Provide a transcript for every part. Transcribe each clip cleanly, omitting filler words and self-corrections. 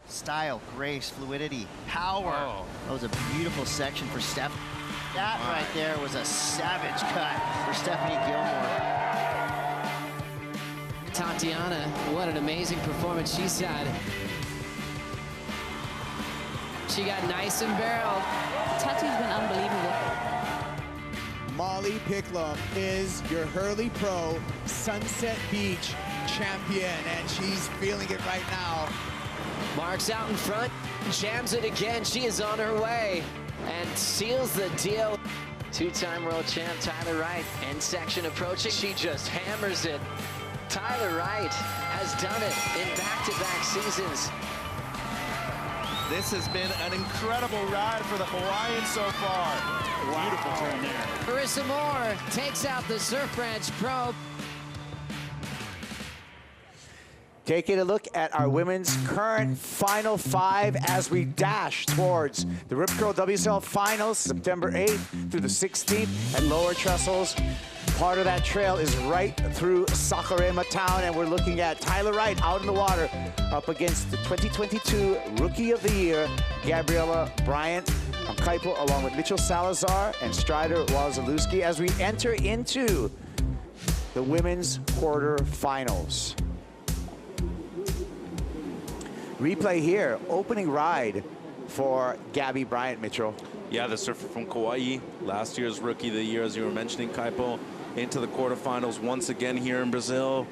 Style, grace, fluidity, power. Oh. That was a beautiful section for Steph. That right there was a savage cut for Stephanie Gilmore. Tatiana, what an amazing performance she's had. She got nice and barreled. Tati's been unbelievable. Molly Picklum is your Hurley Pro Sunset Beach champion, and she's feeling it right now. Marks out in front, jams it again. She is on her way and seals the deal. Two-time world champ Tyler Wright, end section approaching. She just hammers it. Tyler Wright has done it in back-to-back seasons. This has been an incredible ride for the Hawaiians so far. Wow. Beautiful turn there. Marissa Moore takes out the Surf Ranch Pro. Taking a look at our women's current Final 5 as we dash towards the Rip Curl WSL Finals, September 8th through the 16th at Lower Trestles. Part of that trail is right through Sakurama Town, and we're looking at Tyler Wright out in the water up against the 2022 Rookie of the Year, Gabriela Bryant from Kaipo, along with Mitchell Salazar and Strider Wazalewski as we enter into the women's quarterfinals. Replay here, opening ride for Gabby Bryant, Mitchell. Yeah, the surfer from Kauai, last year's Rookie of the Year, as you were mentioning, Kaipo, into the quarterfinals once again here in Brazil.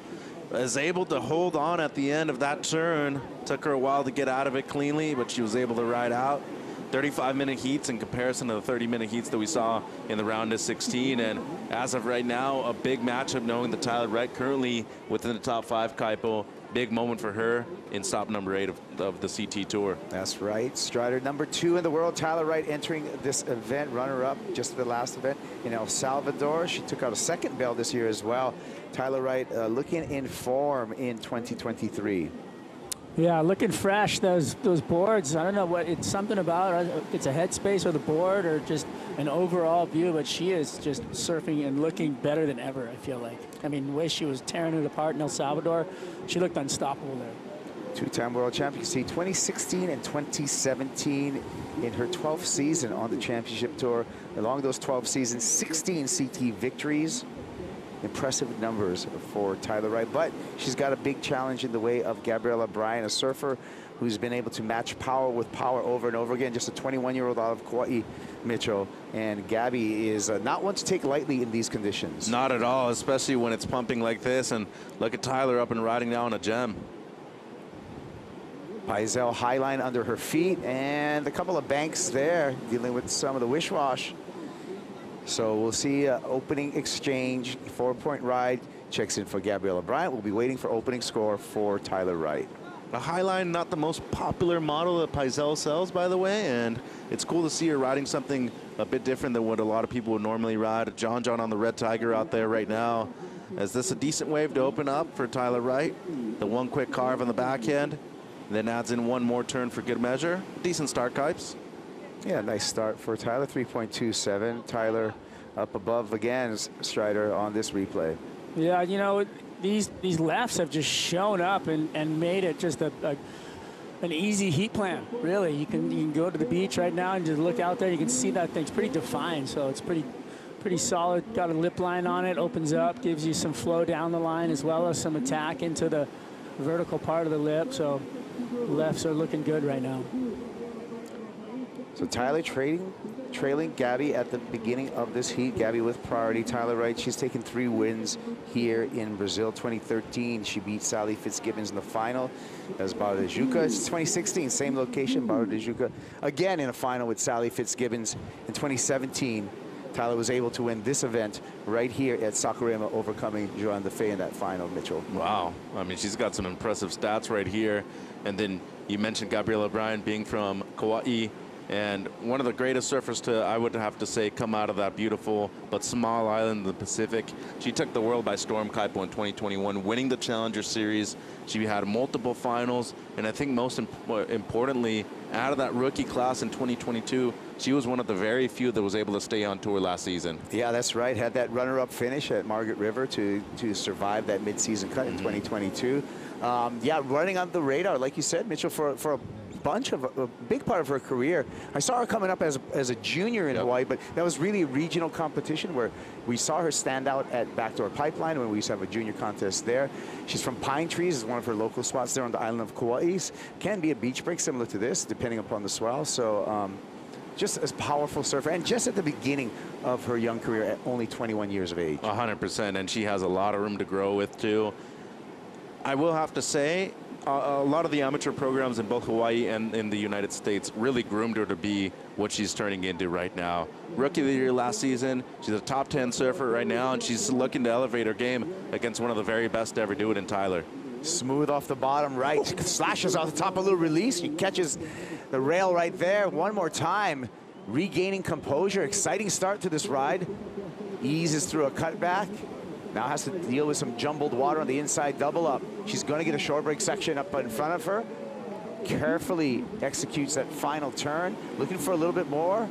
Is able to hold on at the end of that turn. Took her a while to get out of it cleanly, but she was able to ride out. 35-minute heats in comparison to the 30-minute heats that we saw in the round of 16. And as of right now, a big matchup knowing that Tyler Wright currently within the top 5, Kaipo. Big moment for her in stop number 8 of the CT Tour. That's right. Strider number 2 in the world. Tyler Wright entering this event, runner-up just the last event in El Salvador. She took out a second bell this year as well. Tyler Wright looking in form in 2023. Yeah, looking fresh. Those boards, I don't know what it's something about. It's a headspace or the board or just an overall view, but she is just surfing and looking better than ever, I feel like. I mean, the way she was tearing it apart in El Salvador, she looked unstoppable there. Two-time world champion. You see 2016 and 2017 in her 12th season on the championship tour. Along those 12 seasons, 16 CT victories. Impressive numbers for Tyler Wright, but she's got a big challenge in the way of Gabriela Bryant, a surfer who's been able to match power with power over and over again. Just a 21-year-old out of Kauai, Mitchell. And Gabby is not one to take lightly in these conditions. Not at all, especially when it's pumping like this. And look at Tyler up and riding down a gem. Paisel highline under her feet, and a couple of banks there dealing with some of the wish-wash. So we'll see opening exchange, 4-point ride, checks in for Gabriela Bryant. We'll be waiting for opening score for Tyler Wright. A highline, not the most popular model that Paisel sells, by the way, and it's cool to see her riding something a bit different than what a lot of people would normally ride. John on the Red Tiger out there right now. Is this a decent wave to open up for Tyler Wright? The one quick carve on the backhand, then adds in one more turn for good measure. Decent start, Kipes. Yeah, nice start for Tyler, 3.27. Tyler up above again, Strider on this replay. Yeah, you know, these lefts have just shown up and made it just an easy heat plan, really. You can go to the beach right now and just look out there. You can see that thing's pretty defined, so it's pretty solid. Got a lip line on it, opens up, gives you some flow down the line as well as some attack into the vertical part of the lip, so the lefts are looking good right now. So Tyler trading trailing Gabby at the beginning of this heat. Gabby with priority. Tyler Wright, she's taken 3 wins here in Brazil. 2013, she beat Sally Fitzgibbons in the final. That was Barra da Juca. It's 2016, same location, Barra da Juca. Again in a final with Sally Fitzgibbons. In 2017, Tyler was able to win this event right here at Saquarema, overcoming Joanne Defay in that final, Mitchell. Wow. I mean, she's got some impressive stats right here. And then you mentioned Gabriela Bryan being from Kauai, and one of the greatest surfers to, I would have to say, come out of that beautiful but small island in the Pacific. She took the world by storm, Kaipo, in 2021, winning the Challenger Series. She had multiple finals, and I think most importantly, out of that rookie class in 2022, she was one of the very few that was able to stay on tour last season. Yeah, that's right. Had that runner-up finish at Margaret River to survive that mid-season cut in 2022. Yeah, running on the radar, like you said, Mitchell, for a big part of her career. I saw her coming up as a junior in Hawaii, but that was really a regional competition where we saw her stand out at Backdoor Pipeline when we used to have a junior contest there. She's from Pine Trees, is one of her local spots there on the island of Kauai. Can be a beach break similar to this, depending upon the swell. So just as powerful surfer, and just at the beginning of her young career at only 21 years of age. 100%, and she has a lot of room to grow with too. I will have to say, a lot of the amateur programs in both Hawaii and in the United States really groomed her to be what she's turning into right now. Rookie of the Year last season, she's a top 10 surfer right now, and she's looking to elevate her game against one of the very best to ever do it in Tyler. Smooth off the bottom right, slashes off the top, a little release. She catches the rail right there. One more time, regaining composure. Exciting start to this ride. Eases through a cutback. Now has to deal with some jumbled water on the inside double up. She's going to get a shore break section up in front of her. Carefully executes that final turn, looking for a little bit more.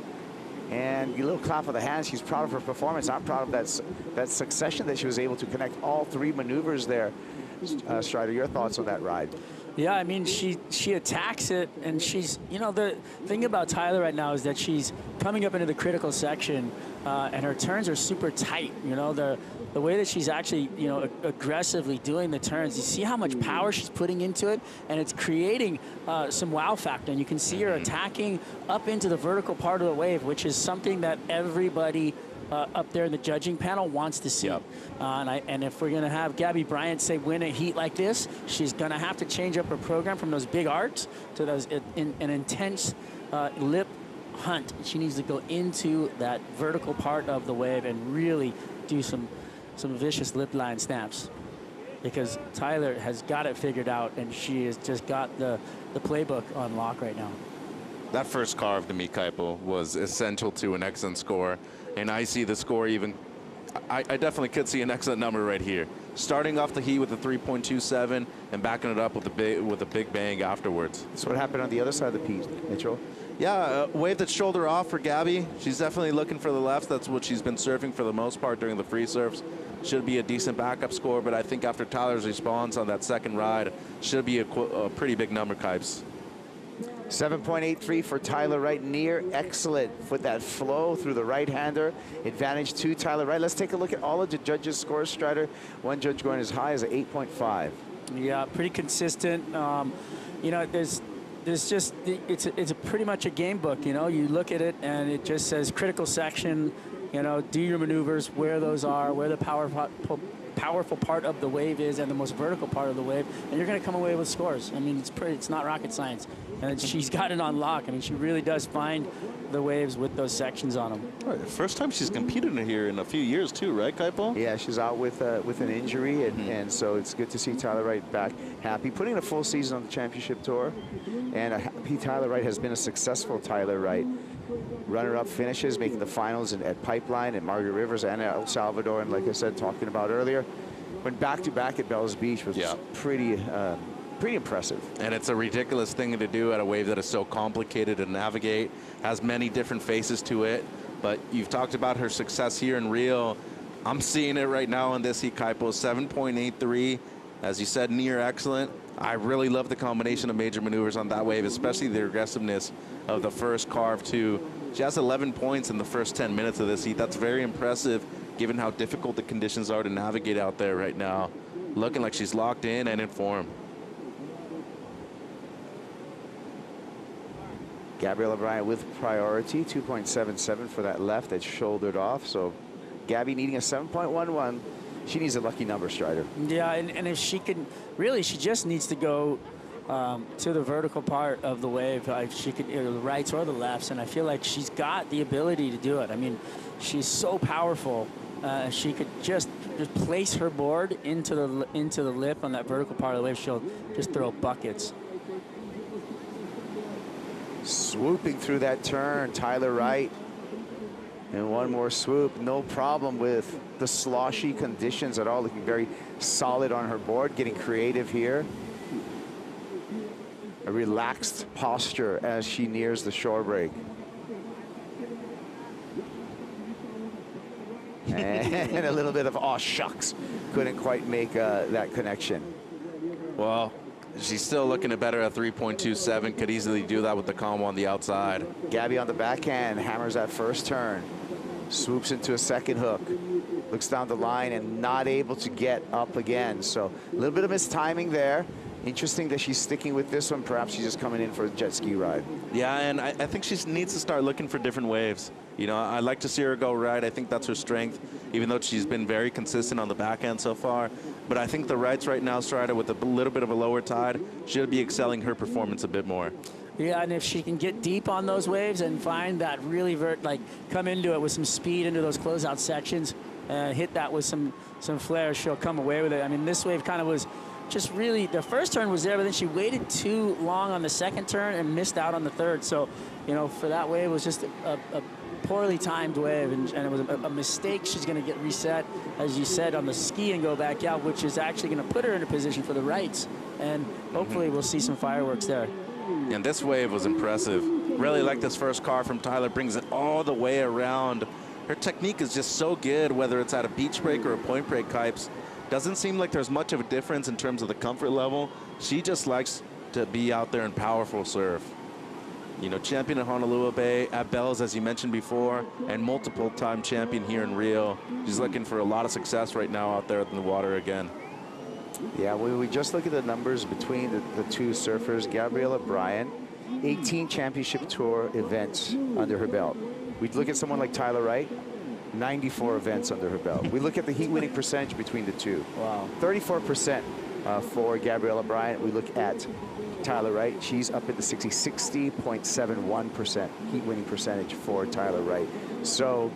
And a little clap of the hands. She's proud of her performance. I'm proud of that succession that she was able to connect all 3 maneuvers there. Strider, your thoughts on that ride? Yeah, I mean, she attacks it, and she's, you know, the thing about Tyler right now is that she's coming up into the critical section, and her turns are super tight. You know, the way that she's actually, you know, aggressively doing the turns, you see how much power she's putting into it, and it's creating some wow factor. And you can see her attacking up into the vertical part of the wave, which is something that everybody up there in the judging panel wants to see. Yep. And if we're going to have Gabby Bryant, say, win a heat like this, she's going to have to change up her program from those big arcs to those an intense lip hunt. She needs to go into that vertical part of the wave and really do some vicious lip line snaps, because Tyler has got it figured out, and she has just got the playbook on lock right now. That first carve to me, Kaipo, was essential to an excellent score. And I see the score even, I definitely could see an excellent number right here. Starting off the heat with a 3.27 and backing it up with a big bang afterwards. That's what happened on the other side of the piece, Mitchell. Yeah, wave that shoulder off for Gabby. She's definitely looking for the left. That's what she's been surfing for the most part during the free surfs. Should be a decent backup score, but I think after Tyler's response on that second ride, should be a pretty big number, Kipes. 7.83 for Tyler Wright, near excellent with that flow through the right-hander. Advantage to Tyler Wright. Let's take a look at all of the judges' scores, Strider. One judge going as high as an 8.5. Yeah, pretty consistent. You know, there's just, it's a pretty much a game book. You know, you look at it and it just says critical section. You know, do your maneuvers where those are, where the powerful part of the wave is, and the most vertical part of the wave, and you're going to come away with scores. I mean, it's not rocket science, and she's got it on lock. I mean, she really does find the waves with those sections on them. Right, first time she's competed in here in a few years too, right, Kaipo? Yeah, she's out with an injury, and so it's good to see Tyler Wright back happy, putting a full season on the championship tour, and a happy Tyler Wright has been a successful Tyler Wright. Runner-up finishes, making the finals at Pipeline and Margaret Rivers and El Salvador, and like I said, talking about earlier, went back-to-back at Bells Beach, which was pretty impressive. And it's a ridiculous thing to do at a wave that is so complicated to navigate, has many different faces to it. But you've talked about her success here in Rio. I'm seeing it right now in this heat, Kaipo. 7.83, as you said, near excellent. I really love the combination of major maneuvers on that wave, especially the aggressiveness of the first carve too. She has 11 points in the first 10 minutes of this heat. That's very impressive given how difficult the conditions are to navigate out there right now. Looking like she's locked in and in form. Gabriel Medina with priority, 2.77 for that left that's shouldered off. So Gabby needing a 7.11. She needs a lucky number, Strider. Yeah, and if she can, really, she just needs to go to the vertical part of the wave. She could either the rights or the lefts, and I feel like she's got the ability to do it. I mean, she's so powerful. She could just place her board into the lip on that vertical part of the wave. She'll just throw buckets. Swooping through that turn, Tyler Wright. And one more swoop, no problem with the sloshy conditions at all. Looking very solid on her board, getting creative here. A relaxed posture as she nears the shore break. And a little bit of, oh, shucks. Couldn't quite make that connection. Well, she's still looking at better at 3.27. Could easily do that with the combo on the outside. Gabby on the backhand, hammers that first turn. Swoops into a second hook. Looks down the line and not able to get up again. So a little bit of mistiming there. Interesting that she's sticking with this one. Perhaps she's just coming in for a jet ski ride. Yeah, and I think she needs to start looking for different waves. You know, I like to see her go right. I think that's her strength, even though she's been very consistent on the backhand so far. But I think the rights right now, Strider, with a little bit of a lower tide, should be excelling her performance a bit more. Yeah, and if she can get deep on those waves and find that really, come into it with some speed into those closeout sections, hit that with some flair, she'll come away with it. I mean, this wave kind of was just really, the first turn was there, but then she waited too long on the second turn and missed out on the third. So, you know, for that wave, it was just a poorly timed wave, and it was a mistake. She's going to get reset, as you said, on the ski and go back out, which is actually going to put her in a position for the rights. And hopefully we'll see some fireworks there. And this wave was impressive. Really like this first car from Tyler. Brings it all the way around. Her technique is just so good, whether it's at a beach break or a point break kipes. Doesn't seem like there's much of a difference in terms of the comfort level. She just likes to be out there in powerful surf. You know, champion at Honolulu Bay, at Bells, as you mentioned before, and multiple-time champion here in Rio. She's looking for a lot of success right now out there in the water again. Yeah, we just look at the numbers between the two surfers. Gabriella Bryan, 18 championship tour events under her belt. We look at someone like Tyler Wright, 94 events under her belt. We look at the heat winning percentage between the two. Wow. 34% for Gabriella Bryan. We look at Tyler Wright. She's up at the 60.71% heat winning percentage for Tyler Wright. So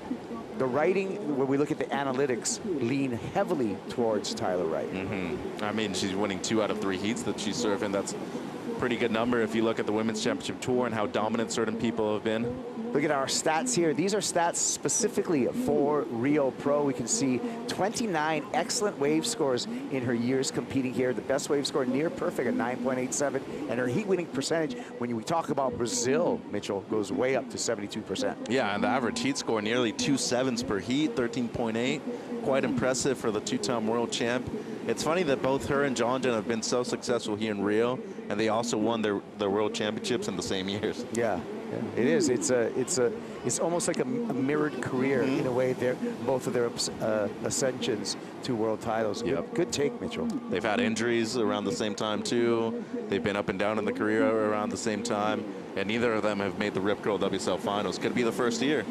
the writing, when we look at the analytics, lean heavily towards Tyler Wright. I mean, she's winning 2 out of 3 heats that she's surfing. That's a pretty good number if you look at the Women's Championship Tour and how dominant certain people have been. Look at our stats here. These are stats specifically for Rio Pro. We can see 29 excellent wave scores in her years competing here. The best wave score near perfect at 9.87. And her heat winning percentage, when we talk about Brazil, Mitchell, goes way up to 72%. Yeah, and the average heat score nearly 2 sevens per heat, 13.8. Quite impressive for the 2-time world champ. It's funny that both her and John have been so successful here in Rio, and they also won their world championships in the same years. Yeah. It is. It's almost like a mirrored career in a way. They're both of their ascensions to world titles. Yep. Good take, Mitchell. They've had injuries around the same time too. They've been up and down in the career around the same time, and neither of them have made the Rip Curl WSL Finals. Could be the first year.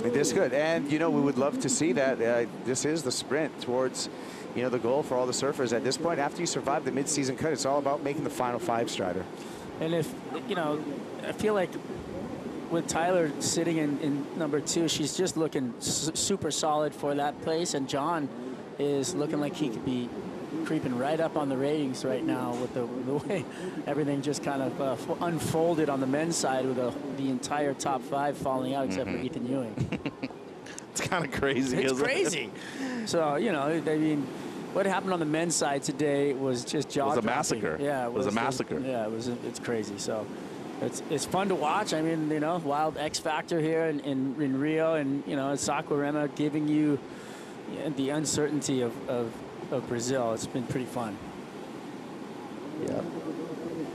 It is good, and you know we would love to see that. This is the sprint towards, you know, the goal for all the surfers at this point. After you survive the mid-season cut, it's all about making the final 5, Strider. And if, you know, I feel like with Tyler sitting in number 2, she's just looking super solid for that place, and John is looking like he could be creeping right up on the ratings right now with the way everything just kind of unfolded on the men's side with the entire top 5 falling out except for Ethan Ewing. It's kind of crazy. It's crazy. So, you know, I mean, what happened on the men's side today was just jaw-dropping. It was a massacre. Yeah, it was a massacre. Yeah, it's crazy. So it's fun to watch. I mean, you know, wild X factor here in Rio, and, you know, Saquarema giving you the uncertainty of Brazil. It's been pretty fun. Yeah.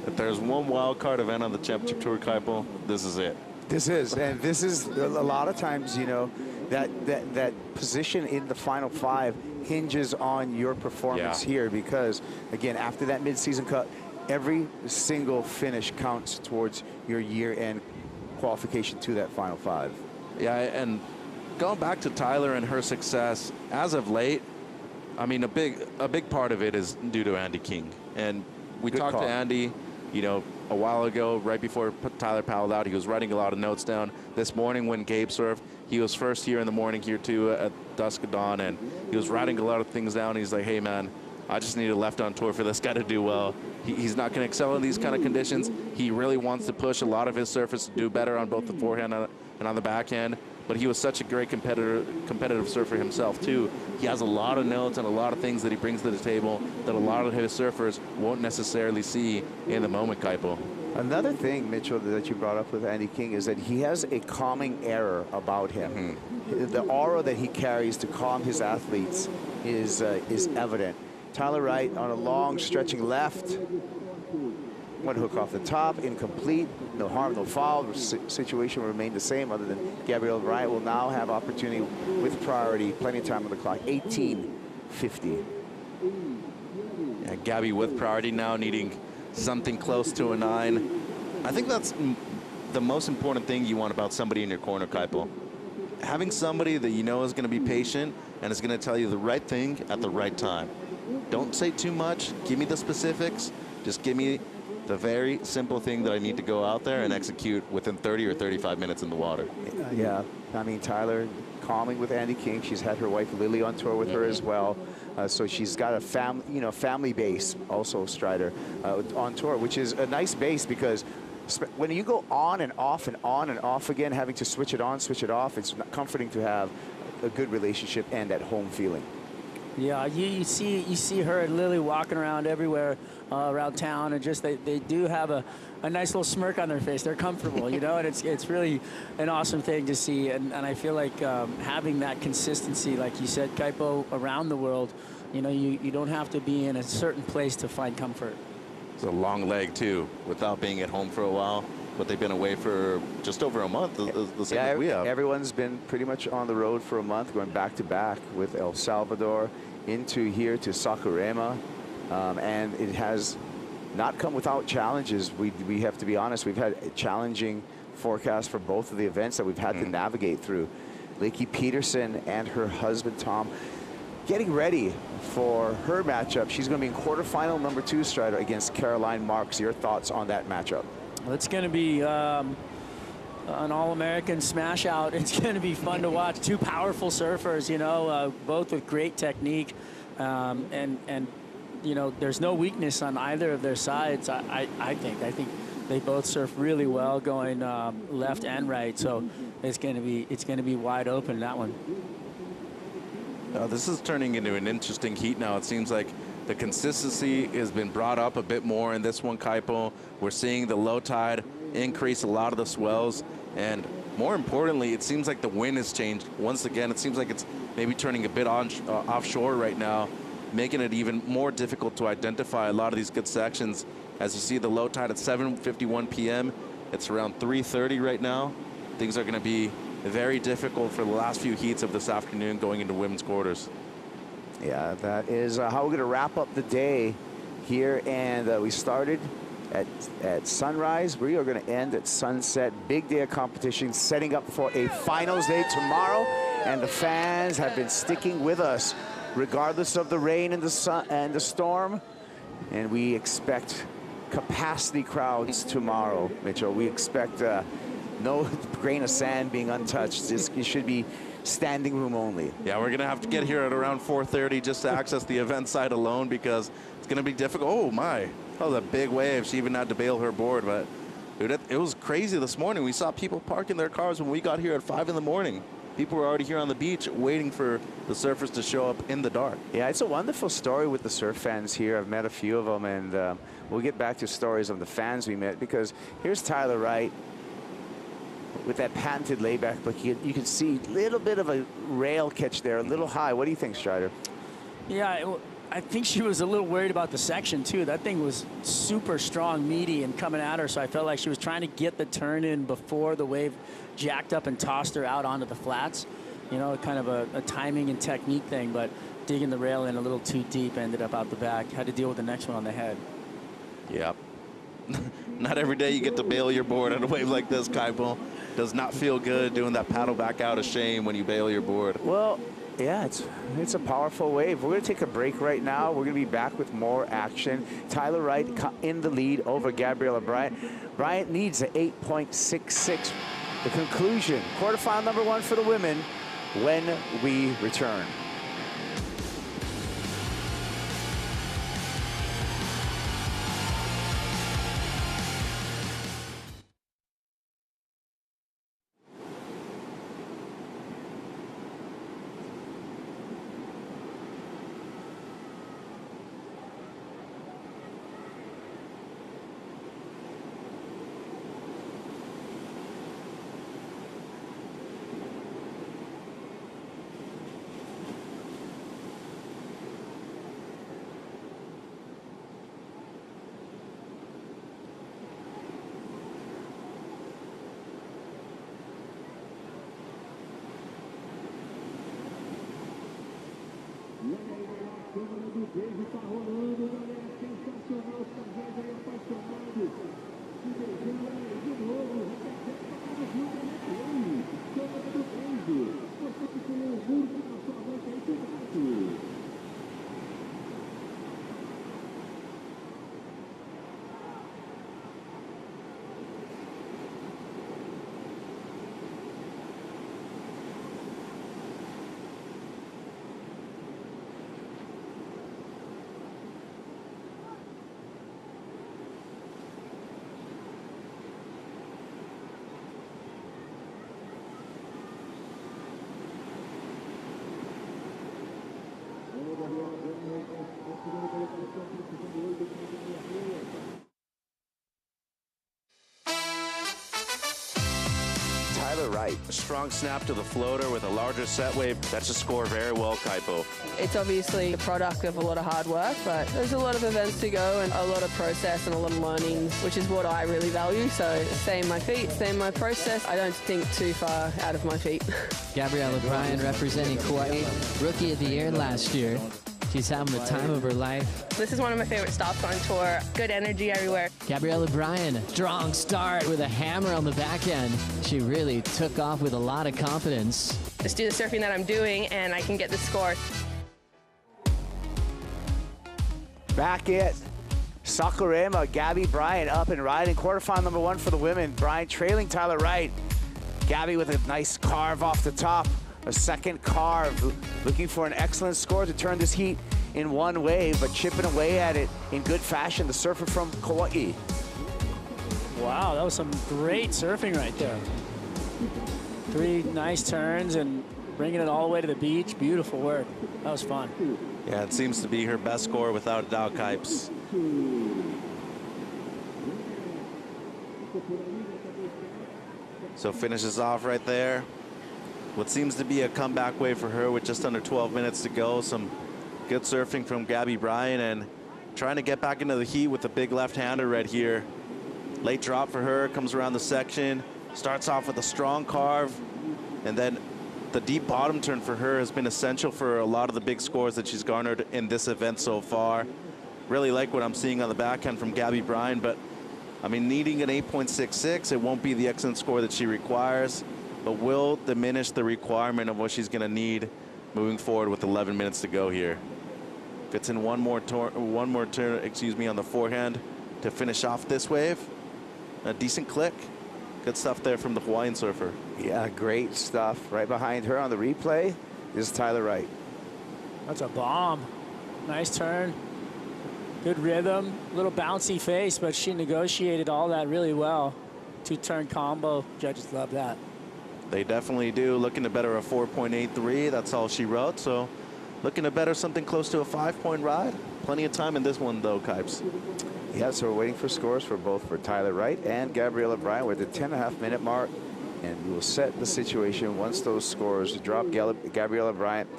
If there's one wild card event on the Championship Tour, Kaipo, this is it. This is, and this is a lot of times, you know, that position in the final 5 hinges on your performance here, because again, after that mid-season cut, every single finish counts towards your year-end qualification to that Final Five. Yeah, and going back to Tyler and her success, as of late, I mean, a big part of it is due to Andy King. And we Good talked call. to Andy, you know, a while ago, right before Tyler paddled out. He was writing a lot of notes down. This morning when Gabe surfed, he was first here in the morning here too at dusk of dawn, and he was writing a lot of things down. He's like, hey man, I just need a left on tour for this guy to do well. He's not going to excel in these kind of conditions. He really wants to push a lot of his surfers to do better on both the forehand and on the backhand. But he was such a great competitive surfer himself too. He has a lot of notes and a lot of things that he brings to the table that a lot of his surfers won't necessarily see in the moment, Kaipo. Another thing, Mitchell, that you brought up with Andy King is that he has a calming air about him. The aura that he carries to calm his athletes is evident. Tyler Wright on a long stretching left. One hook off the top, incomplete, no harm, no foul. The situation will remain the same other than Gabriel Wright will now have opportunity with priority, plenty of time on the clock, 18:50. Yeah, Gabby with priority now, needing something close to a 9. I think that's the most important thing you want about somebody in your corner, Kaipo. Having somebody that you know is going to be patient and is going to tell you the right thing at the right time. Don't say too much. Give me the specifics. Just give me the very simple thing that I need to go out there and execute within 30 or 35 minutes in the water. Yeah, I mean, Tyler calming with Andy King. She's had her wife Lily on tour with her as well. So she's got a family base also, Strider, on tour, which is a nice base because when you go on and off and on and off again, having to switch it on, switch it off, it's comforting to have a good relationship and that home feeling. Yeah, you see her and Lily walking around everywhere around town, and just they do have a nice little smirk on their face. They're comfortable, you know, and it's really an awesome thing to see. And I feel like having that consistency, like you said, Kaipo, around the world, you know, you don't have to be in a certain place to find comfort. It's a long leg too, without being at home for a while. But they've been away for just over a month, the same as we have. Everyone's been pretty much on the road for a month, going back to back with El Salvador into here to Saquarema, and it has not come without challenges. We have to be honest, we've had a challenging forecast for both of the events that we've had to navigate through. Lakey Peterson and her husband Tom getting ready for her matchup. She's going to be in quarterfinal number 2, Strider, against Caroline Marks. Your thoughts on that matchup? Well, it's going to be an all-American smash out. It's going to be fun to watch. Two powerful surfers, you know, both with great technique, and you know, there's no weakness on either of their sides. I think they both surf really well, going left and right. So it's going to be wide open, that one. This is turning into an interesting heat now. It seems like the consistency has been brought up a bit more in this one, Kaipo. We're seeing the low tide increase a lot of the swells, and more importantly, it seems like the wind has changed. Once again, it seems like it's maybe turning a bit offshore right now, making it even more difficult to identify a lot of these good sections. As you see, the low tide at 7:51 p.m. It's around 3:30 right now. Things are going to be very difficult for the last few heats of this afternoon going into women's quarters. Yeah, that is how we're going to wrap up the day here. And we started at sunrise. We are going to end at sunset. Big day of competition, setting up for a finals day tomorrow. And the fans have been sticking with us, regardless of the rain and the sun and the storm. And we expect capacity crowds tomorrow, Mitchell. We expect no grain of sand being untouched. It should be standing room only. Yeah, we're going to have to get here at around 4:30 just to access the event site alone, because it's going to be difficult. Oh, my. That was a big wave. She even had to bail her board. But dude, it was crazy this morning. We saw people parking their cars when we got here at 5 in the morning. People were already here on the beach waiting for the surfers to show up in the dark. Yeah, it's a wonderful story with the surf fans here. I've met a few of them, and we'll get back to stories of the fans we met, because here's Tyler Wright with that patented layback, but you can see a little bit of a rail catch there, a little high. What do you think, Strider? Yeah, I think she was a little worried about the section too. That thing was super strong, meaty, and coming at her, so I felt like she was trying to get the turn in before the wave jacked up and tossed her out onto the flats. You know, kind of a timing and technique thing, but digging the rail in a little too deep, ended up out the back. Had to deal with the next one on the head. Yep. Not every day you get to bail your board on a wave like this, Kaipo. Does not feel good doing that paddle back out of shame when you bail your board. Well, yeah, it's a powerful wave. We're going to take a break right now. We're going to be back with more action. Tyler Wright in the lead over Gabriela Bryant. Bryant needs an 8.66. The conclusion, quarterfinal number 1 for the women when we return. Tyler Wright. A strong snap to the floater with a larger set wave. That should score very well, Kaipo. It's obviously a product of a lot of hard work, but there's a lot of events to go and a lot of process and a lot of learning, which is what I really value. So stay in my feet, stay in my process. I don't think too far out of my feet. Gabriela Bryant representing Kauai, Rookie of the Year last year. She's having the time of her life. This is one of my favorite stops on tour. Good energy everywhere. Gabriela Bryant, strong start with a hammer on the back end. She really took off with a lot of confidence. Just do the surfing that I'm doing and I can get the score. Back at Sakurama, Gabby Bryant up and riding. Quarterfinal number 1 for the women. Bryant trailing Tyler Wright. Gabby with a nice carve off the top. A second carve, looking for an excellent score to turn this heat in one wave, but chipping away at it in good fashion. The surfer from Kauai. Wow, that was some great surfing right there. 3 nice turns and bringing it all the way to the beach. Beautiful work. That was fun. Yeah, it seems to be her best score without a doubt, Kipes. So finishes off right there. What seems to be a comeback wave for her with just under 12 minutes to go. Some good surfing from Gabby Bryant and trying to get back into the heat with the big left-hander right here. Late drop for her, comes around the section, starts off with a strong carve, and then the deep bottom turn for her has been essential for a lot of the big scores that she's garnered in this event so far. Really like what I'm seeing on the backhand from Gabby Bryant, but I mean, needing an 8.66, it won't be the excellent score that she requires, but will diminish the requirement of what she's going to need moving forward with 11 minutes to go here. Gets in one more turn, on the forehand to finish off this wave. A decent click. Good stuff there from the Hawaiian surfer. Yeah, great stuff. Right behind her on the replay is Tyler Wright. That's a bomb. Nice turn. Good rhythm. Little bouncy face, but she negotiated all that really well. 2-turn combo. Judges love that. They definitely do. Looking to better a 4.83. That's all she wrote. So looking to better something close to a 5-point ride. Plenty of time in this one, though, Kipes. Yeah, so we're waiting for scores for both for Tyler Wright and Gabriela Bryant. We're at the 10.5-minute mark, and we will set the situation once those scores drop. Gabriela Bryant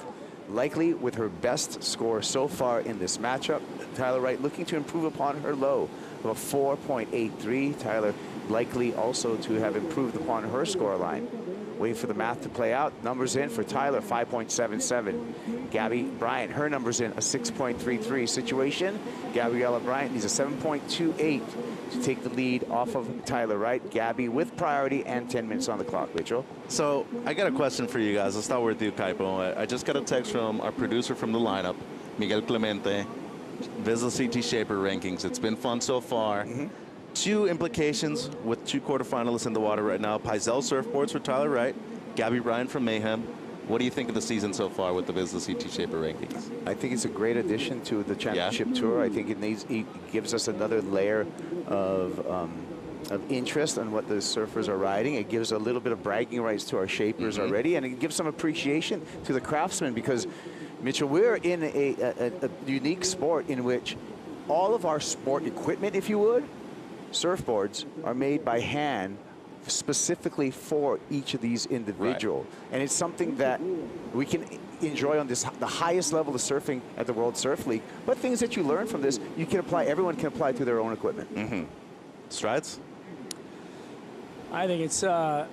likely with her best score so far in this matchup. Tyler Wright looking to improve upon her low of a 4.83. Tyler likely also to have improved upon her score line Wait for the math to play out. Numbers in for Tyler, 5.77. Gabby Bryant, her numbers in, a 6.33 situation. Gabriella Bryant needs a 7.28 to take the lead off of Tyler Wright. Gabby with priority and 10 minutes on the clock. Mitchell? So I got a question for you guys. Let's start with you, Kaipo. I just got a text from our producer from the lineup, Miguel Clemente. Visit CT Shaper rankings. It's been fun so far. Two implications with 2 quarterfinalists in the water right now. Paisel surfboards for Tyler Wright, Gabby Bryant from Mayhem. What do you think of the season so far with the Visit CT Shaper rankings? I think it's a great addition to the championship tour. I think it gives us another layer of interest on what the surfers are riding. It gives a little bit of bragging rights to our shapers already, and it gives some appreciation to the craftsmen because, Mitchell, we're in a unique sport in which all of our sport equipment, if you would, surfboards, are made by hand specifically for each of these individual. And it's something that we can enjoy on the highest level of surfing at the World Surf League. But things that you learn from this, you can apply, everyone can apply to their own equipment. Strides? I think it's a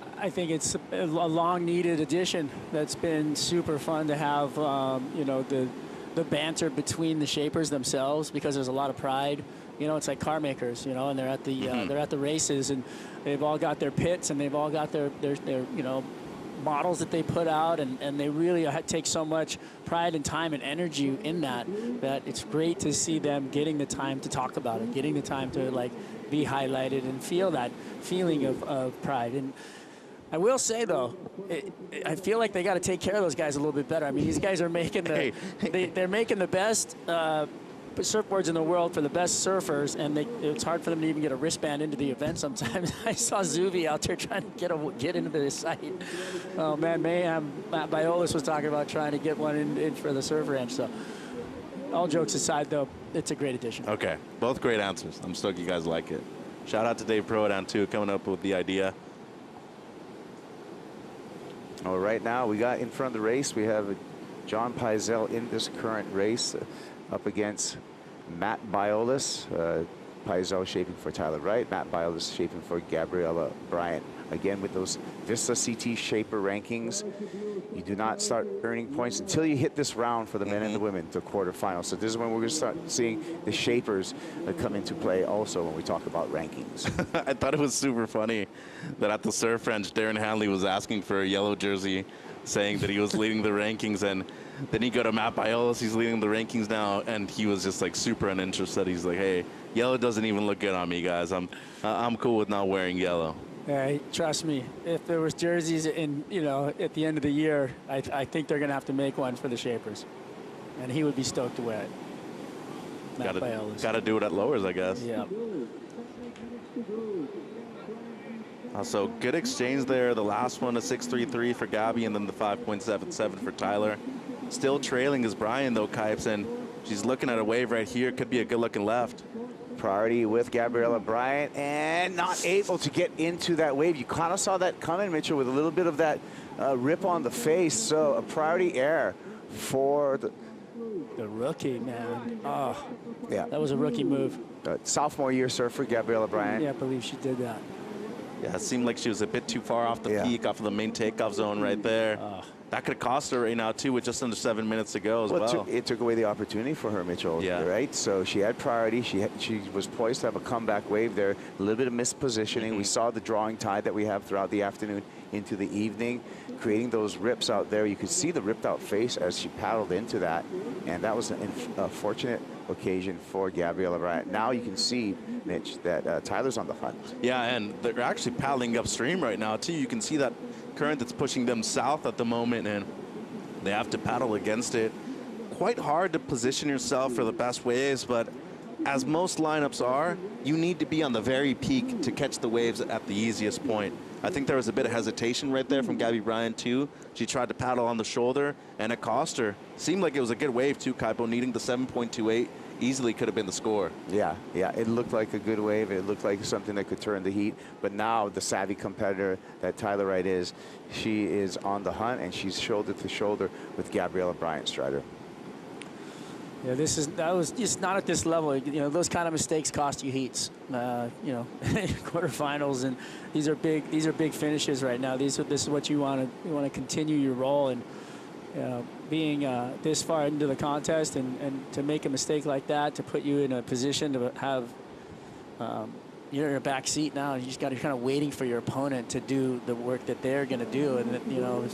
long-needed addition that's been super fun to have. You know, the banter between the shapers themselves, because there's a lot of pride. You know, it's like car makers, you know, and they're at the races, and they've all got their pits, and they've all got their you know, models that they put out, and they really take so much pride and time and energy in that it's great to see them getting the time to talk about it, getting the time to like be highlighted and feel that feeling of pride. And I will say though, I feel like they got to take care of those guys a little bit better. I mean, these guys are making they're making the best surfboards in the world for the best surfers, and it's hard for them to even get a wristband into the event sometimes. I saw Zuvi out there trying to get into the site. Oh man, Mayhem, Matt Biolis was talking about trying to get one in for the surf ranch. So all jokes aside though, it's a great addition. Okay, both great answers. I'm stoked you guys like it. Shout out to Dave Prodan too, coming up with the idea. Well, right now we got in front of the race, we have John Paisel in this current race up against Matt Biolis. Paisel shaping for Tyler Wright, Matt Biolis shaping for Gabriella Bryant. Again, with those Vista CT Shaper rankings, you do not start earning points until you hit this round for the men and the women, the quarterfinals. So this is when we're going to start seeing the shapers come into play also when we talk about rankings. I thought it was super funny that at the Surf Ranch, Darren Hanley was asking for a yellow jersey, saying that he was leading the rankings, and then you go to Matt Biolis, he's leading the rankings now, and he was just like super uninterested. He's like, hey, yellow doesn't even look good on me, guys. I'm cool with not wearing yellow. Hey, trust me, if there was jerseys in, you know, at the end of the year, I think they're going to have to make one for the shapers, and he would be stoked to wear it. Matt Biolis. Got to do it at lowers, I guess. Yeah. So good exchange there. The last one, a 6.33 for Gabby, and then the 5.77 for Tyler. Still trailing is Brian, though, Kipes, and she's looking at a wave right here. Could be a good-looking left. Priority with Gabriella Bryant, and not able to get into that wave. You kind of saw that coming, Mitchell, with a little bit of that rip on the face. So a priority error for the rookie, man. Oh, yeah, that was a rookie move. Sophomore year surfer Gabriella Bryant. Yeah, I believe she did that. Yeah, it seemed like she was a bit too far off the peak, off of the main takeoff zone right there. That could have cost her right now, too, with just under 7 minutes to go as well. It took away the opportunity for her, Mitchell, right? So she had priority. She was poised to have a comeback wave there. A little bit of mispositioning. We saw the drawing tide that we have throughout the afternoon into the evening, creating those rips out there. You could see the ripped out face as she paddled into that, and that was a fortunate occasion for Gabriella Bryant. Now you can see, Mitch, that Tyler's on the hunt. Yeah, and they're actually paddling upstream right now, too. You can see that current that's pushing them south at the moment, and they have to paddle against it. Quite hard to position yourself for the best waves, but as most lineups are, you need to be on the very peak to catch the waves at the easiest point. I think there was a bit of hesitation right there from Gabby Bryant, too. She tried to paddle on the shoulder, and it cost her. Seemed like it was a good wave, too, Kaipo, needing the 7.28. Easily could have been the score. Yeah, it looked like a good wave. It looked like something that could turn the heat. But now the savvy competitor that Tyler Wright is, she is on the hunt, and she's shoulder to shoulder with Gabriella Bryant, Strider. Yeah, that was just not at this level. You know, those kind of mistakes cost you heats. You know, quarterfinals, and these are big finishes right now. This is what you want to continue your role, and being this far into the contest and to make a mistake like that, to put you in a position to have you're in a back seat now. You just got to kind of waiting for your opponent to do the work that they're going to do, and you know,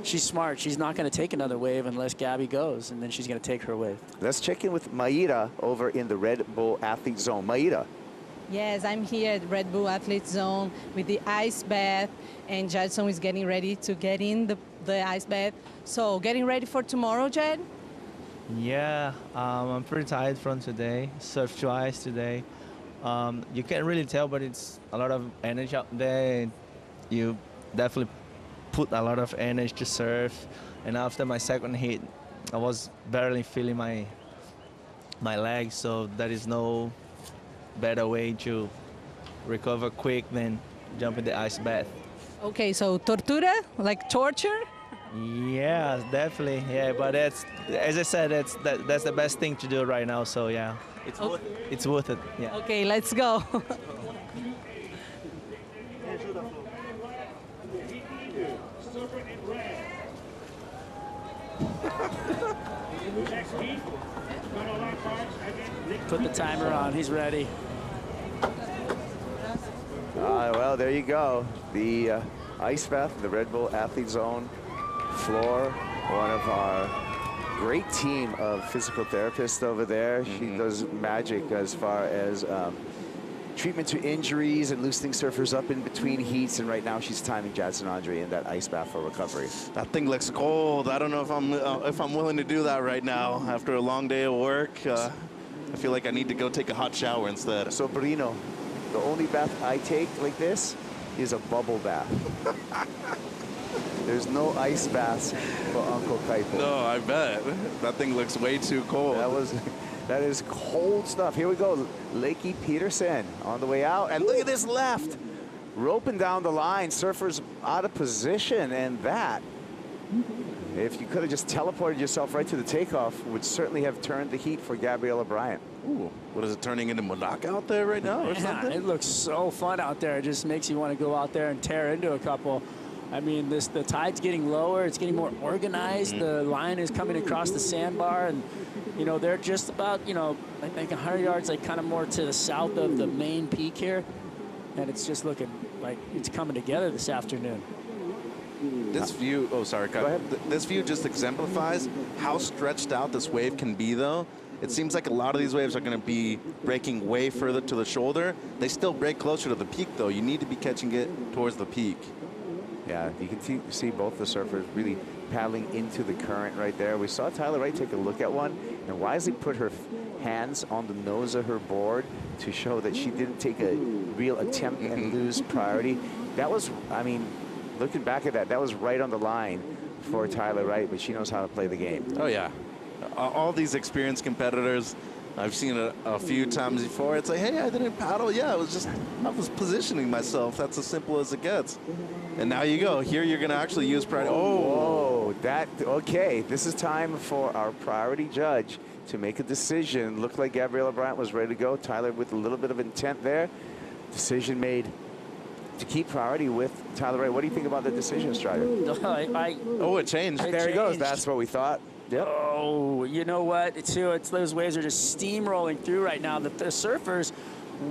she's smart. She's not going to take another wave unless Gabby goes, and then she's going to take her wave. Let's check in with Maida over in the Red Bull Athlete Zone. Maida. Yes, I'm here at Red Bull Athlete Zone with the ice bath, and Jadson is getting ready to get in the ice bath. So, getting ready for tomorrow, Jed? Yeah, I'm pretty tired from today. Surfed twice today. You can't really tell, but it's a lot of energy out there. You definitely put a lot of energy to surf. And after my second hit, I was barely feeling my legs, so there is no better way to recover quick than jump in the ice bath. Okay, so tortura, like torture? Yeah, definitely. Yeah, but that's, as I said, that's the best thing to do right now. So yeah, it's worth it. Yeah. Okay, let's go. Put the timer on. He's ready. Well, there you go. The ice bath, the Red Bull Athlete Zone floor. One of our great team of physical therapists over there. She does magic as far as treatment to injuries and loosening surfers up in between heats. And right now she's timing Jadson Andre in that ice bath for recovery. That thing looks cold. I don't know if I'm willing to do that right now after a long day of work. I feel like I need to go take a hot shower instead. So, Brino, the only bath I take like this is a bubble bath. There's no ice baths for Uncle Kaipo. No, I bet. That thing looks way too cold. That is cold stuff. Here we go. Lakey Peterson on the way out. And look at this left. Roping down the line. Surfers out of position. And that, if you could have just teleported yourself right to the takeoff, would certainly have turned the heat for Gabriela Bryant. Ooh, what is it, turning into Monaco out there right now or something? It looks so fun out there. It just makes you want to go out there and tear into a couple. I mean, the tide's getting lower. It's getting more organized. The line is coming across the sandbar, and you know, they're just about, you know, I think 100 yards, like kind of more to the south of the main peak here, and it's just looking like it's coming together this afternoon. This view, oh, sorry, Kyle. Go ahead. This view just exemplifies how stretched out this wave can be, though. It seems like a lot of these waves are going to be breaking way further to the shoulder. They still break closer to the peak, though. You need to be catching it towards the peak. Yeah, you can see both the surfers really paddling into the current right there. We saw Tyler Wright take a look at one and wisely put her hands on the nose of her board to show that she didn't take a real attempt and lose priority. That was, I mean, looking back at that, that was right on the line for Tyler Wright, but she knows how to play the game. Oh, yeah. All these experienced competitors, I've seen it a few times before. It's like, hey, I didn't paddle. Yeah, it was just, I was positioning myself. That's as simple as it gets. And now you go. Here you're going to actually use priority. Oh, okay. This is time for our priority judge to make a decision. Looked like Gabriela Bryant was ready to go. Tyler with a little bit of intent there. Decision made to keep priority with Tyler Wright. What do you think about the decision, Strider? Oh, it changed. There he goes. That's what we thought. Yep. Oh, you know what? Those waves are just steamrolling through right now. The surfers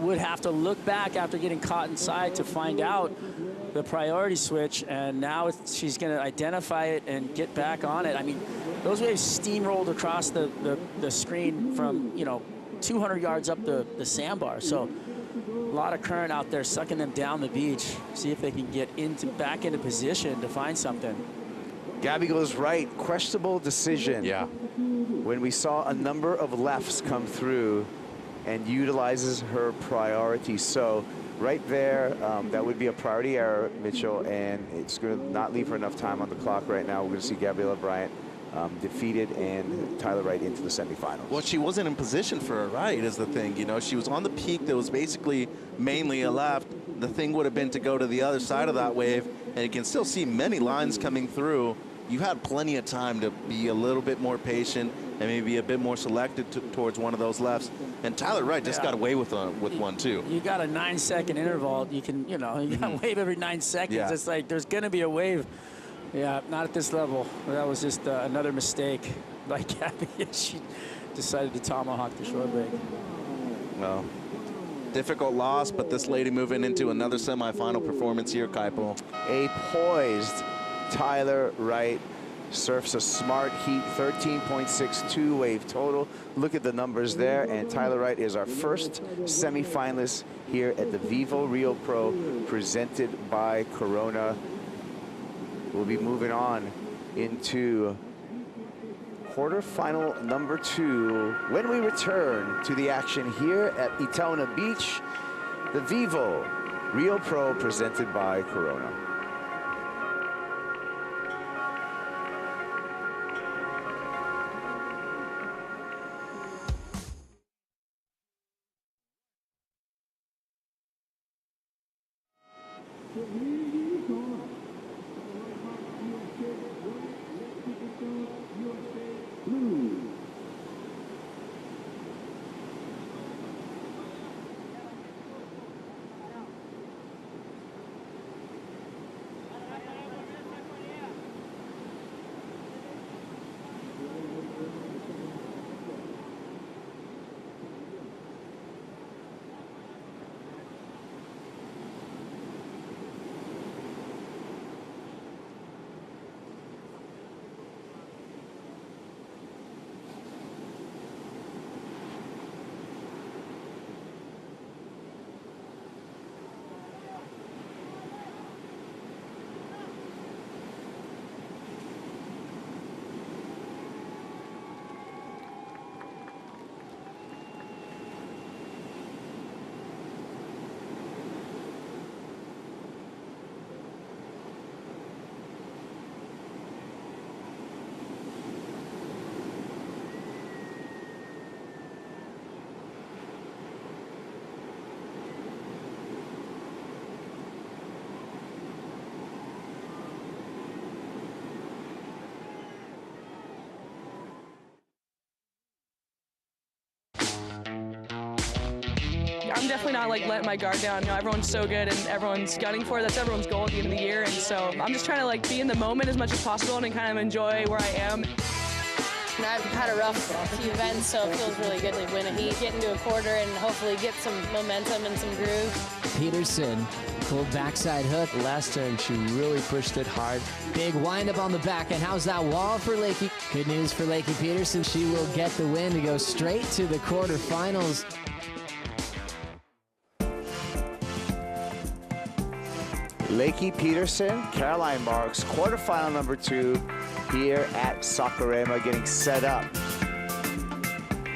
would have to look back after getting caught inside to find out the priority switch, and now she's going to identify it and get back on it. I mean, those waves steamrolled across the screen from, you know, 200 yards up the sandbar. So a lot of current out there sucking them down the beach. See if they can get back into position to find something. Gabby goes right. Questionable decision. Yeah. When we saw a number of lefts come through and utilizes her priority. So right there, that would be a priority error, Mitchell, and it's going to not leave her enough time on the clock right now. We're going to see Gabriela Bryant defeated and Tyler Wright into the semifinals. Well, she wasn't in position for a right is the thing. You know, she was on the peak that was basically mainly a left. The thing would have been to go to the other side of that wave, and you can still see many lines coming through you had plenty of time to be a little bit more patient and maybe a bit more selected towards one of those lefts. And Tyler Wright just got away with one too. You got a 9-second interval. You can, you got a wave every 9 seconds. Yeah. It's like there's going to be a wave. Yeah, not at this level. That was just another mistake by Gabby. She decided to tomahawk the short break. Well, difficult loss, but this lady moving into another semifinal performance here, Kaipo. A poised Tyler Wright surfs a smart heat, 13.62 wave total. Look at the numbers there, and Tyler Wright is our first semifinalist here at the Vivo Rio Pro, presented by Corona. We'll be moving on into quarterfinal number 2 when we return to the action here at Itaúna Beach, the Vivo Rio Pro presented by Corona. I'm definitely not like letting my guard down. Everyone's so good and everyone's gunning for it. That's everyone's goal at the end of the year. And so I'm just trying to like be in the moment as much as possible and kind of enjoy where I am. And I've had a rough few events, so it feels really good to win a heat, get into a quarter, and hopefully get some momentum and some groove. Peterson, cool backside hook. Last turn, she really pushed it hard. Big windup on the back end. How's that wall for Lakey? Good news for Lakey Peterson. She will get the win to go straight to the quarterfinals. Lakey Peterson, Caroline Marks, quarterfinal number 2 here at Saquarema, getting set up.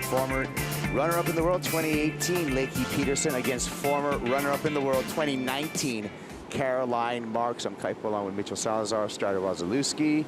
Former runner-up in the world 2018, Lakey Peterson, against former runner-up in the world 2019, Caroline Marks. I'm Kaipo along with Mitchell Salazar, Strider Wazalewski.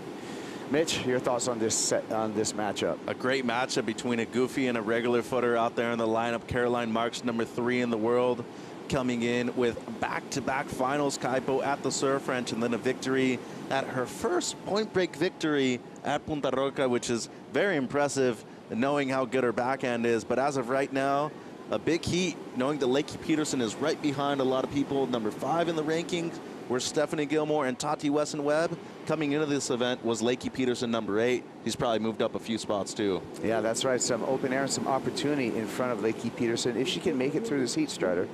Mitch, your thoughts on this matchup? A great matchup between a goofy and a regular footer out there in the lineup. Caroline Marks, number 3 in the world, coming in with back-to-back finals, Kaipo, at the Surf Ranch, and then a victory at her first point break victory at Punta Roca, which is very impressive, knowing how good her backhand is. But as of right now, a big heat, knowing that Lakey Peterson is right behind a lot of people, number 5 in the rankings, where Stephanie Gilmore and Tati Weston-Webb. Coming into this event was Lakey Peterson, number 8. He's probably moved up a few spots too. Yeah, that's right. Some open air and some opportunity in front of Lakey Peterson if she can make it through this heat, Strider.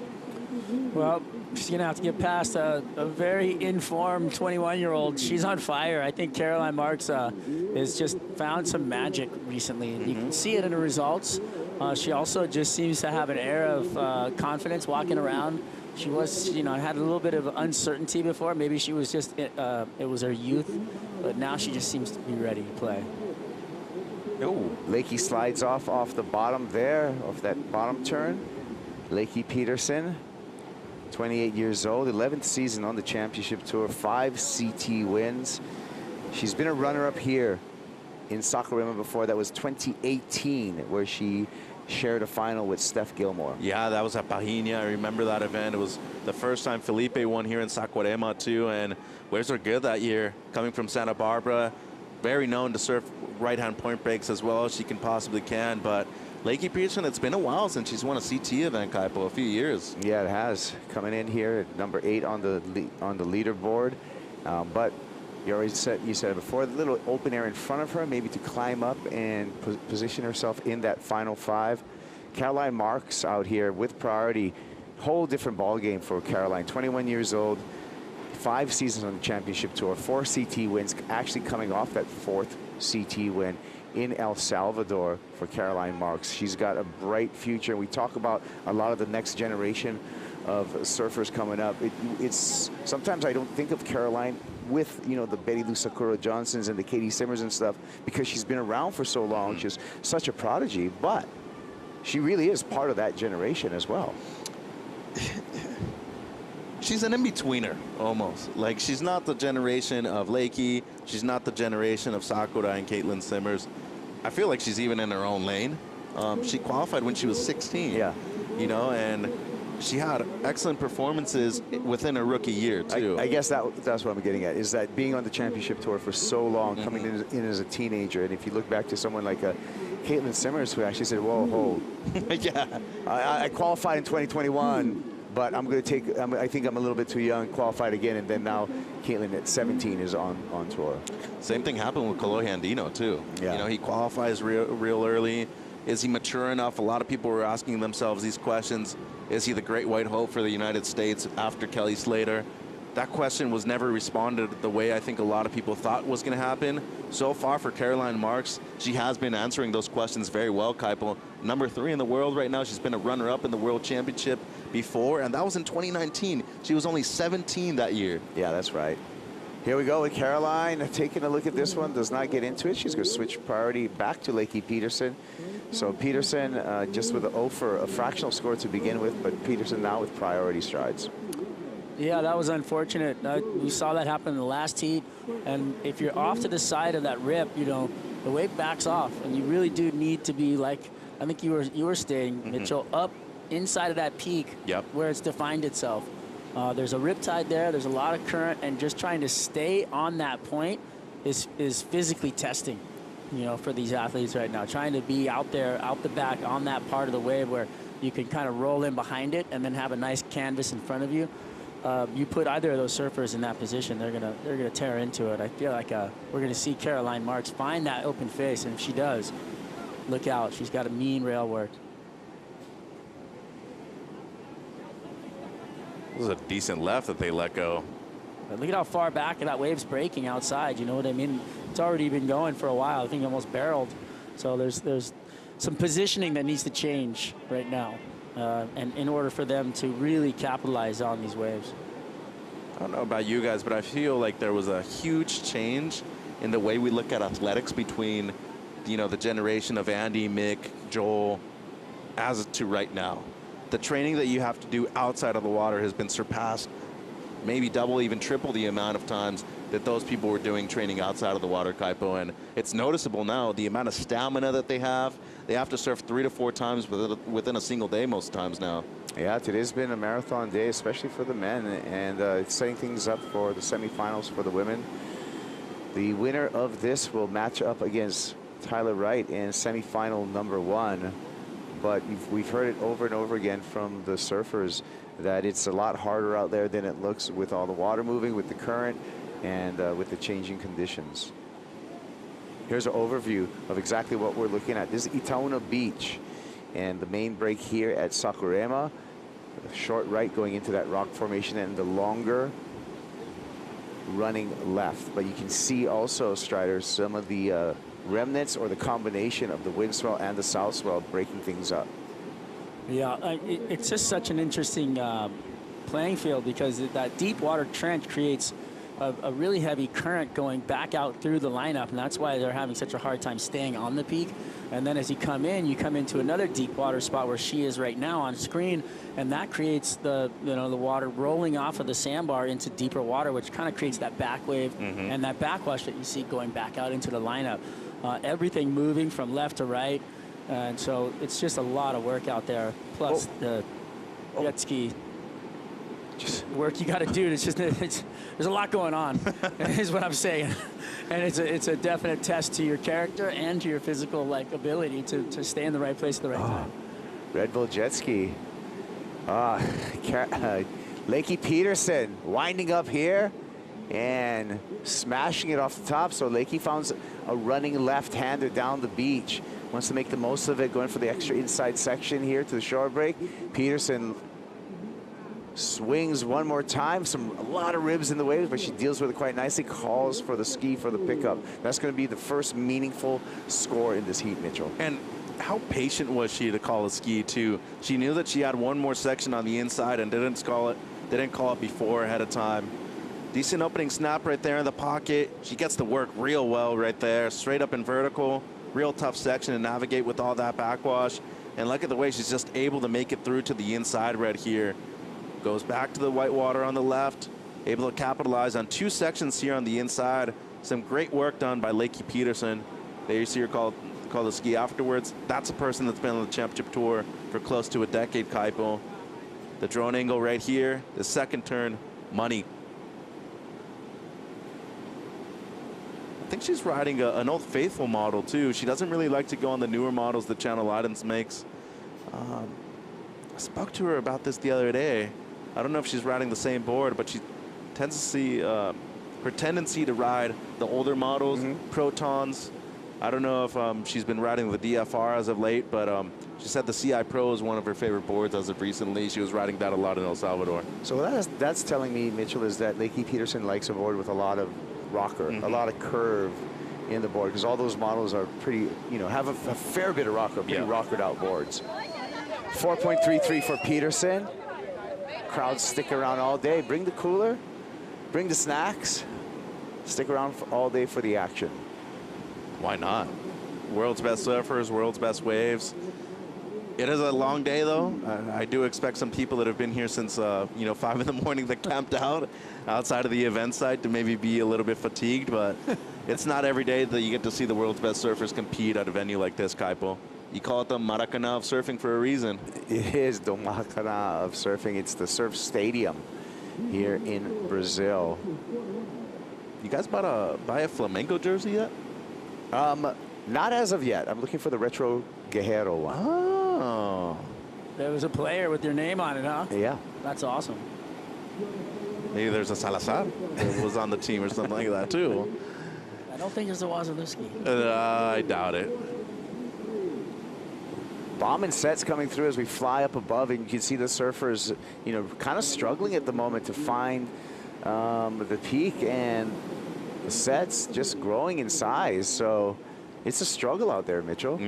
Well, she's going to have to get past a very informed 21-year-old. She's on fire. I think Caroline Marks has just found some magic recently. And you can see it in her results. She also just seems to have an air of confidence walking around. She was, had a little bit of uncertainty before. Maybe she was just, it was her youth. But now she just seems to be ready to play. Oh, Lakey slides off the bottom there, off that bottom turn. Lakey Peterson, 28 years old, 11th season on the championship tour, 5 CT wins. She's been a runner-up here in Saquarema before. That was 2018, where she shared a final with Steph Gilmore. Yeah, that was at Pahinha. I remember that event. It was the first time Filipe won here in Saquarema too, and waves were good that year. Coming from Santa Barbara, very known to surf right-hand point breaks as well as she can possibly can. But Lakey Peterson, it's been a while since she's won a CT event, Kaipo, a few years. Yeah, it has. Coming in here at number 8 on the leaderboard. But you already said it before, the little open air in front of her, maybe to climb up and position herself in that final 5. Caroline Marks out here with priority. Whole different ball game for Caroline. 21 years old, 5 seasons on the championship tour, 4 CT wins, actually coming off that 4th CT win in El Salvador for Caroline Marks. She's got a bright future. We talk about a lot of the next generation of surfers coming up. It's sometimes I don't think of Caroline with, you know, the Betty Lou Sakura Johnsons and the Katie Simmers and stuff, because she's been around for so long. She's such a prodigy, but she really is part of that generation as well. She's an in-betweener, almost. Like, she's not the generation of Lakey. She's not the generation of Sakura and Caitlin Simmers. I feel like she's even in her own lane. She qualified when she was 16. Yeah. You know, and she had excellent performances within her rookie year, too. I guess that's what I'm getting at, is that being on the championship tour for so long, coming in as a teenager, and if you look back to someone like Caitlin Simmers, who actually said, whoa, hold. Yeah. I qualified in 2021. But I'm going to take, I think I'm a little bit too young, qualified again, and then now Caitlin at 17 is on tour. Same thing happened with Kalohe Andino, too. Yeah. You know, he qualifies real early. Is he mature enough? A lot of people were asking themselves these questions. Is he the great white hope for the United States after Kelly Slater? That question was never responded the way I think a lot of people thought was going to happen. So far for Caroline Marks, she has been answering those questions very well, Kaipo. Number 3 in the world right now. She's been a runner-up in the World Championship before, and that was in 2019. She was only 17 that year. Yeah, that's right. Here we go with Caroline taking a look at this one. Does not get into it. She's going to switch priority back to Lakey Peterson. So Peterson just with a fractional score to begin with, but Peterson now with priority strides. Yeah, that was unfortunate. We saw that happen in the last heat, and if you're off to the side of that rip, you know, the wave backs off, and you really do need to be, like I think you were stating, Mitchell, up inside of that peak where it's defined itself. There's a riptide there, there's a lot of current, and just trying to stay on that point is physically testing, you know, for these athletes right now. Trying to be out there, out the back, on that part of the wave where you can kind of roll in behind it and then have a nice canvas in front of you. You put either of those surfers in that position, they're gonna tear into it. I feel like we're gonna see Caroline Marks find that open face, and if she does, look out. She's got a mean rail work. This is a decent left that they let go. But look at how far back that wave's breaking outside. You know what I mean? It's already been going for a while. I think almost barreled. So there's some positioning that needs to change right now. And in order for them to really capitalize on these waves. I don't know about you guys, but I feel like there was a huge change in the way we look at athletics between, you know, the generation of Andy, Mick, Joel, as to right now. The training that you have to do outside of the water has been surpassed, maybe double, even triple the amount of times that those people were doing training outside of the water, Kaipo. And it's noticeable now, the amount of stamina that they have. They have to surf 3 to 4 times within a single day most times now. Yeah, today's been a marathon day, especially for the men, and it's setting things up for the semifinals for the women. The winner of this will match up against Tyler Wright in semifinal number 1. But we've heard it over and over again from the surfers that it's a lot harder out there than it looks with all the water moving, with the current, and with the changing conditions. Here's an overview of exactly what we're looking at. This is Itaúna Beach, and the main break here at Saquarema. A short right going into that rock formation, and the longer running left. But you can see also, Strider, some of the remnants or the combination of the wind swell and the south swell breaking things up. Yeah, it's just such an interesting playing field, because that deep water trench creates a really heavy current going back out through the lineup, and that's why they're having such a hard time staying on the peak. And then as you come into another deep water spot where she is right now on screen, and that creates the water rolling off of the sandbar into deeper water, which kind of creates that back wave and that backwash that you see going back out into the lineup. Everything moving from left to right, and so it's just a lot of work out there. Plus the jet ski. work you got to do. There's a lot going on, is what I'm saying. And it's a definite test to your character and to your physical ability to stay in the right place at the right time. Red Bull jet ski. Lakey Peterson winding up here and smashing it off the top. So Lakey found a running left-hander down the beach. Wants to make the most of it, going for the extra inside section here to the shore break. Peterson swings one more time. A lot of ribs in the waves, but she deals with it quite nicely. Calls for the ski for the pickup. That's going to be the first meaningful score in this heat, Mitchell. And how patient was she to call a ski too? She knew that she had one more section on the inside and didn't call it before ahead of time. Decent opening snap right there in the pocket. She gets to work real well right there, straight up and vertical. Real tough section to navigate with all that backwash. And look at the way she's just able to make it through to the inside right here. Goes back to the white water on the left, able to capitalize on two sections here on the inside. Some great work done by Lakey Peterson. There you see her call the ski afterwards. That's a person that's been on the championship tour for close to a decade, Kaipo. The drone angle right here, the second turn, money. I think she's riding an Old Faithful model too. She doesn't really like to go on the newer models that Channel Islands makes. I spoke to her about this the other day. I don't know if she's riding the same board, but she tends to see her tendency to ride the older models, Protons. I don't know if she's been riding the DFR as of late, but she said the CI Pro is one of her favorite boards as of recently. She was riding that a lot in El Salvador. So that's telling me, Mitchell, is that Lakey Peterson likes a board with a lot of rocker, a lot of curve in the board, because all those models are pretty, have a fair bit of rocker, pretty rockered out boards. 4.33 for Peterson. Crowds stick around all day. Bring the cooler, bring the snacks, stick around all day for the action. Why not? World's best surfers, world's best waves. It is a long day, though. I do expect some people that have been here since 5 in the morning that camped out outside of the event site to maybe be a little bit fatigued, but it's not every day that you get to see the world's best surfers compete at a venue like this, Kaipo. You call it the Maracanã of surfing for a reason. It is the Maracanã of surfing. It's the surf stadium here in Brazil. You guys buy a Flamengo jersey yet? Not as of yet. I'm looking for the Retro Guerrero one. Oh. There was a player with your name on it, huh? Yeah. That's awesome. Maybe there's a Salazar that was on the team or something like that, too. I don't think there's a Wazalewski. I doubt it. Bomb and sets coming through as we fly up above, and you can see the surfers, kind of struggling at the moment to find the peak, and the sets just growing in size. So it's a struggle out there, Mitchell.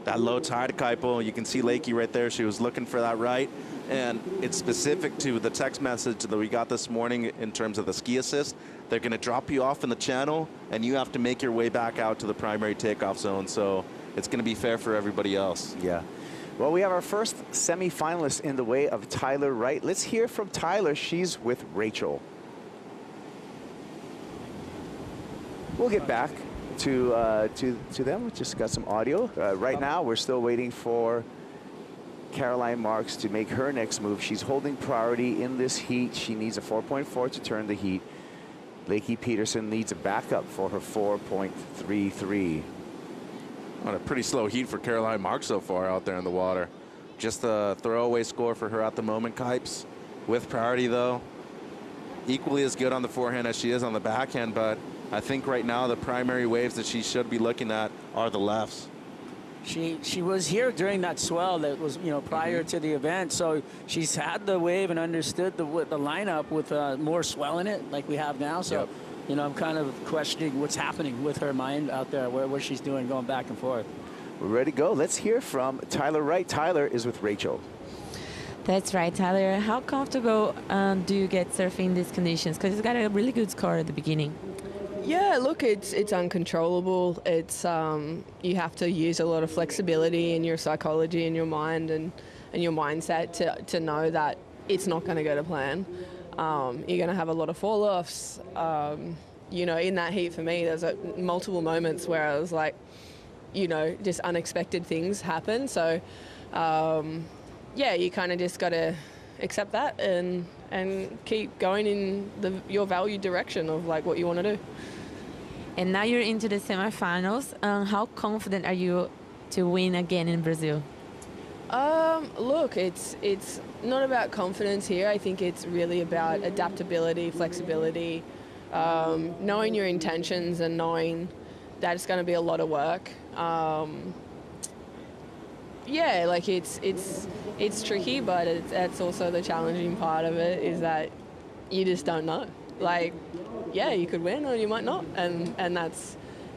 That low tide, Kaipo, you can see Lakey right there. She was looking for that right, and it's specific to the text message that we got this morning in terms of the ski assist. They're going to drop you off in the channel, and you have to make your way back out to the primary takeoff zone. So it's going to be fair for everybody else. Yeah. Well, we have our first semi-finalist in the way of Tyler Wright. Let's hear from Tyler. She's with Rachel. We'll get back to them. We just got some audio. Right now, we're still waiting for Caroline Marks to make her next move. She's holding priority in this heat. She needs a 4.4 to turn the heat. Lakey Peterson needs a backup for her 4.33. On a pretty slow heat for Caroline Marks so far out there in the water. Just a throwaway score for her at the moment, Kipes. With priority, though. Equally as good on the forehand as she is on the backhand, but I think right now the primary waves that she should be looking at are the lefts. She was here during that swell that was, prior to the event, so she's had the wave and understood the lineup with more swell in it like we have now. So, I'm kind of questioning what's happening with her mind out there, what she's doing, going back and forth. We're ready to go. Let's hear from Tyler Wright. Tyler is with Rachel. That's right, Tyler. How comfortable do you get surfing these conditions? Because you got a really good score at the beginning. Yeah, look, it's uncontrollable. It's you have to use a lot of flexibility in your psychology and your mind and your mindset to know that it's not going to go to plan. You're going to have a lot of fall-offs. In that heat for me, there's multiple moments where I was like, just unexpected things happen. So, you kind of just got to accept that and keep going in your valued direction of like what you want to do. And now you're into the semifinals. How confident are you to win again in Brazil? Look, it's not about confidence here. I think it's really about adaptability, flexibility, knowing your intentions and knowing that it's going to be a lot of work. Yeah, like it's tricky, but that's also the challenging part of it, is that you just don't know. Like, yeah, you could win or you might not, and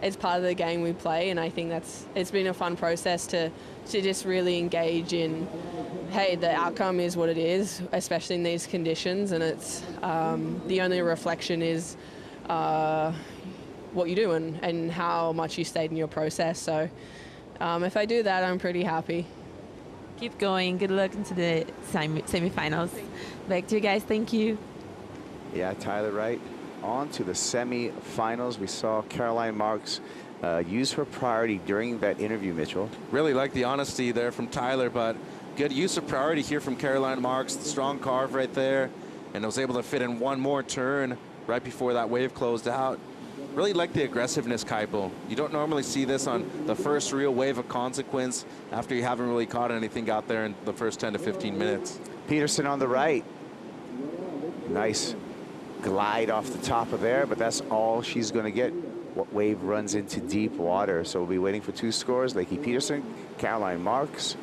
it's part of the game we play. And I think it's been a fun process to just really engage in, hey, the outcome is what it is, especially in these conditions, and it's the only reflection is what you do and how much you stayed in your process. So if I do that, I'm pretty happy. Keep going. Good luck into the semifinals. Back to you guys. Thank you. Yeah, Tyler Wright on to the semi-finals. We saw Caroline Marks use her priority during that interview, Mitchell. Really like the honesty there from Tyler, but good use of priority here from Caroline Marks. Strong carve right there, and was able to fit in one more turn right before that wave closed out. Really like the aggressiveness, Kaipo. You don't normally see this on the first real wave of consequence after you haven't really caught anything out there in the first 10 to 15 minutes. Peterson on the right. Nice glide off the top of there, but that's all she's going to get. What wave runs into deep water? So we'll be waiting for 2 scores. Lakey Peterson, Caroline Marks.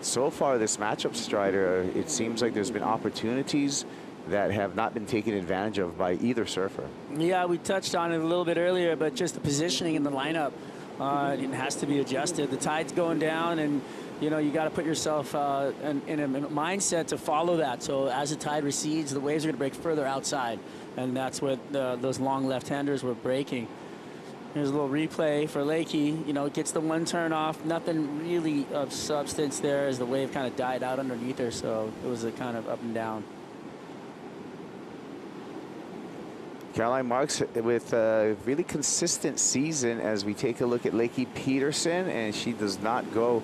So far this matchup, Strider, it seems like there's been opportunities that have not been taken advantage of by either surfer. Yeah, we touched on it a little bit earlier, but just the positioning in the lineup, it has to be adjusted. The tide's going down, and you know, you got to put yourself in a mindset to follow that. So as the tide recedes, the waves are going to break further outside, and that's what those long left-handers were breaking. Here's a little replay for Lakey. You know, gets the one turn off. Nothing really of substance there as the wave kind of died out underneath her, so it was a kind of up and down. Caroline Marks with a really consistent season as we take a look at Lakey Peterson, and she does not go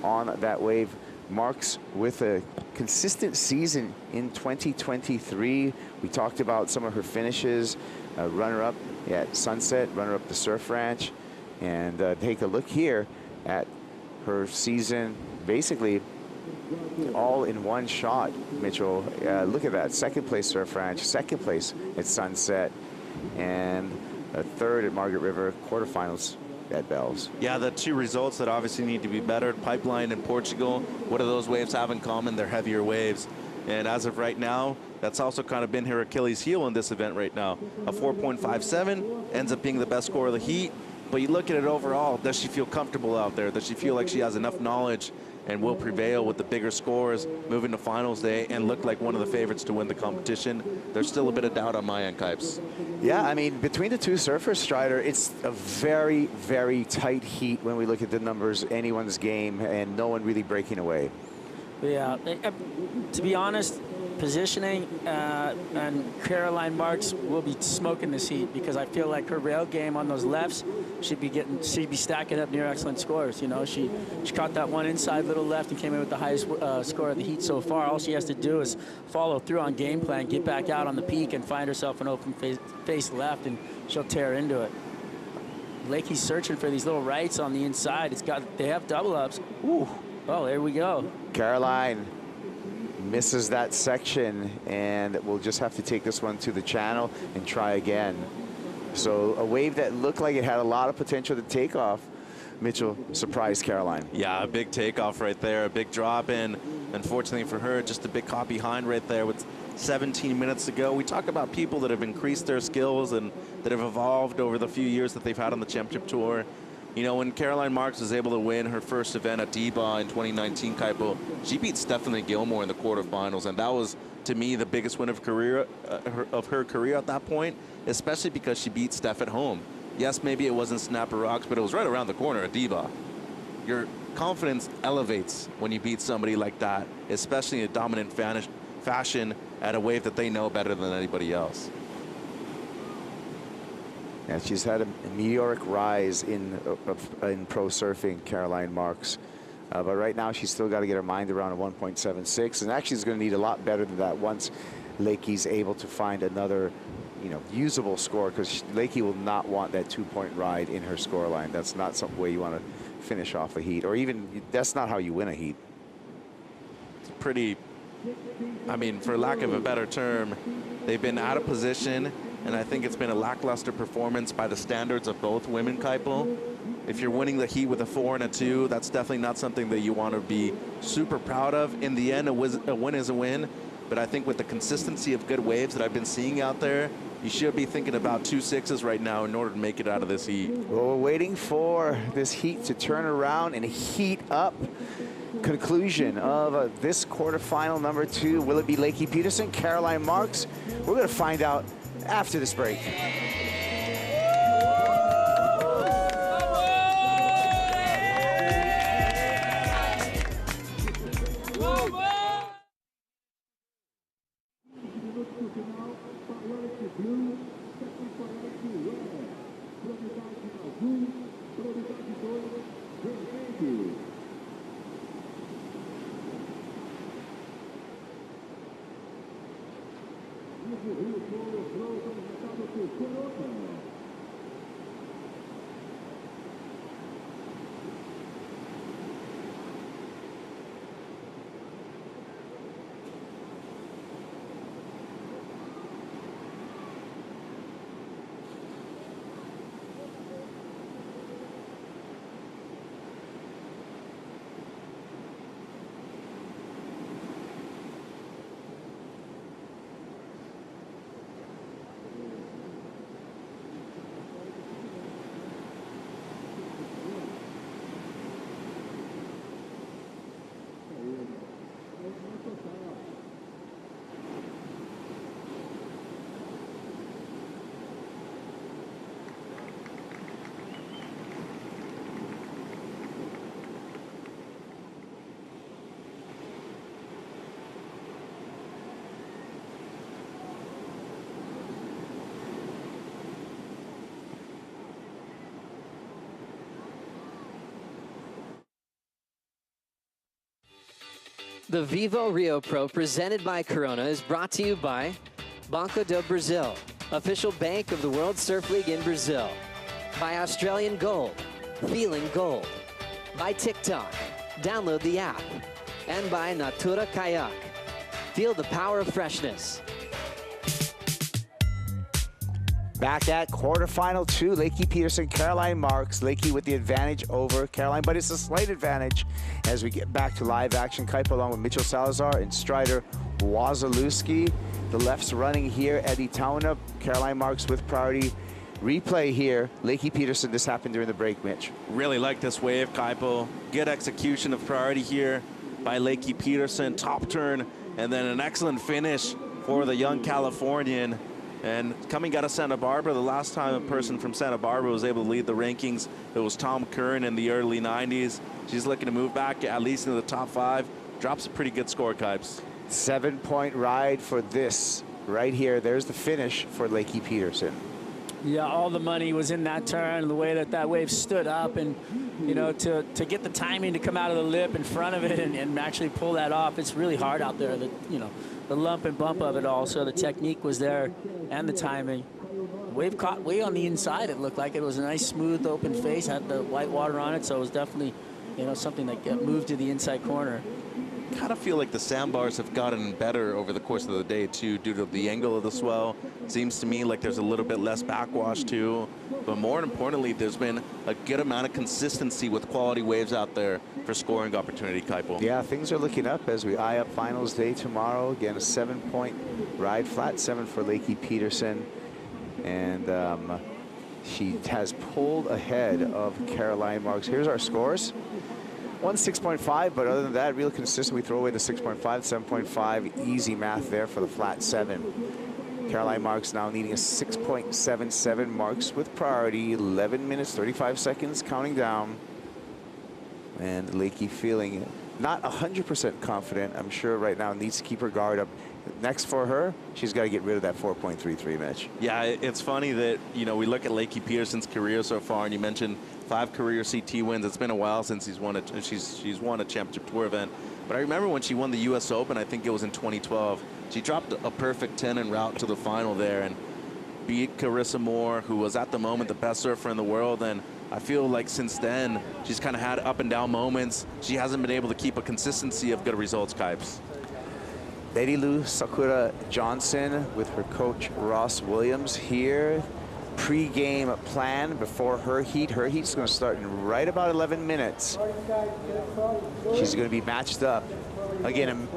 on that wave. Marks with a consistent season in 2023. We talked about some of her finishes, runner-up at Sunset, runner-up the Surf Ranch, and take a look here at her season, basically all in one shot, Mitchell. Look at that, 2nd place Surf Ranch, 2nd place at Sunset, and a 3rd at Margaret River, quarterfinals at Bells. Yeah, the 2 results that obviously need to be better. Pipeline in Portugal, what do those waves have in common? They're heavier waves. And as of right now, that's also kind of been her Achilles heel in this event right now. A 4.57 ends up being the best score of the heat. But you look at it overall, does she feel comfortable out there? Does she feel like she has enough knowledge and will prevail with the bigger scores moving to finals day and look like one of the favorites to win the competition? There's still a bit of doubt on my end, Kipes. Yeah, I mean, between the 2 surfers, Strider, it's a very, very tight heat when we look at the numbers, anyone's game, and no one really breaking away. Yeah, to be honest, positioning and Caroline Marks will be smoking this heat, because I feel like her rail game on those lefts she'd be stacking up near excellent scores. You know, she caught that one inside little left and came in with the highest score of the heat so far. All she has to do is follow through on game plan, get back out on the peak, and find herself an open face left, and she'll tear into it. Lakey's searching for these little rights on the inside. They have double ups. Ooh, oh, there we go. Caroline misses that section, and we'll just have to take this one to the channel and try again. So a wave that looked like it had a lot of potential to take off, Mitchell, surprised Caroline. Yeah, a big takeoff right there, a big drop in. Unfortunately for her, just a big caught behind right there with 17 minutes to go. We talk about people that have increased their skills and that have evolved over the few years that they've had on the championship tour. You know, when Caroline Marks was able to win her first event at DBA in 2019, Kaipo, she beat Stephanie Gilmore in the quarterfinals, and that was, to me, the biggest win of her career at that point, especially because she beat Steph at home. Yes, maybe it wasn't Snapper Rocks, but it was right around the corner at DBA. Your confidence elevates when you beat somebody like that, especially in a dominant fashion at a wave that they know better than anybody else. And she's had a meteoric rise in pro surfing, Caroline Marks. But right now, she's still got to get her mind around a 1.76, and actually is going to need a lot better than that once Lakey's able to find another, usable score, because Lakey will not want that 2-point ride in her scoreline. That's not some way you want to finish off a heat, or even that's not how you win a heat. It's pretty, I mean, for lack of a better term, they've been out of position, and I think it's been a lackluster performance by the standards of both women, Kaipo. If you're winning the heat with a 4 and a 2, that's definitely not something that you want to be super proud of. In the end, a win is a win. But I think with the consistency of good waves that I've been seeing out there, you should be thinking about 2 6s right now in order to make it out of this heat. Well, we're waiting for this heat to turn around and heat up. Conclusion of this quarterfinal number 2. Will it be Lakey Peterson, Caroline Marks? We're going to find out after this break. The Vivo Rio Pro presented by Corona is brought to you by Banco do Brasil, official bank of the World Surf League in Brazil. By Australian Gold, feeling gold. By TikTok, download the app. And by Natura Kayak, feel the power of freshness. Back at quarterfinal 2, Lakey Peterson, Caroline Marks. Lakey with the advantage over Caroline, but it's a slight advantage as we get back to live action. Kaipo along with Mitchell Salazar and Strider Wazalewski. The lefts running here, Eddie Tauna, Caroline Marks with priority. Replay here, Lakey Peterson. This happened during the break, Mitch. Really like this wave, Kaipo. Good execution of priority here by Lakey Peterson. Top turn, and then an excellent finish for the young Californian. And coming out of Santa Barbara, the last time a person from Santa Barbara was able to lead the rankings, it was Tom Curran in the early 90s. She's looking to move back at least into the top 5. Drops a pretty good score, Kipes. 7-point ride for this right here. There's the finish for Lakey Peterson. Yeah, all the money was in that turn, the way that that wave stood up, and to get the timing to come out of the lip in front of it and actually pull that off. It's really hard out there. The lump and bump of it all. So the technique was there and the timing. Wave caught way on the inside. It looked like it was a nice, smooth, open face. Had the white water on it, so it was definitely something that moved to the inside corner. Kind of feel like the sandbars have gotten better over the course of the day too, due to the angle of the swell. Seems to me like there's a little bit less backwash too, but more importantly, there's been a good amount of consistency with quality waves out there for scoring opportunity, Kaipo. Yeah, things are looking up as we eye up finals day tomorrow. Again, a 7-point ride, flat 7 for Lakey Peterson, and she has pulled ahead of Caroline Marks. Here's our scores. 6.5, but other than that, real consistent. We throw away the 6.5, 7.5, easy math there for the flat 7. Caroline Marks now needing a 6.77. Marks with priority, 11 minutes, 35 seconds, counting down. And Lakey feeling not 100% confident. I'm sure right now needs to keep her guard up. Next for her, she's got to get rid of that 4.33, Mitch. Yeah, it's funny that, we look at Lakey Peterson's career so far, and you mentioned 5 career CT wins. It's been a while since she's won a championship tour event. But I remember when she won the U.S. Open, I think it was in 2012. She dropped a perfect 10 en route to the final there and beat Carissa Moore, who was at the moment the best surfer in the world. And I feel like since then, she's kind of had up and down moments. She hasn't been able to keep a consistency of good results, Kipes. Betty Lou Sakura Johnson with her coach Ross Williams here. Pre-game plan before her heat. Her heat's going to start in right about 11 minutes. She's going to be matched up again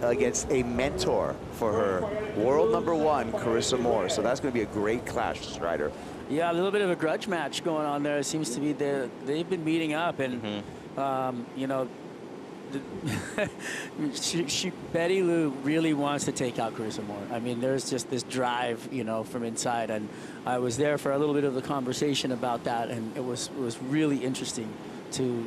against a mentor for her, world #1, Carissa Moore. So that's going to be a great clash, Strider. Yeah, a little bit of a grudge match going on there. It seems to be they've been meeting up, and you know, Betty Lou really wants to take out Carissa Moore. I mean, there's just this drive, you know, from inside, and I was there for a little bit of the conversation about that, and it was really interesting to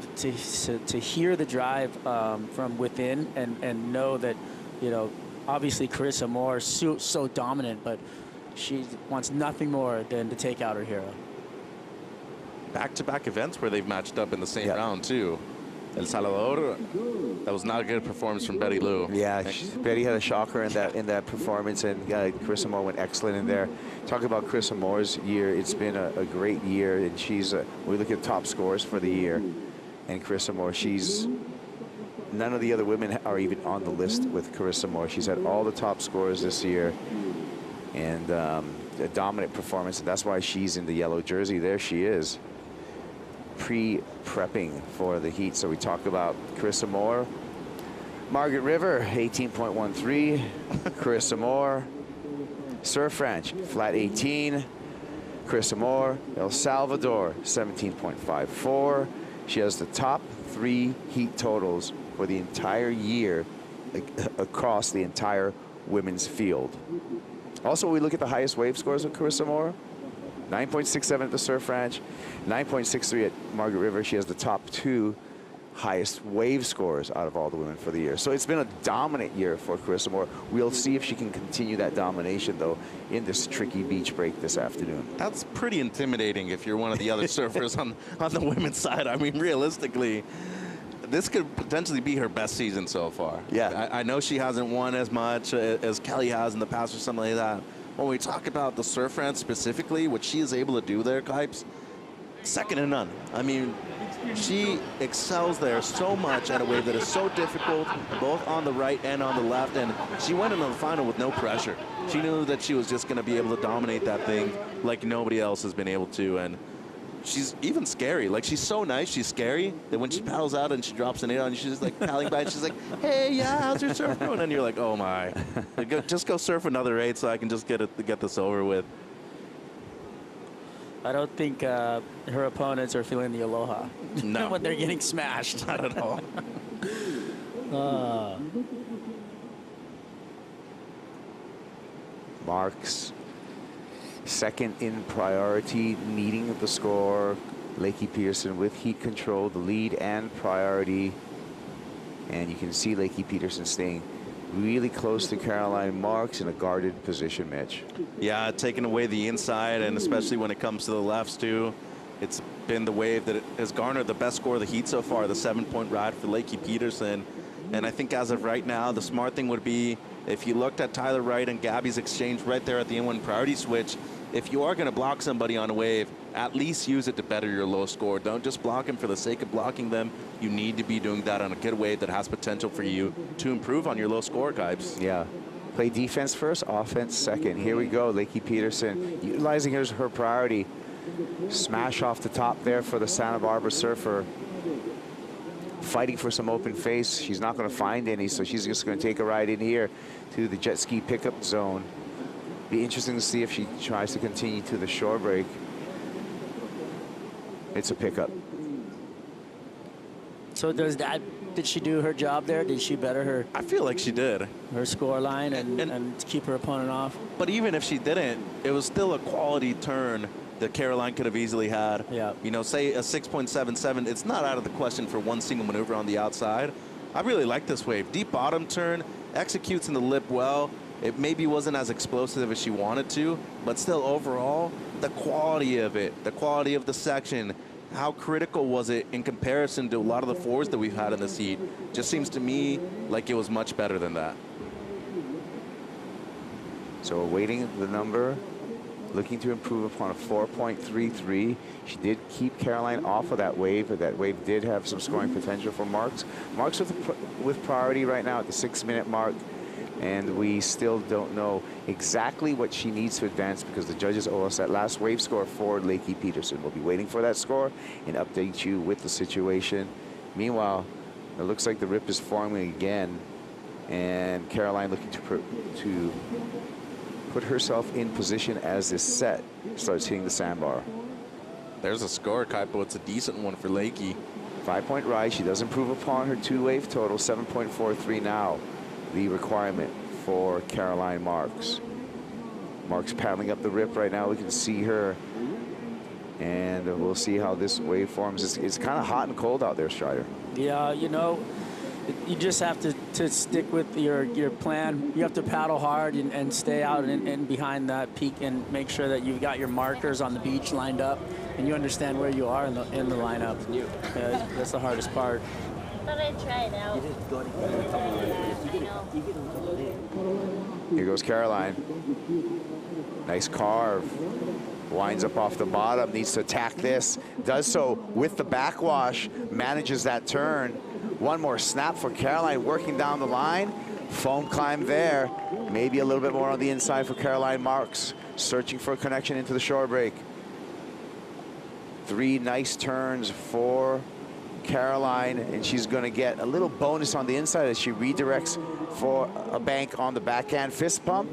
hear the drive from within and know that, you know, obviously Carissa Moore is so dominant, but she wants nothing more than to take out her hero. Back-to-back events where they've matched up in the same round too. El Salvador, that was not a good performance from Betty Lou. Yeah, Betty had a shocker in that performance, and Carissa Moore went excellent in there. Talk about Carissa Moore's year. It's been a great year, and she's we look at top scores for the year, and Carissa Moore, none of the other women are even on the list with Carissa Moore. She's had all the top scores this year, and a dominant performance, and that's why she's in the yellow jersey. There she is, pre-prepping for the heat. So we talk about Carissa Moore. Margaret River, 18.13. Carissa Moore. Surf Ranch, flat 18. Carissa Moore. El Salvador, 17.54. She has the top 3 heat totals for the entire year across the entire women's field. Also, we look at the highest wave scores of Carissa Moore. 9.67 at the Surf Ranch, 9.63 at Margaret River. She has the top 2 highest wave scores out of all the women for the year. So it's been a dominant year for Carissa Moore. We'll see if she can continue that domination, though, in this tricky beach break this afternoon. That's pretty intimidating if you're one of the other surfers on the women's side. I mean, realistically, this could potentially be her best season so far. Yeah. I know she hasn't won as much as Kelly has in the past or something like that. When we talk about the Surf Ranch specifically, what she is able to do there, Kipes, second to none. I mean, she excels there so much at a wave that is so difficult, both on the right and on the left, and she went into the final with no pressure. She knew that she was just going to be able to dominate that thing like nobody else has been able to, and she's even scary. Like, she's so nice, she's scary, that when she paddles out and she drops an 8 on you, she's just like paddling by and she's like, hey, yeah, how's your surf going? And you're like, oh my, just go surf another 8 so I can just get this over with. I don't think her opponents are feeling the aloha. No. When they're getting smashed. Not at all. Marks, second in priority, leading the score. Lakey Peterson with heat control, the lead and priority. And you can see Lakey Peterson staying really close to Caroline Marks in a guarded position, Mitch. Yeah, taking away the inside, and especially when it comes to the lefts, too. It's been the wave that has garnered the best score of the heat so far, the 7-point ride for Lakey Peterson. And I think as of right now, the smart thing would be, if you looked at Tyler Wright and Gabby's exchange right there at the N1 priority switch, if you are going to block somebody on a wave, at least use it to better your low score. Don't just block them for the sake of blocking them. You need to be doing that on a good wave that has potential for you to improve on your low score, guys. Yeah. Play defense first, offense second. Here we go, Lakey Peterson utilizing her priority. Smash off the top there for the Santa Barbara surfer. Fighting for some open face. She's not going to find any, so she's just going to take a ride in here to the jet ski pickup zone. Be interesting to see if she tries to continue to the shore break. It's a pickup. So did she do her job there? Did she better her? I feel like she did. Her score line and keep her opponent off. But even if she didn't, it was still a quality turn that Caroline could have easily had. Yeah. You know, say a 6.77, it's not out of the question for one single maneuver on the outside. I really like this wave. Deep bottom turn, executes in the lip well. It maybe wasn't as explosive as she wanted to, but still overall, the quality of it, the quality of the section, how critical was it in comparison to a lot of the forwards that we've had in this heat? Just seems to me like it was much better than that. So awaiting the number, looking to improve upon a 4.33. She did keep Caroline off of that wave, but that wave did have some scoring potential for Marks. Marks with priority right now at the 6-minute mark, and we still don't know exactly what she needs to advance because the judges owe us that last wave score for Lakey Peterson. We'll be waiting for that score and update you with the situation. Meanwhile, it looks like the rip is forming again, and Caroline looking to put herself in position as this set starts hitting the sandbar. There's a score, Kaipo. It's a decent one for Lakey. 5-point rise. She does improve upon her 2-wave total, 7.43 now. The requirement for Caroline Marks. Marks paddling up the rip right now. We can see her. And we'll see how this wave forms. It's kind of hot and cold out there, Strider. Yeah, you know, you just have to stick with your plan. You have to paddle hard and stay out and behind that peak and make sure that you've got your markers on the beach lined up and you understand where you are in the lineup. That's the hardest part. But I tried out. Here goes Caroline. Nice carve. Winds up off the bottom, needs to attack this. Does so with the backwash, manages that turn. One more snap for Caroline, working down the line. Foam climb there. Maybe a little bit more on the inside for Caroline Marks, searching for a connection into the shore break. 3 nice turns for Caroline, and she's going to get a little bonus on the inside as she redirects for a bank on the backhand fist pump.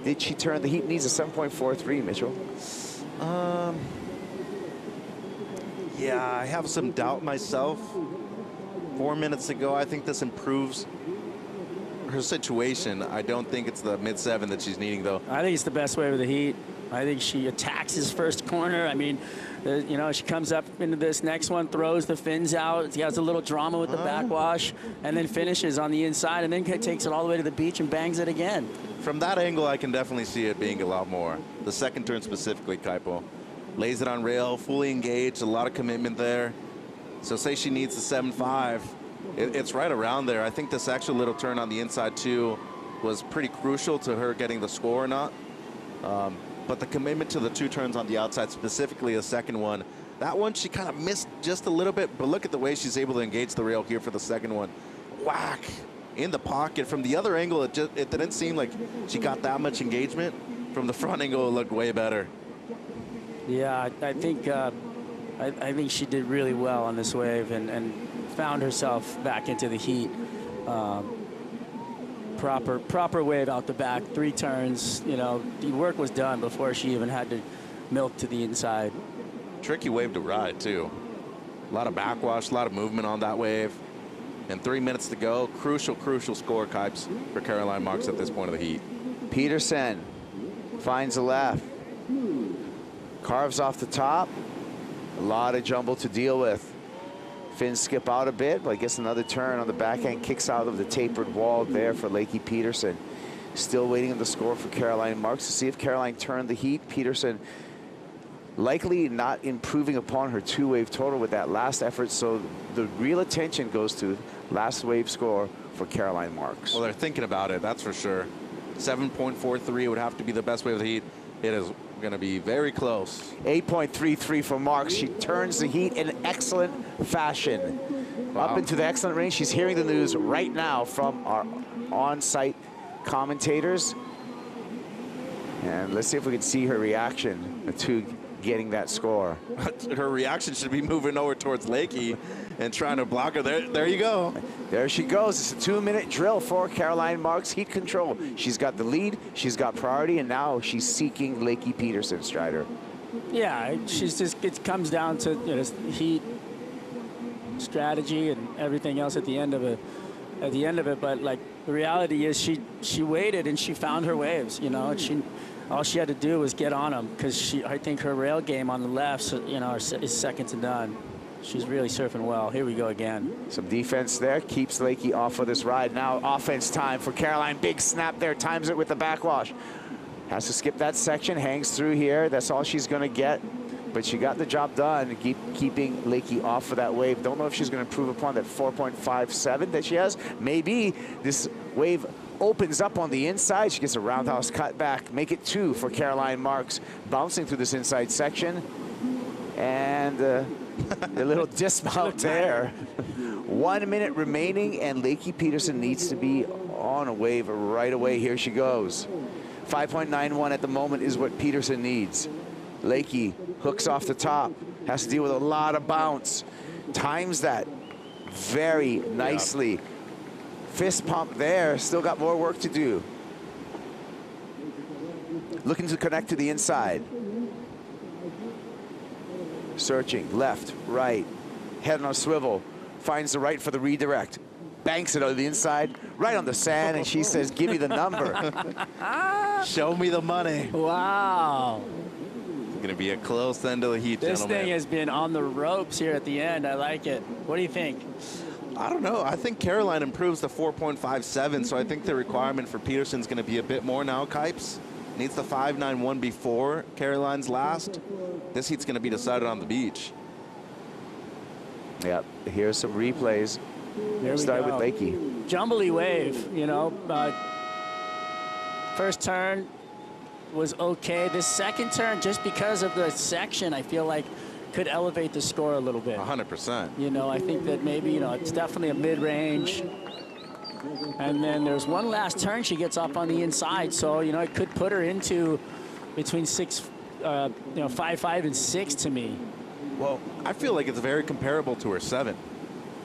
Did she turn? The heat needs a 7.43, Mitchell. Yeah, I have some doubt myself. 4 minutes ago, I think this improves her situation. I don't think it's the mid-7 that she's needing, though. I think it's the best wave of the heat. I think she attacks his first corner. I mean, you know, she comes up into this next one, throws the fins out. She has a little drama with the backwash, and then finishes on the inside, and then takes it all the way to the beach and bangs it again. From that angle, I can definitely see it being a lot more. The second turn specifically, Kaipo. Lays it on rail, fully engaged, a lot of commitment there. So say she needs the 7.5. It's right around there. I think this actual little turn on the inside, too, was pretty crucial to her getting the score or not. But the commitment to the 2 turns on the outside, specifically the second one, that one she kind of missed just a little bit, but look at the way she's able to engage the rail here for the second one. Whack! In the pocket. From the other angle, it didn't seem like she got that much engagement. From the front angle, it looked way better. Yeah, I think she did really well on this wave and found herself back into the heat. Proper wave out the back, 3 turns. You know, the work was done before she even had to milk to the inside. Tricky wave to ride, too. A lot of backwash, a lot of movement on that wave. And 3 minutes to go. Crucial score, Kipes, for Caroline Marks at this point of the heat. Peterson finds the left. Carves off the top. A lot of jumble to deal with. Fins skip out a bit, but I guess another turn on the backhand kicks out of the tapered wall there for Lakey Peterson. Still waiting on the score for Caroline Marks to see if Caroline turned the heat. Peterson likely not improving upon her 2-wave total with that last effort, so the real attention goes to last wave score for Caroline Marks. Well, they're thinking about it, that's for sure. 7.43 would have to be the best wave of the heat. It is going to be very close. 8.33 for Marks. She turns the heat in excellent fashion. Wow. Up into the excellent range. She's hearing the news right now from our on-site commentators. And let's see if we can see her reaction to getting that score. Her reaction should be moving over towards Lakey and trying to block her. There you go. There she goes. It's a 2-minute drill for Caroline Marks. Heat control. She's got the lead. She's got priority, and now she's seeking Lakey Peterson, Strider. Yeah, she's just, it comes down to, you know, heat, strategy, and everything else at the end of it. But like the reality is, she waited and she found her waves. You know, and all she had to do was get on them because I think her rail game on the left, you know, is second to none. She's really surfing well. Here we go again. Some defense there keeps Lakey off of this ride. Now offense time for Caroline. Big snap there. Times it with the backwash. Has to skip that section. Hangs through here. That's all she's going to get. but she got the job done, keeping Lakey off of that wave. Don't know if she's going to improve upon that 4.57 that she has. Maybe this wave opens up on the inside. She gets a roundhouse cut back. Make it 2 for Caroline Marks, bouncing through this inside section. And a little dismount there. 1 minute remaining, and Lakey Peterson needs to be on a wave right away. Here she goes. 5.91 at the moment is what Peterson needs. Lakey hooks off the top, has to deal with a lot of bounce. Times that very nicely. Fist pump there, still got more work to do. Looking to connect to the inside. Searching, left, right, head on a swivel. Finds the right for the redirect. Banks it on the inside, right on the sand, and she says, give me the number. Show me the money. Wow. It's going to be a close end of the heat, This gentlemen. thing has been on the ropes here at the end. I like it. What do you think? I don't know. I think Caroline improves to 4.57, so I think the requirement for Peterson's going to be a bit more now, Kipes. Needs the 5.91 before Caroline's last. This heat's going to be decided on the beach. Yep, here's some replays. There we Start go. with Lakey. Jumbly wave, you know. First turn was okay. This second turn, just because of the section, I feel like could elevate the score a little bit. 100%. You know, I think that maybe, you know, it's definitely a mid-range. And then there's one last turn she gets off on the inside, so, you know, it could put her into between 5.5 and 6 to me. Well, I feel like it's very comparable to her 7.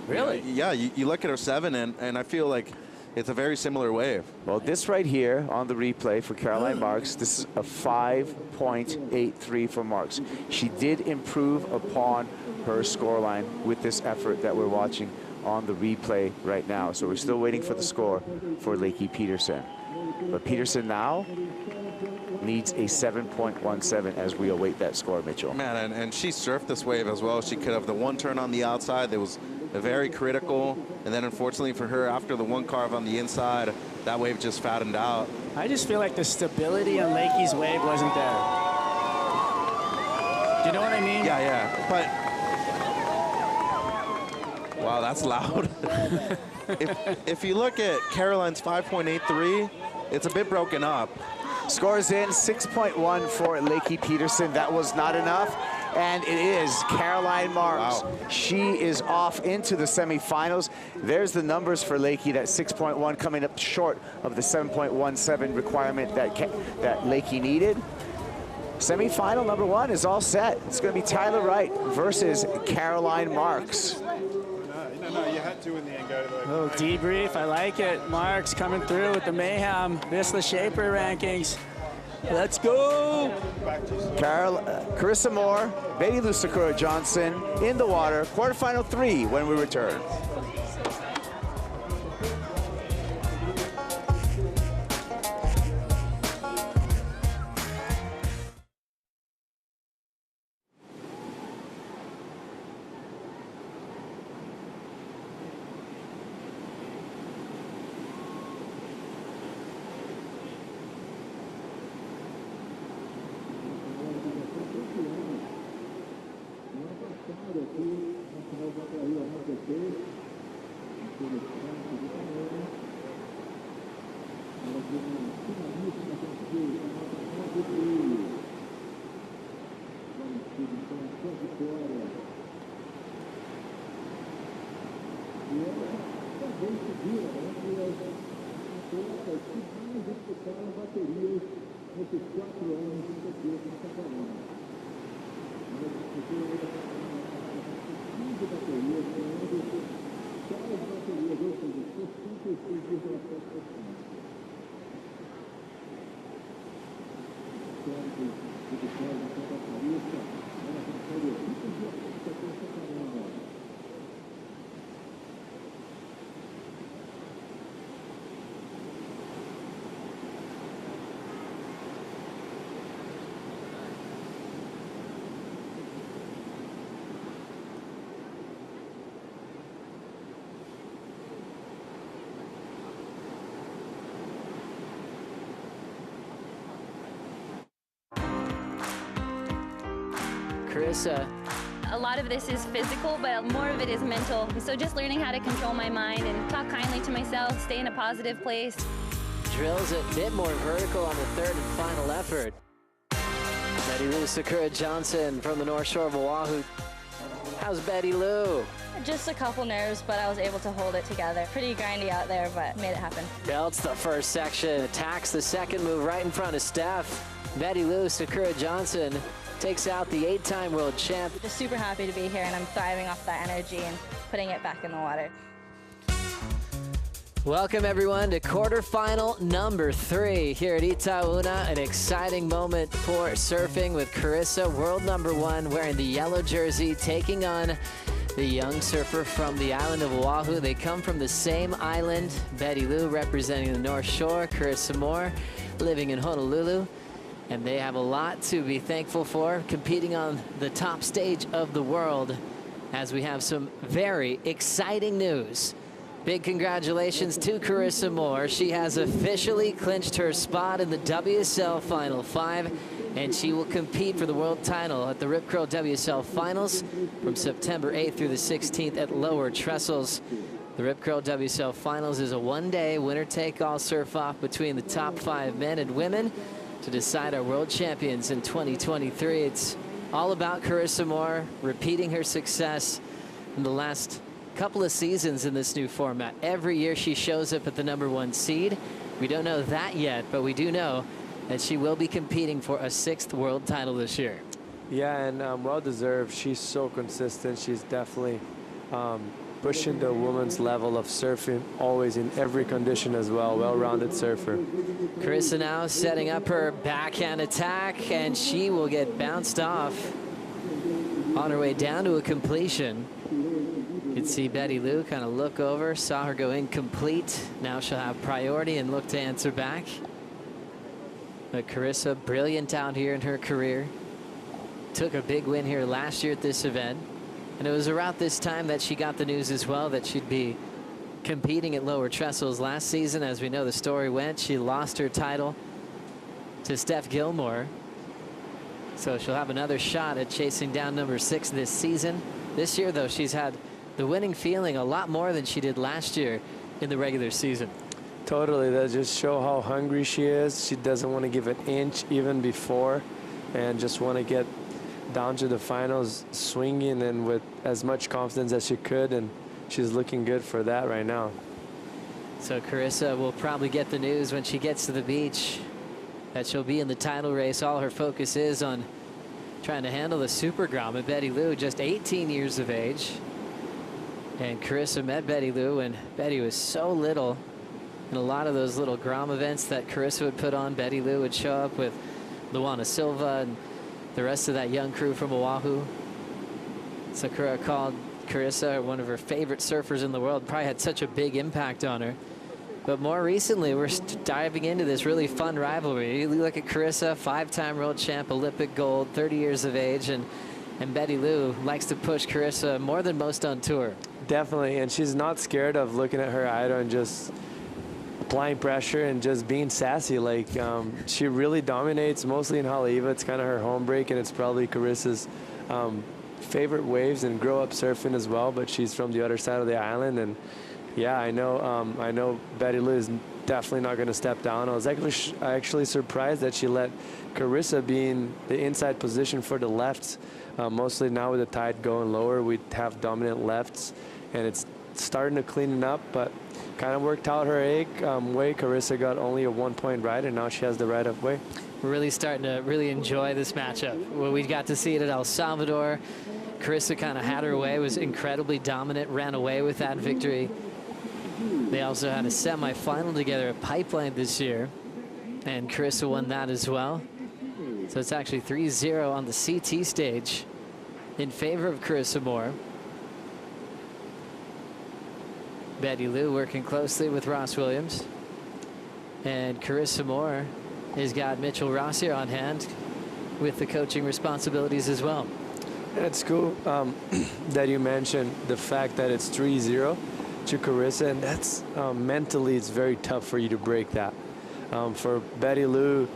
Really? Yeah, you look at her 7, and I feel like it's a very similar wave. Well, this right here on the replay for Caroline Marks, this is a 5.83 for Marks. She did improve upon her scoreline with this effort that we're watching on the replay right now. So we're still waiting for the score for Lakey Peterson. But Peterson now needs a 7.17 as we await that score, Mitchell. Man, and she surfed this wave as well as she could have. The one turn on the outside that was very critical, and then unfortunately for her, after the one carve on the inside, that wave just fattened out. I just feel like the stability on Lakey's wave wasn't there. Do you know what I mean? Yeah, but wow, that's loud. if you look at Caroline's 5.83, it's a bit broken up. Scores in 6.1 for Lakey Peterson. That was not enough. And it is Caroline Marks. Wow. She is off into the semifinals. There's the numbers for Lakey. That 6.1 coming up short of the 7.17 requirement that Lakey needed. Semifinal number 1 is all set. It's going to be Tyler Wright versus Caroline Marks. No, you had to in the end go to the... Little debrief, I like it. Marks coming through with the mayhem. Vissla Shaper rankings. Let's go. Carissa Moore, Betty Lou Sakura Johnson in the water. Quarterfinal 3 when we return. Carissa. A lot of this is physical, but more of it is mental. So just learning how to control my mind and talk kindly to myself, stay in a positive place. Drills a bit more vertical on the third and final effort. Betty Lou Sakura Johnson from the North Shore of Oahu. How's Betty Lou? Just a couple nerves, but I was able to hold it together. Pretty grindy out there, but made it happen. Belts the first section, attacks the second move right in front of Steph. Betty Lou Sakura Johnson takes out the 8-time world champ. Just super happy to be here, and I'm thriving off that energy and putting it back in the water. Welcome everyone to quarterfinal number 3 here at Itaúna. An exciting moment for surfing with Carissa, world number 1, wearing the yellow jersey, taking on the young surfer from the island of Oahu. They come from the same island. Betty Lou representing the North Shore, Carissa Moore living in Honolulu. And they have a lot to be thankful for, competing on the top stage of the world, as we have some very exciting news. Big congratulations to Carissa Moore. She has officially clinched her spot in the WSL Final 5, and she will compete for the world title at the Rip Curl WSL Finals from September 8th through the 16th at Lower Trestles. The Rip Curl WSL Finals is a one-day winner-take-all surf-off between the top 5 men and women to decide our world champions in 2023. It's all about Carissa Moore repeating her success in the last couple of seasons in this new format. Every year she shows up at the #1 seed. We don't know that yet, but we do know that she will be competing for a 6th world title this year. Yeah, and well-deserved. She's so consistent. She's definitely pushing the women's level of surfing, always in every condition as well. Well-rounded surfer. Carissa now setting up her backhand attack, and she will get bounced off on her way down to a completion. You can see Betty Lou kind of look over, saw her go incomplete. Now she'll have priority and look to answer back. But Carissa, brilliant out here in her career. Took a big win here last year at this event. And it was around this time that she got the news as well that she'd be competing at Lower Trestles. Last season, as we know the story went, she lost her title to Steph Gilmore. So she'll have another shot at chasing down #6 this season. This year, though, she's had the winning feeling a lot more than she did last year in the regular season. Totally. That just show how hungry she is. She doesn't want to give an inch even before, and just want to get down to the finals swinging and with as much confidence as she could, and she's looking good for that right now. So Carissa will probably get the news when she gets to the beach that she'll be in the title race. All her focus is on trying to handle the Super Grom. And Betty Lou, just 18 years of age. And Carissa met Betty Lou when Betty was so little. And a lot of those little Grom events that Carissa would put on, Betty Lou would show up with Luana Silva and the rest of that young crew from Oahu. Sakura called Carissa one of her favorite surfers in the world. Probably had such a big impact on her. But more recently, we're diving into this really fun rivalry. You look at Carissa, 5-time world champ, Olympic gold, 30 years of age, and Betty Lou likes to push Carissa more than most on tour. Definitely, and she's not scared of looking at her idol and just applying pressure and just being sassy. Like, she really dominates, mostly in Haleiwa. It's kind of her home break, and it's probably Carissa's favorite waves and grow up surfing as well, but she's from the other side of the island. And yeah, I know Betty Lou is definitely not going to step down. I was actually surprised that she let Carissa be in the inside position for the lefts. Mostly now with the tide going lower, we have dominant lefts, and it's starting to clean up, but kind of worked out her way. Carissa got only a 1-point ride, and now she has the right of way. We're really starting to enjoy this matchup. Well, we got to see it at El Salvador. Carissa kind of had her way, was incredibly dominant, ran away with that victory. They also had a semifinal together at Pipeline this year, and Carissa won that as well. So it's actually 3-0 on the CT stage in favor of Carissa Moore. Betty Lou working closely with Ross Williams. And Carissa Moore has got Mitchell Ross here on hand with the coaching responsibilities as well. It's cool that you mentioned the fact that it's 3-0 to Carissa, and that's mentally it's very tough for you to break that. For Betty Lou,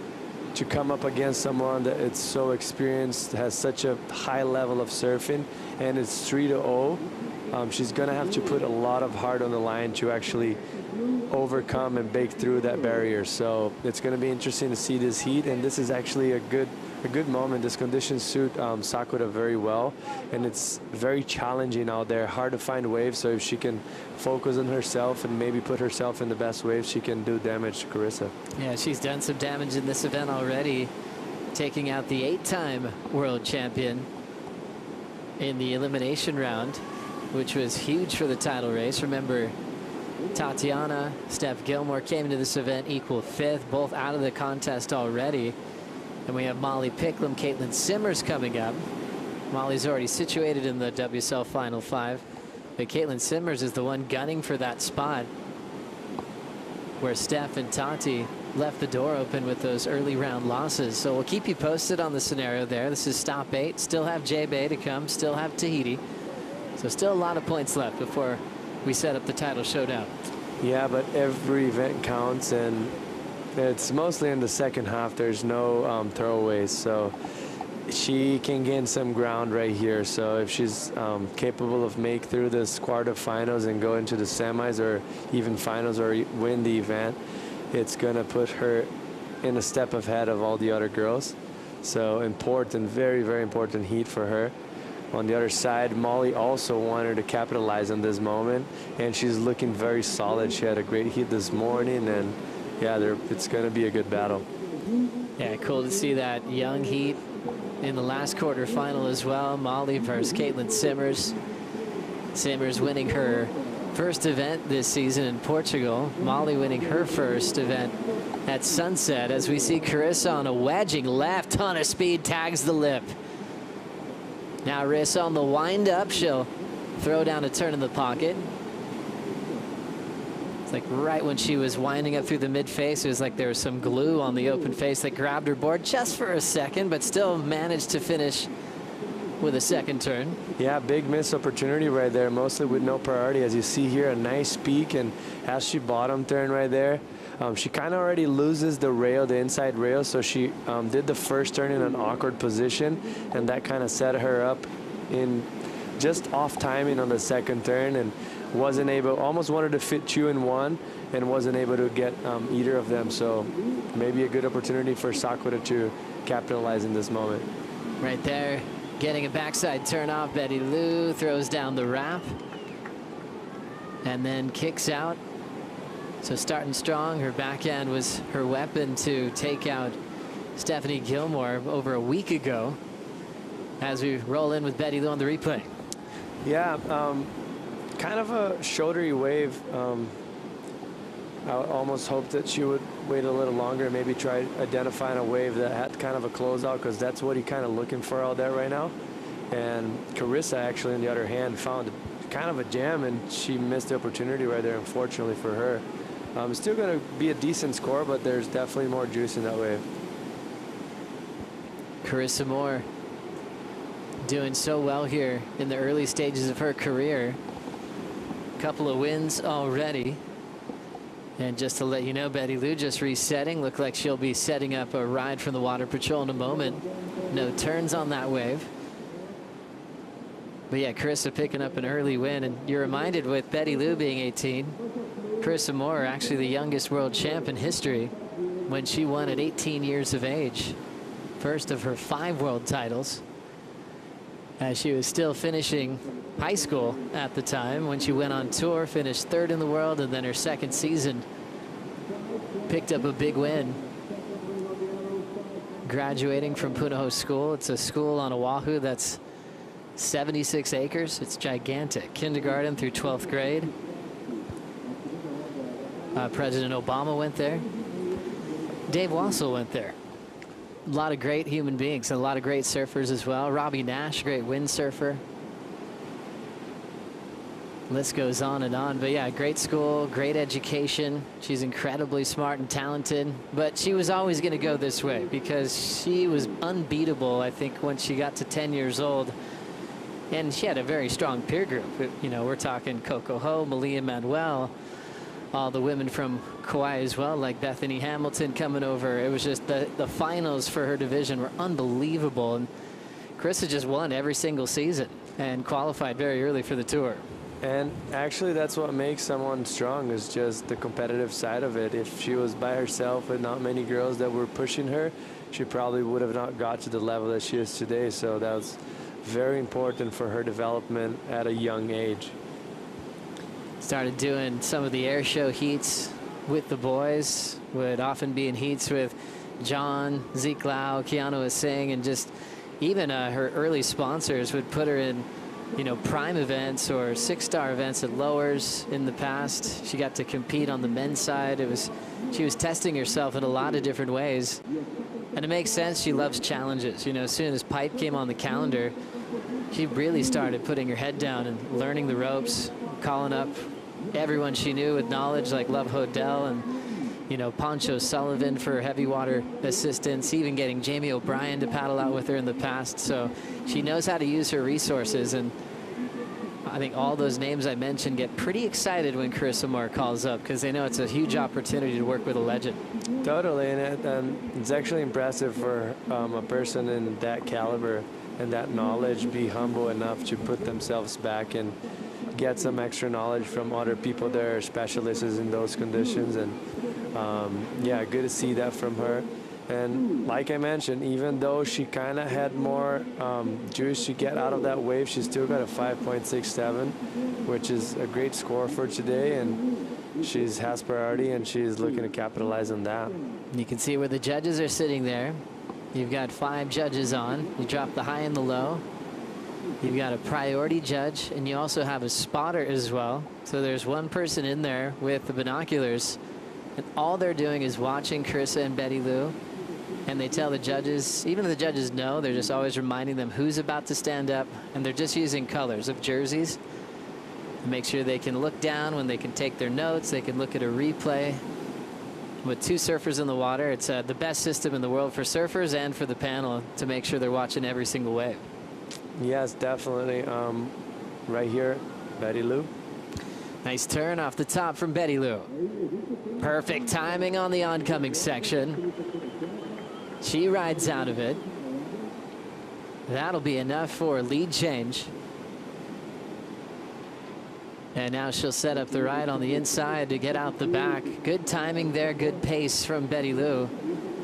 to come up against someone that is so experienced, has such a high level of surfing, and it's 3-0. She's going to have to put a lot of heart on the line to actually overcome and break through that barrier. So it's going to be interesting to see this heat, and this is actually a good moment. This conditions suit Sakura very well, and it's very challenging out there, hard to find waves. So if she can focus on herself and maybe put herself in the best waves, she can do damage to Carissa. Yeah, she's done some damage in this event already, taking out the 8-time world champion in the elimination round, which was huge for the title race. Remember, Tatiana, Steph Gilmore came into this event equal 5th, both out of the contest already. And we have Molly Picklum, Caitlin Simmers coming up. Molly's already situated in the WSL Final 5, but Caitlin Simmers is the one gunning for that spot where Steph and Tati left the door open with those early round losses. So we'll keep you posted on the scenario there. This is stop 8. Still have J-Bay to come, still have Tahiti. So still a lot of points left before we set up the title showdown. Yeah, but every event counts, and it's mostly in the second half. There's no throwaways, so she can gain some ground right here. So if she's capable of make through this quarterfinals and go into the semis or even finals or win the event, it's going to put her in a step ahead of all the other girls. So important, very, very important heat for her. On the other side, Molly also wanted to capitalize on this moment, and she's looking very solid. She had a great heat this morning, and yeah, it's going to be a good battle. Yeah, cool to see that young heat in the last quarterfinal as well. Molly versus Caitlin Simmers. Simmers winning her first event this season in Portugal. Molly winning her first event at Sunset, as we see Carissa on a wedging left, ton of speed, tags the lip. Now Carissa on the wind up, she'll throw down a turn in the pocket. It's like right when she was winding up through the mid face, it was like there was some glue on the open face that grabbed her board just for a second, but still managed to finish with a second turn. Yeah, big missed opportunity right there, mostly with no priority. As you see here, a nice peak, and as she bottom turn right there, she kind of already loses the rail, the inside rail, so she did the first turn in an awkward position, and that kind of set her up in just off timing on the second turn, and wasn't able, almost wanted to fit 2 in 1 and wasn't able to get either of them. So maybe a good opportunity for Sakura to capitalize in this moment. Right there, getting a backside turn off. Betty Lou throws down the wrap and then kicks out. So starting strong, her backhand was her weapon to take out Stephanie Gilmore over a week ago. As we roll in with Betty Lou on the replay. Yeah, kind of a shouldery wave. I almost hoped that she would wait a little longer and maybe try identifying a wave that had kind of a closeout, because that's what you're kind of looking for out there right now. And Carissa actually, on the other hand, found kind of a jam, and she missed the opportunity right there, unfortunately for her. It's still going to be a decent score, but there's definitely more juice in that wave. Carissa Moore doing so well here in the early stages of her career. Couple of wins already. And just to let you know, Betty Lou just resetting. Look like she'll be setting up a ride from the Water Patrol in a moment. No turns on that wave. But yeah, Carissa picking up an early win. And you're reminded, with Betty Lou being 18, Carissa Moore, actually the youngest world champ in history, when she won at 18 years of age. First of her 5 world titles, as she was still finishing high school at the time. When she went on tour, finished 3rd in the world, and then her second season picked up a big win. Graduating from Punahou School. It's a school on Oahu that's 76 acres. It's gigantic. Kindergarten through 12th grade. President Obama went there. Dave Wassel went there. A lot of great human beings and a lot of great surfers as well. Robbie Nash, great windsurfer. List goes on and on. But yeah, great school, great education. She's incredibly smart and talented. But she was always going to go this way because she was unbeatable, I think, when she got to 10 years old. And she had a very strong peer group. You know, we're talking Coco Ho, Malia Manuel, all the women from Kauai as well, like Bethany Hamilton coming over. It was just the finals for her division were unbelievable. And Carissa just won every single season and qualified very early for the tour. And actually, that's what makes someone strong, is just the competitive side of it. If she was by herself with not many girls that were pushing her, she probably would have not got to the level that she is today. So that was very important for her development at a young age. Started doing some of the air show heats with the boys, would often be in heats with John, Zeke Lau, Keanu Singh, and just even her early sponsors would put her in, you know, prime events or 6-star events at lowers in the past. She got to compete on the men's side. She was testing herself in a lot of different ways. And it makes sense. She loves challenges. You know, as soon as Pipe came on the calendar, she really started putting her head down and learning the ropes, calling up everyone she knew with knowledge, like Love Hodel and, you know, Poncho Sullivan for heavy water assistance, even getting Jamie O'Brien to paddle out with her in the past. So she knows how to use her resources, and I think all those names I mentioned get pretty excited when Carissa Moore calls up, because they know it's a huge opportunity to work with a legend. Totally, and it's actually impressive for a person in that caliber and that knowledge be humble enough to put themselves back and get some extra knowledge from other people that are specialists in those conditions. And yeah, good to see that from her. And like I mentioned, even though she kind of had more juice to get out of that wave, she still got a 5.67, which is a great score for today, and she's has priority, and she's looking to capitalize on that. You can see where the judges are sitting there. You've got 5 judges on. You drop the high and the low. You've got a priority judge, and you also have a spotter as well. So there's one person in there with the binoculars, and all they're doing is watching Carissa and Betty Lou. And they tell the judges, even if the judges know, they're just always reminding them who's about to stand up, and they're just using colors of jerseys to make sure they can look down when they can take their notes, they can look at a replay. With 2 surfers in the water, it's the best system in the world for surfers and for the panel to make sure they're watching every single wave. Yes, definitely. Right here, Betty Lou. Nice turn off the top from Betty Lou. Perfect timing on the oncoming section. She rides out of it. That'll be enough for a lead change. And now she'll set up the ride on the inside to get out the back. Good timing there, good pace from Betty Lou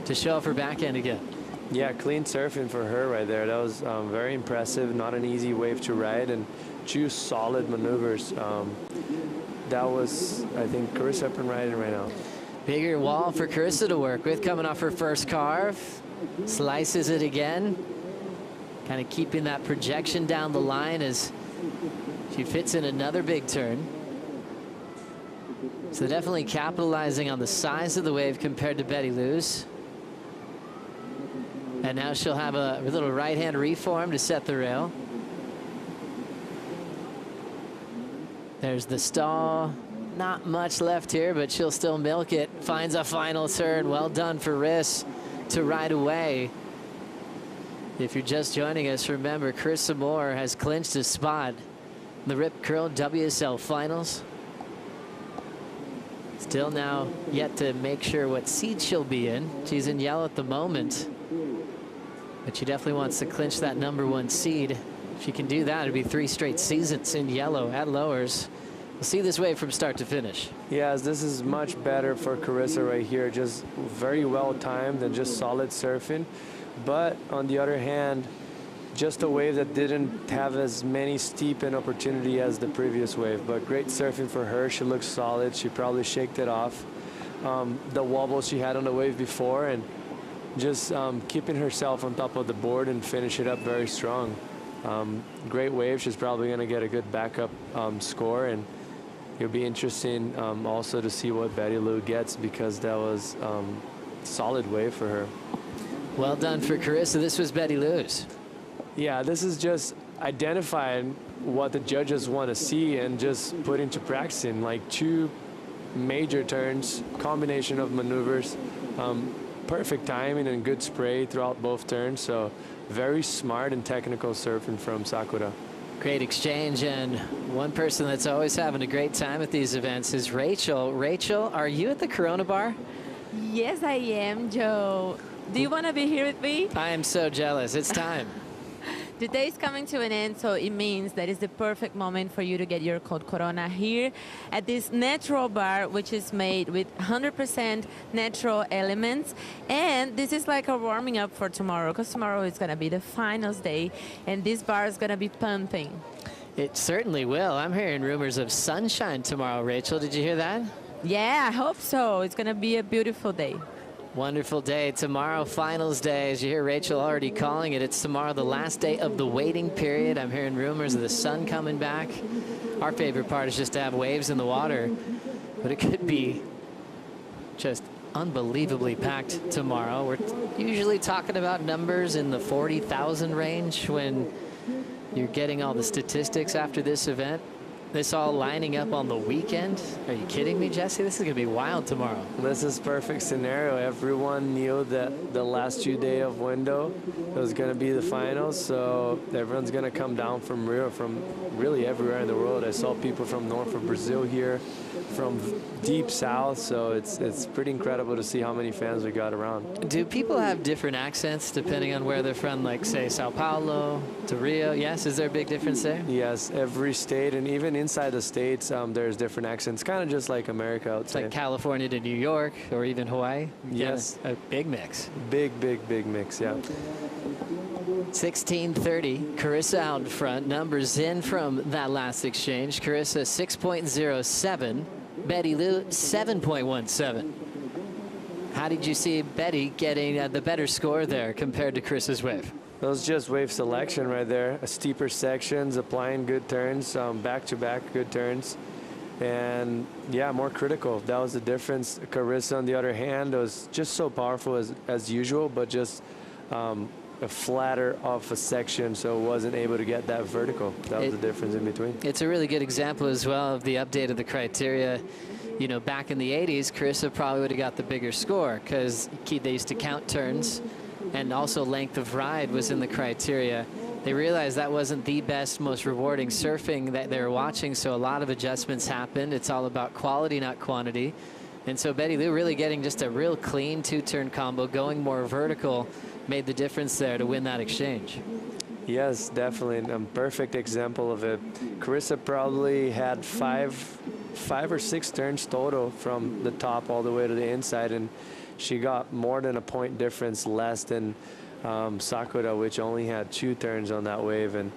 to show off her backhand again. Yeah, clean surfing for her right there. That was very impressive. Not an easy wave to ride, and 2 solid maneuvers. That was, I think, Carissa up and riding right now. Bigger wall for Carissa to work with, coming off her first carve. Slices it again. Kind of keeping that projection down the line as she fits in another big turn. So definitely capitalizing on the size of the wave compared to Betty Lou's. And now she'll have a little right-hand reform to set the rail. There's the stall. Not much left here, but she'll still milk it. Finds a final turn. Well done for Riss to ride away. If you're just joining us, remember Carissa Moore has clinched a spot in the Rip Curl WSL Finals. Still now yet to make sure what seed she'll be in. She's in yellow at the moment, but she definitely wants to clinch that #1 seed. If she can do that, it'd be 3 straight seasons in yellow at lowers. We'll see this wave from start to finish. Yes, this is much better for Carissa right here. Just very well timed and just solid surfing. But on the other hand, just a wave that didn't have as many steep an opportunity as the previous wave. But great surfing for her. She looks solid. She probably shaked it off. The wobble she had on the wave before, and just keeping herself on top of the board and finish it up very strong. Great wave. She's probably going to get a good backup score, and it'll be interesting also to see what Betty Lou gets, because that was solid wave for her. Well done for Carissa. This was Betty Lou's. Yeah, this is just identifying what the judges want to see and just put into practicing, like 2 major turns, combination of maneuvers, perfect timing and good spray throughout both turns. So very smart and technical surfing from Sakura. Great exchange, and one person that's always having a great time at these events is Rachel. Rachel, are you at the Corona Bar? Yes, I am, Joe. Do you want to be here with me? I am so jealous. It's time. The day is coming to an end, so it means that it's the perfect moment for you to get your cold Corona here at this natural bar, which is made with 100% natural elements. And this is like a warming up for tomorrow, because tomorrow is going to be the finals day, and this bar is going to be pumping. It certainly will. I'm hearing rumors of sunshine tomorrow, Rachel. Did you hear that? Yeah, I hope so. It's going to be a beautiful day. Wonderful day. Tomorrow, finals day. As you hear Rachel already calling it, it's tomorrow the last day of the waiting period. I'm hearing rumors of the sun coming back. Our favorite part is just to have waves in the water, but it could be just unbelievably packed tomorrow. We're usually talking about numbers in the 40,000 range when you're getting all the statistics after this event. This all lining up on the weekend. Are you kidding me, Jesse? This is going to be wild tomorrow. This is perfect scenario. Everyone knew that the last 2 days of window was going to be the finals, so everyone's going to come down from Rio, from really everywhere in the world. I saw people from north of Brazil here, from deep south, so it's pretty incredible to see how many fans we got around. Do people have different accents depending on where they're from, like, say, Sao Paulo to Rio? Yes? Is there a big difference there? Yes, every state, and even inside the states, there's different accents, kind of just like America, I would say. Like California to New York or even Hawaii? Yes. A big mix. Big mix, yeah. 16:30, Carissa out in front. Numbers in from that last exchange. Carissa 6.07, Betty Lou 7.17. How did you see Betty getting the better score there compared to Carissa's wave? That was just wave selection right there. Steeper sections, applying good turns, back-to-back good turns. And yeah, more critical. That was the difference. Carissa, on the other hand, was just so powerful as usual, but just a flatter off a section, so wasn't able to get that vertical. That was the difference in between. It's a really good example as well of the update of the criteria. You know, back in the 80s, Carissa probably would have got the bigger score because they used to count turns, and also length of ride was in the criteria. They realized that wasn't the best, most rewarding surfing that they were watching, so a lot of adjustments happened. It's all about quality, not quantity. And so Betty Lou really getting just a real clean two-turn combo, going more vertical, made the difference there to win that exchange. Yes, definitely, and a perfect example of it. Carissa probably had five or six turns total from the top all the way to the inside, and she got more than a point difference less than Sakura, which only had 2 turns on that wave. And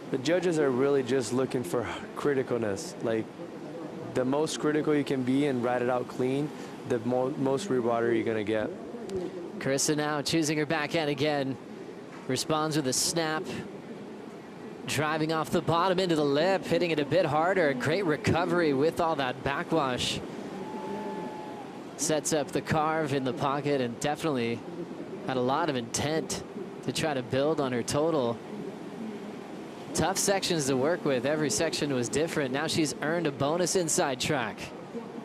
the judges are really just looking for criticalness. Like, the most critical you can be and ride it out clean, the most reward you're going to get. Carissa now choosing her backhand again. Responds with a snap. Driving off the bottom into the lip, hitting it a bit harder. A great recovery with all that backwash. Sets up the carve in the pocket and definitely had a lot of intent to try to build on her total. Tough sections to work with. Every section was different. Now she's earned a bonus inside track.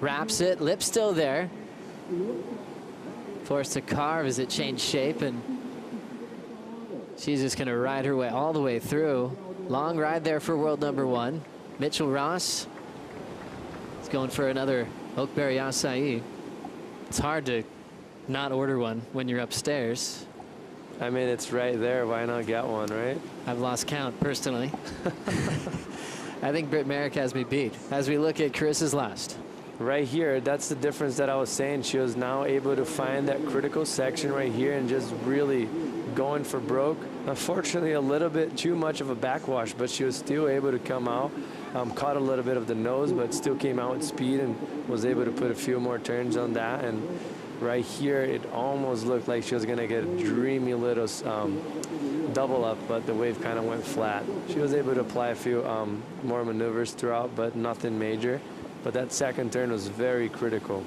Wraps it, lip still there. Forced to carve as it changed shape, and she's just going to ride her way all the way through. Long ride there for world number 1. Mitchell Ross is going for another Oakberry acai. It's hard to not order one when you're upstairs. I mean, it's right there. Why not get one, right? I've lost count personally. I think Britt Merrick has me beat as we look at Carissa's last. Right here, that's the difference that I was saying. She was now able to find that critical section right here and just really going for broke. Unfortunately, a little bit too much of a backwash, but she was still able to come out. Caught a little bit of the nose, but still came out with speed and was able to put a few more turns on that. And right here, it almost looked like she was going to get a dreamy little double up, but the wave kind of went flat. She was able to apply a few more maneuvers throughout, but nothing major. But that second turn was very critical.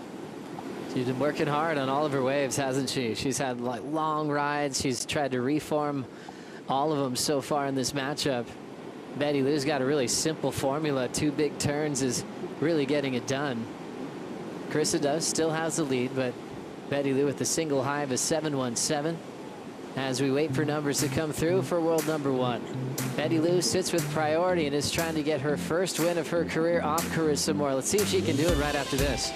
She's been working hard on all of her waves, hasn't she? She's had like long rides. She's tried to reform all of them so far in this matchup. Betty Lou's got a really simple formula. 2 big turns is really getting it done. Carissa still has the lead, but Betty Lou with the single high of a 7.17 as we wait for numbers to come through for world number 1. Betty Lou sits with priority and is trying to get her first win of her career off Carissa Moore. Let's see if she can do it right after this.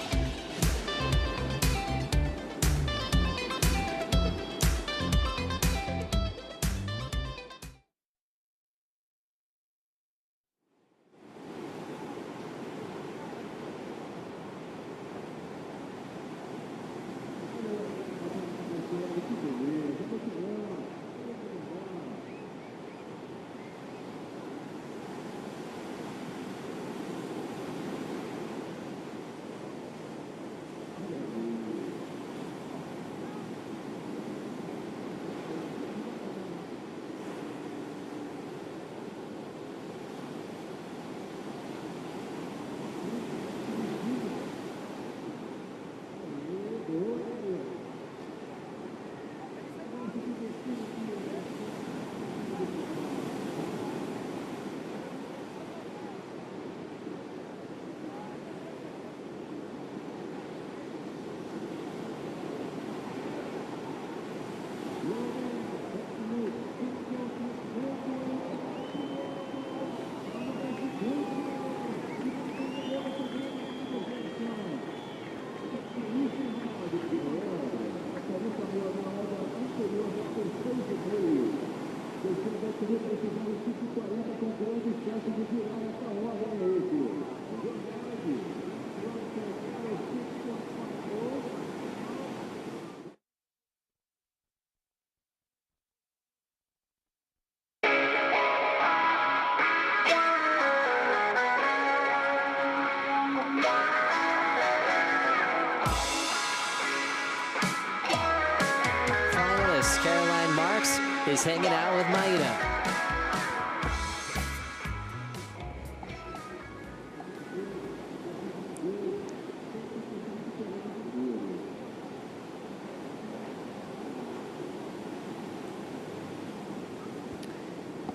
Is hanging out with Maida.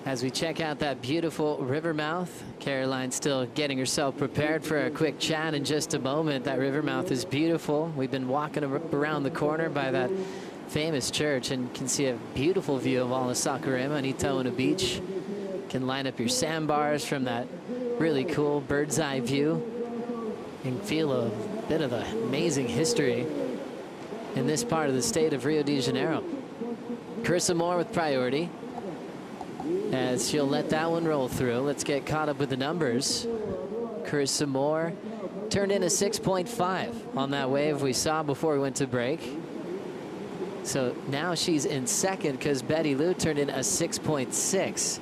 As we check out that beautiful river mouth, Caroline still getting herself prepared for a quick chat in just a moment. That river mouth is beautiful. We've been walking around the corner by that famous church and can see a beautiful view of all of Saquarema and Itaúna Beach. Can line up your sandbars from that really cool bird's eye view and feel a bit of the amazing history in this part of the state of Rio de Janeiro. Carissa Moore with priority as she'll let that one roll through. Let's get caught up with the numbers. Carissa Moore turned in a 6.5 on that wave we saw before we went to break. So now she's in second because Betty Lou turned in a 6.6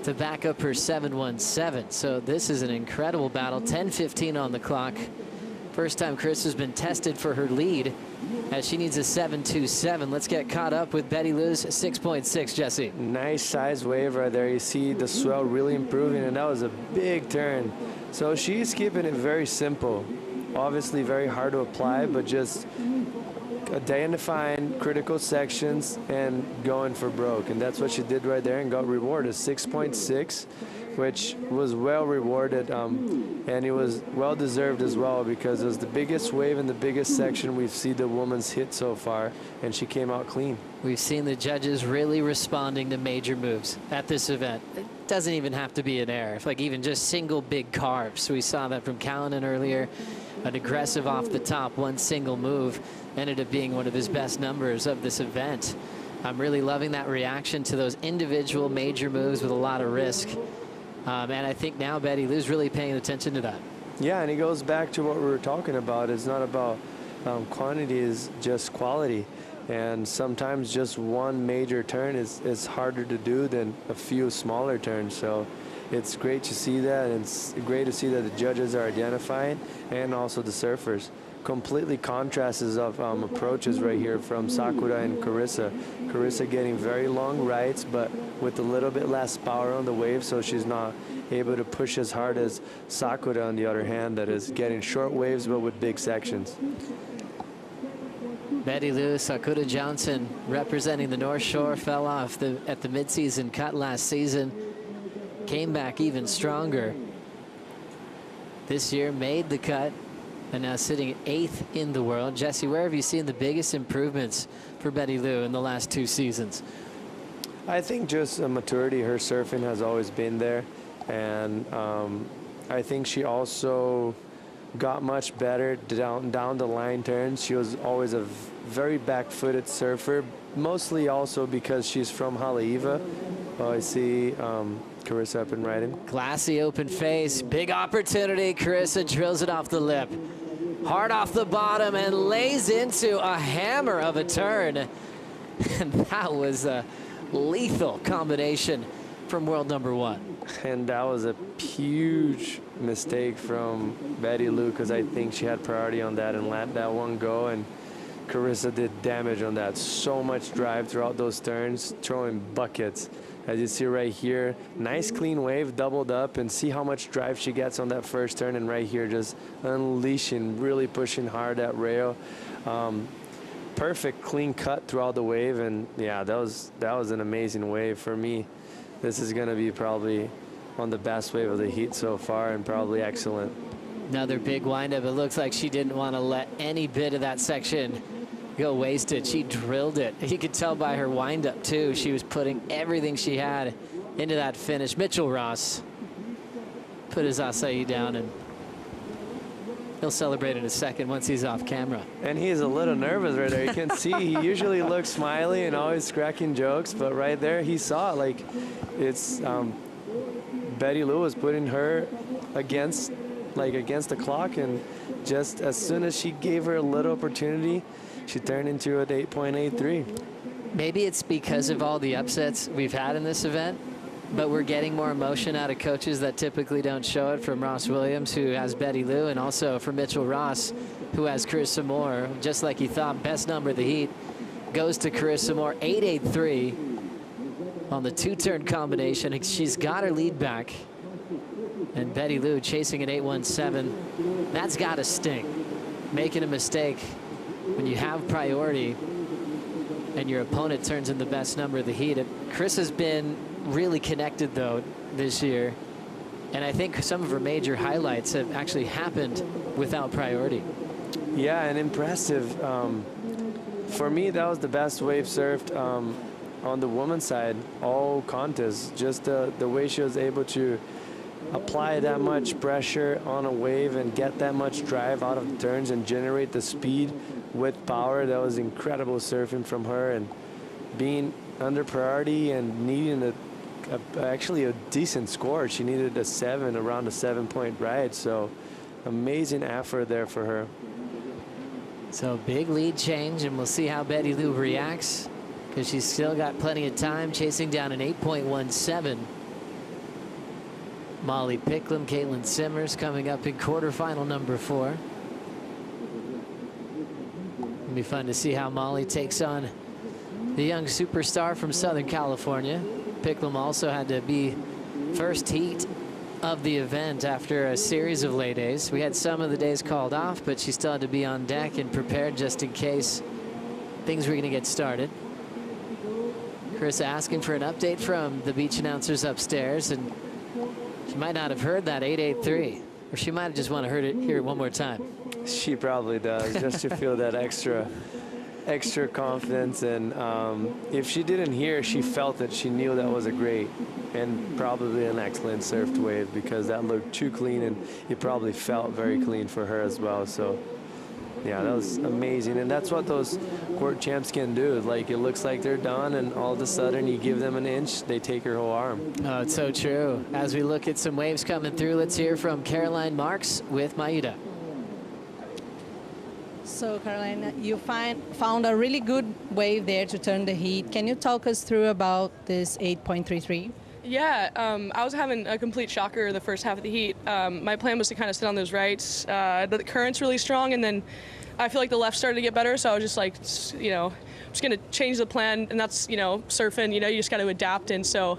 to back up her 7.17. So this is an incredible battle. 10:15 on the clock. First time Carissa's been tested for her lead as she needs a 7.27. Let's get caught up with Betty Lou's 6.6, Jesse. Nice size wave right there. You see the swell really improving, and that was a big turn. So she's keeping it very simple. Obviously very hard to apply, but just identifying critical sections and going for broke, and that's what she did right there and got rewarded 6.6, which was well rewarded, and it was well deserved as well because it was the biggest wave and the biggest section we've seen the women's hit so far, and she came out clean. We've seen the judges really responding to major moves at this event. It doesn't even have to be an air, like even just single big carves. We saw that from Callanan earlier. An aggressive off the top, one single move ended up being one of his best numbers of this event. I'm really loving that reaction to those individual major moves with a lot of risk. And I think now Betty Lou's really paying attention to that. Yeah, and it goes back to what we were talking about. It's not about quantity, it's just quality. And sometimes just one major turn is harder to do than a few smaller turns. So it's great to see that, and it's great to see that the judges are identifying, and also the surfers. Completely contrasts of approaches right here from Sakura and Carissa. Carissa getting very long rights, but with a little bit less power on the wave, so she's not able to push as hard as Sakura, on the other hand, that is getting short waves but with big sections. Betty Lou, Sakura Johnson representing the North Shore, fell off at the midseason cut last season. Came back even stronger this year, made the cut, and now sitting at 8th in the world. Jesse, where have you seen the biggest improvements for Betty Lou in the last 2 seasons? I think just maturity. Her surfing has always been there, and I think she also got much better down the line turns. She was always a very back-footed surfer, mostly also because she's from Haleiwa. Oh, I see Carissa up and riding. Glassy open face, big opportunity. Carissa drills it off the lip. Hard off the bottom and lays into a hammer of a turn. And that was a lethal combination from world number 1. And that was a huge mistake from Betty Lou, because I think she had priority on that and let that one go. And Carissa did damage on that. So much drive throughout those turns, throwing buckets. As you see right here, nice clean wave, doubled up, and see how much drive she gets on that first turn. And right here, just unleashing, really pushing hard that rail. Perfect clean cut throughout the wave, and yeah, that was an amazing wave for me. This is going to be probably on the best wave of the heat so far, and probably excellent. Another big windup. It looks like she didn't want to let any bit of that section go wasted. She drilled it. You could tell by her windup too. She was putting everything she had into that finish. Mitchell Ross put his acai down, and he'll celebrate in a second once he's off camera. And he's a little nervous right there. You can see he usually looks smiley and always cracking jokes, but right there he saw it. Like, it's Betty Lou was putting her against the clock, and just as soon as she gave her a little opportunity, she turned into an 8.83. Maybe it's because of all the upsets we've had in this event, but we're getting more emotion out of coaches that typically don't show it, from Ross Williams, who has Betty Lou, and also from Mitchell Ross, who has Carissa Moore. Just like he thought, best number of the heat goes to Carissa Moore, 8.83 on the 2-turn combination. She's got her lead back, and Betty Lou chasing an 8.17. That's got to sting. Making a mistake when you have priority and your opponent turns in the best number of the heat. Chris has been really connected though this year, and I think some of her major highlights have actually happened without priority. Yeah, and impressive. For me, that was the best wave surfed on the women's side all contest. Just the way she was able to apply that much pressure on a wave and get that much drive out of the turns and generate the speed with power. That was incredible surfing from her, and being under priority and needing actually a decent score. She needed a 7, around a 7-point ride, so amazing effort there for her. So big lead change, and we'll see how Betty Lou reacts, because she's still got plenty of time, chasing down an 8.17. Molly Picklum, Caitlin Simmers coming up in quarterfinal number 4. It'll be fun to see how Molly takes on the young superstar from Southern California. Picklum also had to be first heat of the event after a series of lay days. We had some of the days called off, but she still had to be on deck and prepared just in case things were going to get started. Chris asking for an update from the beach announcers upstairs, and she might not have heard that 8.83, or she might have just want to hear it one more time. She probably does, just to feel that extra confidence. And if she didn't hear, she felt it. She knew that was a great and probably an excellent surfed wave, because that looked too clean, and it probably felt very clean for her as well. So yeah, that was amazing, and that's what those court champs can do. Like, it looks like they're done, and all of a sudden you give them an inch, they take her whole arm. Oh, it's so true. As we look at some waves coming through, let's hear from Caroline Marks with Maida. So, Caroline, you found a really good wave there to turn the heat. Can you talk us through about this 8.33? Yeah, I was having a complete shocker the first half of the heat. My plan was to kind of sit on those rights. The current's really strong, and then I feel like the left started to get better, so I was just like, you know, just going to change the plan, and that's, you know, surfing, you know, you just got to adapt. And so,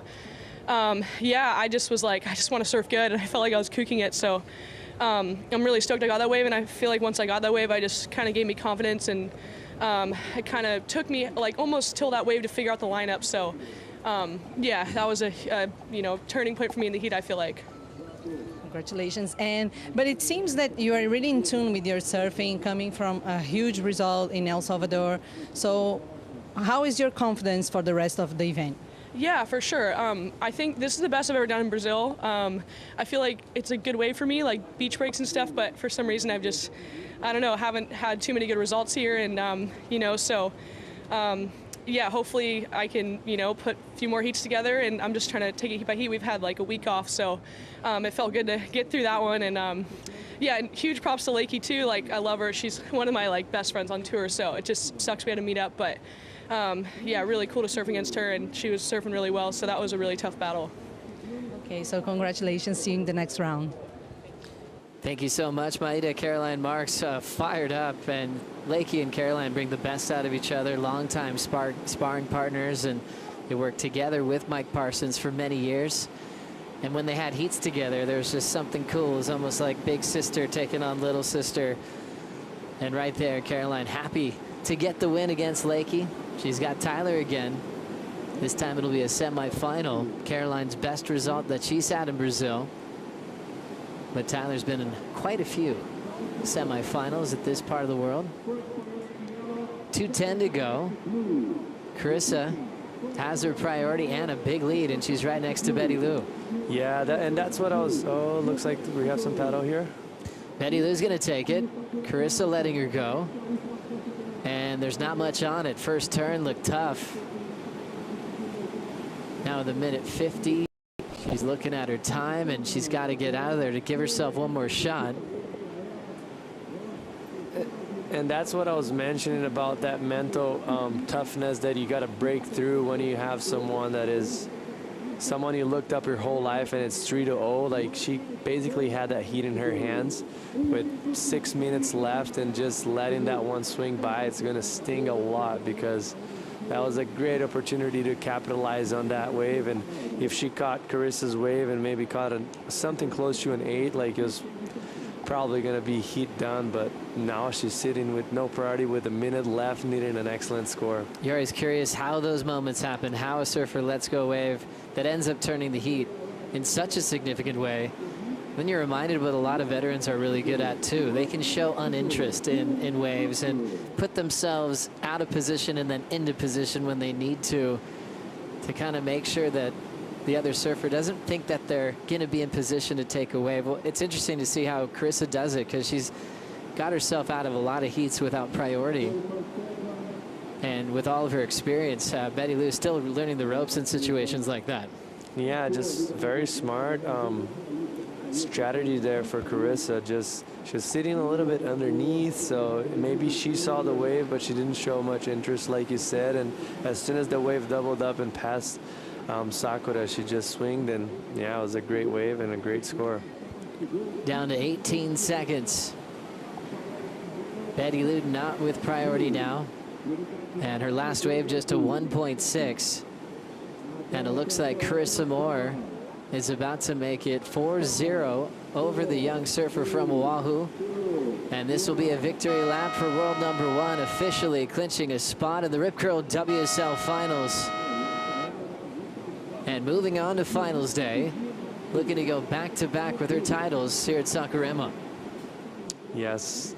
yeah, I just was like, I just want to surf good, and I felt like I was kooking it. So I'm really stoked I got that wave, and I feel like once I got that wave, I just kind of gave me confidence, and it kind of took me like almost till that wave to figure out the lineup. So yeah, that was a you know, turning point for me in the heat, I feel like. Congratulations. But it seems that you are really in tune with your surfing, coming from a huge result in El Salvador. So how is your confidence for the rest of the event? Yeah, for sure. I think this is the best I've ever done in Brazil. I feel like it's a good way for me, like beach breaks and stuff, but for some reason I've just, I don't know, haven't had too many good results here, and, you know, so, yeah, hopefully I can, you know, put a few more heats together, and I'm just trying to take it heat by heat. We've had like a week off, so it felt good to get through that one, and yeah, and huge props to Lakey too. Like, I love her. She's one of my like best friends on tour, so it just sucks we had to meet up, but yeah, really cool to surf against her, and she was surfing really well, so that was a really tough battle. Okay, so congratulations, see you in the next round. Thank you so much, Maida. Caroline Marks fired up, and Lakey and Caroline bring the best out of each other, longtime sparring partners, and they worked together with Mike Parsons for many years. And when they had heats together, there was just something cool. It was almost like big sister taking on little sister. And right there, Caroline happy to get the win against Lakey. She's got Tyler again. This time it'll be a semifinal. Caroline's best result that she's had in Brazil. But Tyler's been in quite a few semifinals at this part of the world. 2:10 to go. Carissa has her priority and a big lead, and she's right next to Betty Lou. Yeah, and that's what I was. Oh, looks like we have some paddle here. Betty Lou's going to take it. Carissa letting her go. And there's not much on it. First turn looked tough. Now the minute 50. She's looking at her time, and she's got to get out of there to give herself one more shot. And that's what I was mentioning about that mental toughness that you got to break through when you have someone that is someone you looked up your whole life, and it's 3-0. Like, she basically had that heat in her hands with 6 minutes left, and just letting that one swing by, it's going to sting a lot, because that was a great opportunity to capitalize on that wave. And if she caught Carissa's wave and maybe caught something close to an 8, like, it was probably going to be heat done. But now she's sitting with no priority with a minute left, needing an excellent score. You're always curious how those moments happen, how a surfer lets go a wave that ends up turning the heat in such a significant way. Then you're reminded what a lot of veterans are really good at too. They can show uninterest in waves and put themselves out of position and then into position when they need to kind of make sure that the other surfer doesn't think that they're going to be in position to take a wave. Well, it's interesting to see how Carissa does it, because she's got herself out of a lot of heats without priority. And with all of her experience, Betty Lou is still learning the ropes in situations like that. Yeah, just very smart strategy there for Carissa. Just she was sitting a little bit underneath, so maybe she saw the wave, but she didn't show much interest, like you said. And as soon as the wave doubled up and passed Sakura, she just swinged, and yeah, it was a great wave and a great score. Down to 18 seconds. Betty Lou not with priority now, and her last wave just a 1.6. And it looks like Carissa Moore is about to make it 4-0 over the young surfer from Oahu. And this will be a victory lap for world #1, officially clinching a spot in the Rip Curl WSL Finals. And moving on to finals day, looking to go back-to-back with her titles here at Saquarema. Yes,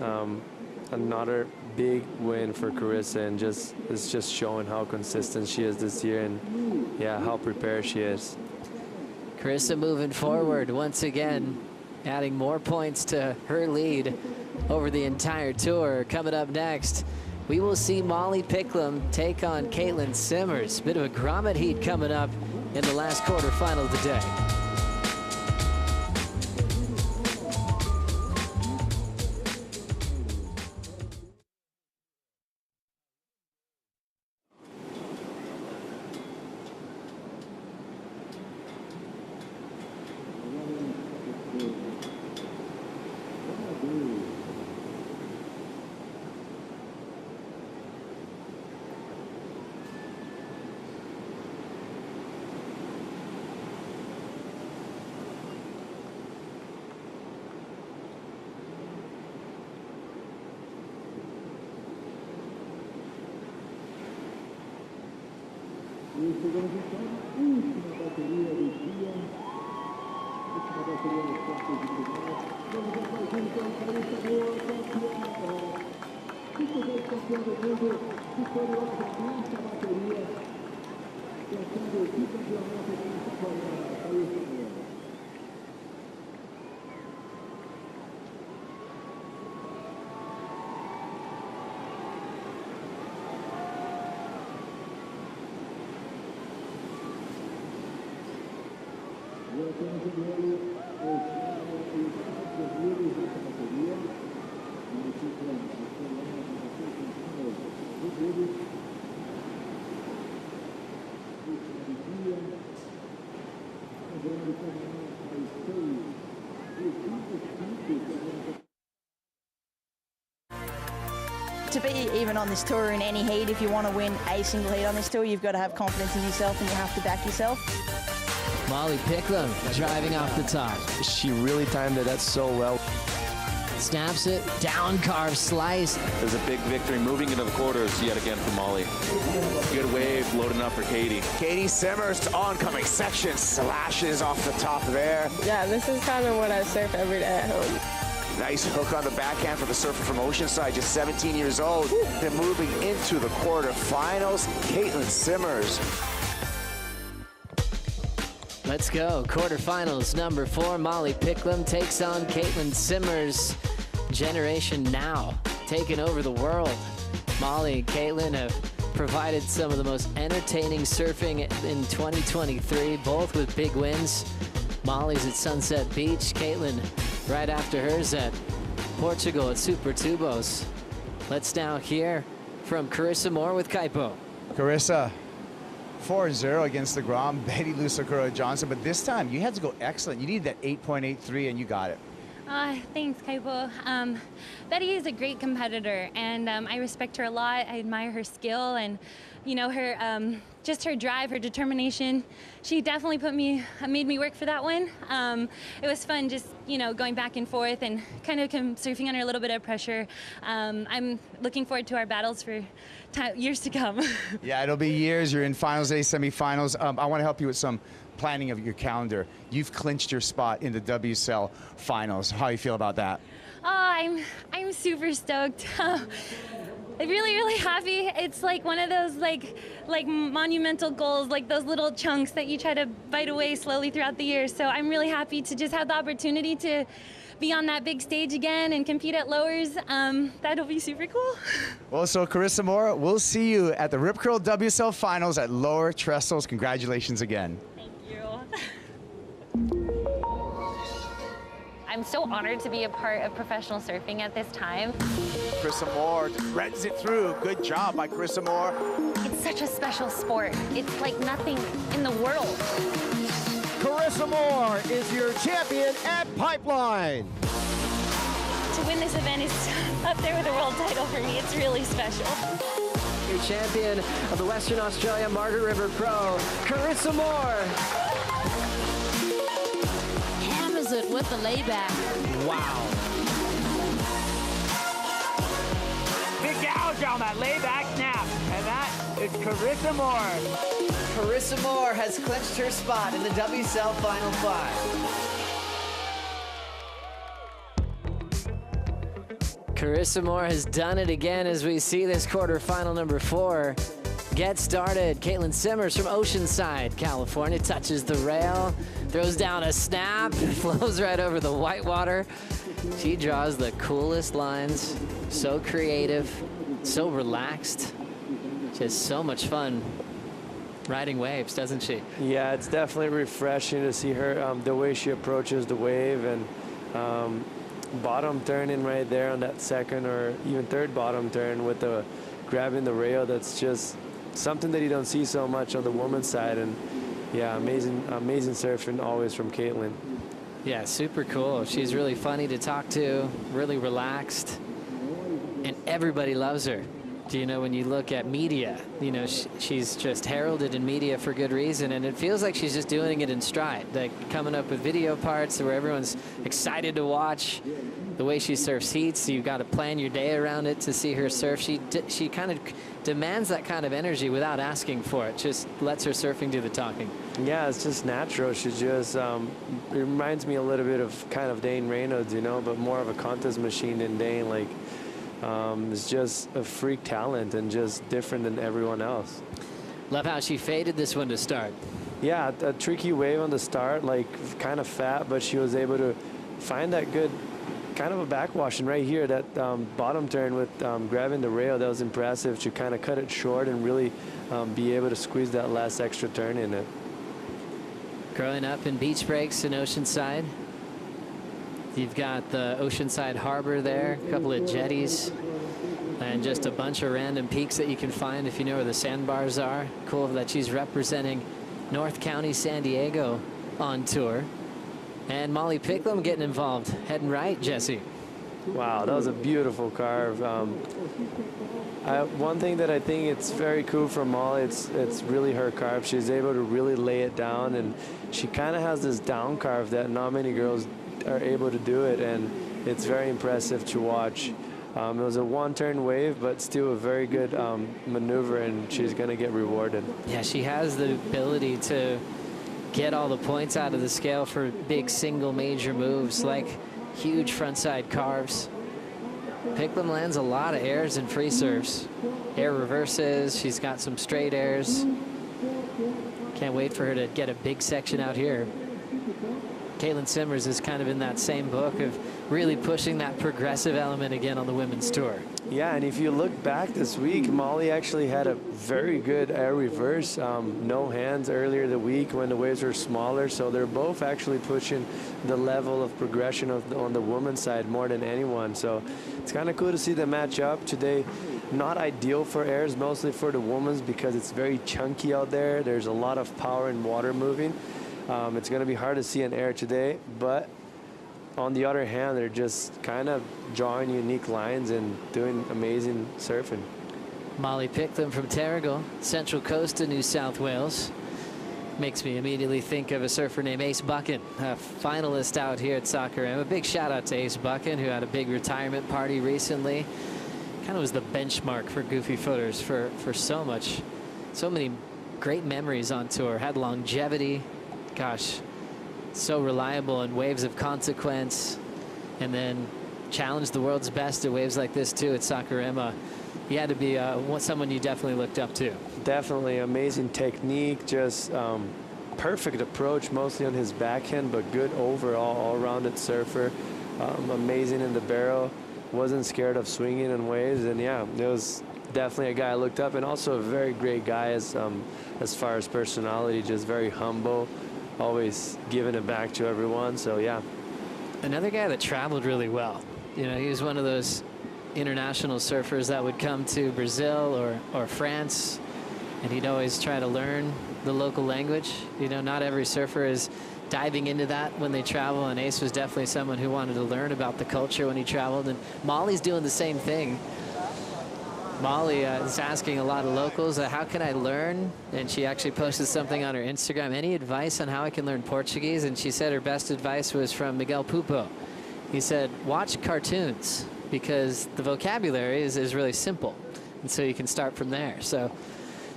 another big win for Carissa, and it's just showing how consistent she is this year, and yeah, how prepared she is. Carissa moving forward once again, adding more points to her lead over the entire tour. Coming up next, we will see Molly Picklum take on Caitlin Simmers. Bit of a grommet heat coming up in the last quarterfinal of the day. To be even on this tour in any heat, if you want to win a single heat on this tour, you've got to have confidence in yourself and you have to back yourself. Molly Picklum driving off the top. She really timed it. That's so well. Snaps it, down carve slice. There's a big victory moving into the quarters yet again for Molly. Good wave loading up for Katie. Katie Simmers to oncoming section, slashes off the top there. Yeah, this is kind of what I surf every day at home. Nice hook on the backhand for the surfer from Oceanside, just 17 years old. Then moving into the quarterfinals, Caitlin Simmers. Let's go. Quarterfinals number 4. Molly Picklum takes on Caitlin Simmers. Generation Now taking over the world. Molly and Caitlin have provided some of the most entertaining surfing in 2023, both with big wins. Molly's at Sunset Beach. Caitlin right after hers at Portugal at Super Tubos. Let's now hear from Carissa Moore with Kaipo. Carissa, 4-0 against the Grom, Betty Lusakura Johnson, but this time you had to go excellent. You needed that 8.83 and you got it. Thanks, Kaipo. Betty is a great competitor, and I respect her a lot. I admire her skill and, you know, her just her drive, her determination. She definitely made me work for that one. It was fun just, you know, going back and forth and kind of surfing under a little bit of pressure. I'm looking forward to our battles for years to come. Yeah, it'll be years. You're in finals day, semifinals. I want to help you with some planning of your calendar. You've clinched your spot in the WSL Finals. How do you feel about that? Oh, I'm super stoked. I'm really happy. It's like one of those like monumental goals, like those little chunks that you try to bite away slowly throughout the year. So I'm really happy to just have the opportunity to be on that big stage again and compete at lowers. That'll be super cool. Well, so Carissa Moore, we'll see you at the Rip Curl WSL Finals at lower trestles. Congratulations again. Thank you. I'm so honored to be a part of professional surfing at this time. Carissa Moore threads it through. Good job by Carissa Moore. It's such a special sport. It's like nothing in the world. Carissa Moore is your champion at Pipeline. To win this event is up there with a world title for me. It's really special. Your champion of the Western Australia Margaret River Pro, Carissa Moore. Hammers it with the layback. Wow. Big gouge on that layback snap. And that is Carissa Moore. Carissa Moore has clinched her spot in the WSL Final 5. Carissa Moore has done it again as we see this quarterfinal number 4 get started. Caitlin Simmers from Oceanside, California, touches the rail, throws down a snap, flows right over the whitewater. She draws the coolest lines, so creative, so relaxed, just so much fun riding waves, doesn't she? Yeah, it's definitely refreshing to see her, the way she approaches the wave, and bottom turning right there on that second or even third bottom turn with the grabbing the rail. That's just something that you don't see so much on the women's side. And yeah, amazing surfing always from Caitlin. Yeah, super cool. She's really funny to talk to, really relaxed, and everybody loves her. You know, when you look at media, you know, she's just heralded in media for good reason, and it feels like she's just doing it in stride, like coming up with video parts where everyone's excited to watch the way she surfs heats. So you've got to plan your day around it to see her surf. She kind of demands that kind of energy without asking for it, just lets her surfing do the talking. Yeah, it's just natural. She just, it reminds me a little bit of kind of Dane Reynolds, you know, but more of a contest machine than Dane. Like, it's just a freak talent and just different than everyone else. Love how she faded this one to start. Yeah, a tricky wave on the start, like kind of fat, but she was able to find that good kind of a backwash. And right here, that bottom turn with grabbing the rail, that was impressive to kind of cut it short and really be able to squeeze that last extra turn in it. Growing up in beach breaks in Oceanside, you've got the Oceanside Harbor there, a couple of jetties, and just a bunch of random peaks that you can find if you know where the sandbars are. Cool that she's representing North County, San Diego on tour. And Molly Picklum getting involved, heading right, Jesse. Wow, that was a beautiful carve. One thing that I think it's very cool from Molly, it's really her carve. She's able to really lay it down, and she kind of has this down carve that not many girls are able to do it, and it's very impressive to watch. It was a one-turn wave, but still a very good maneuver, and she's going to get rewarded. Yeah, she has the ability to get all the points out of the scale for big single major moves, like huge frontside carves. Picklum lands a lot of airs and free serves. Air reverses, she's got some straight airs. Can't wait for her to get a big section out here. Caitlin Simmers is kind of in that same book of really pushing that progressive element again on the women's tour. Yeah, and if you look back this week, Molly actually had a very good air reverse, no hands earlier the week when the waves were smaller. So they're both actually pushing the level of progression on the women's side more than anyone. So it's kind of cool to see them match up today. Not ideal for airs, mostly for the women's because it's very chunky out there. There's a lot of power and water moving. It's going to be hard to see an air today, but on the other hand, they're just kind of drawing unique lines and doing amazing surfing. Molly Picklum from Terrigal, Central Coast of New South Wales. Makes me immediately think of a surfer named Ace Buchan, a finalist out here at Saquarema. A big shout out to Ace Buchan, who had a big retirement party recently. Kind of was the benchmark for goofy footers for so many great memories on tour. Had longevity. Gosh, so reliable in waves of consequence, and then challenged the world's best at waves like this too at Saquarema. He had to be someone you definitely looked up to. Definitely amazing technique, just perfect approach, mostly on his backhand, but good overall, all-rounded surfer. Amazing in the barrel, wasn't scared of swinging in waves, and yeah, it was definitely a guy I looked up, and also a very great guy as far as personality, just very humble. Always giving it back to everyone, so yeah. Another guy that traveled really well. You know, he was one of those international surfers that would come to Brazil or France, and he'd always try to learn the local language. You know, not every surfer is diving into that when they travel, and Ace was definitely someone who wanted to learn about the culture when he traveled, and Molly's doing the same thing. Molly is asking a lot of locals, how can I learn? And she actually posted something on her Instagram. Any advice on how I can learn Portuguese? And she said her best advice was from Miguel Pupo. He said, watch cartoons, because the vocabulary is really simple. And so you can start from there. So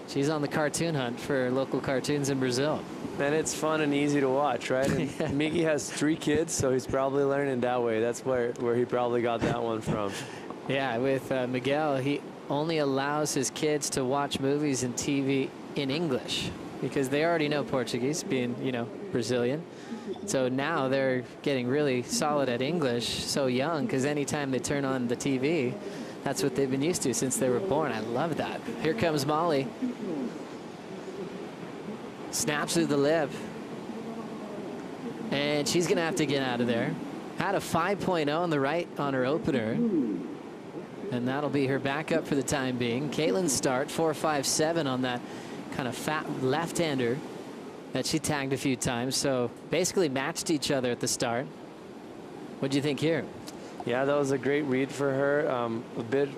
she's on the cartoon hunt for local cartoons in Brazil. And it's fun and easy to watch, right? And Miggy has 3 kids, so he's probably learning that way. That's where he probably got that one from. Yeah, with Miguel, he only allows his kids to watch movies and TV in English because they already know Portuguese, being, you know, Brazilian. So now they're getting really solid at English so young, because anytime they turn on the TV, that's what they've been used to since they were born. I love that. Here comes Molly. Snaps through the lip. And she's going to have to get out of there. Had a 5.0 on the right on her opener. And that'll be her backup for the time being. Caitlin's start, 4.57 on that kind of fat left-hander that she tagged a few times. So basically matched each other at the start. What do you think here? Yeah, that was a great read for her.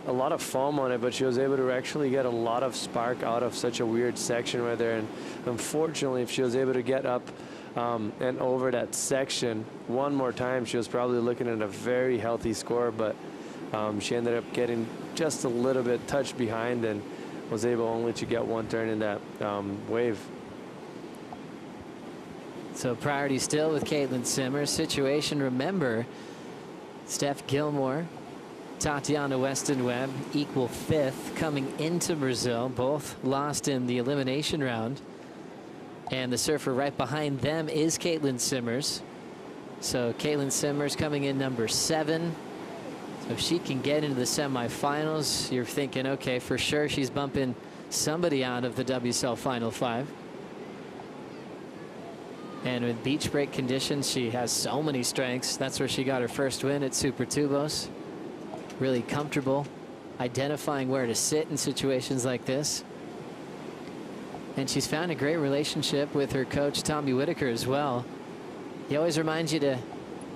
A lot of foam on it, but she was able to actually get a lot of spark out of such a weird section right there. And unfortunately, if she was able to get up and over that section one more time, she was probably looking at a very healthy score. But she ended up getting just a little bit touched behind and was able only to get one turn in that wave. So priority still with Caitlin Simmers. Situation, remember, Steph Gilmore Tatiana Weston-Webb, equal 5th coming into Brazil. Both lost in the elimination round. And the surfer right behind them is Caitlin Simmers. So Caitlin Simmers coming in number 7. So if she can get into the semifinals, you're thinking, okay, for sure she's bumping somebody out of the WSL Final 5. And with beach break conditions, she has so many strengths. That's where she got her first win at Super Tubos. Really comfortable identifying where to sit in situations like this. And she's found a great relationship with her coach, Tommy Whitaker, as well. He always reminds you to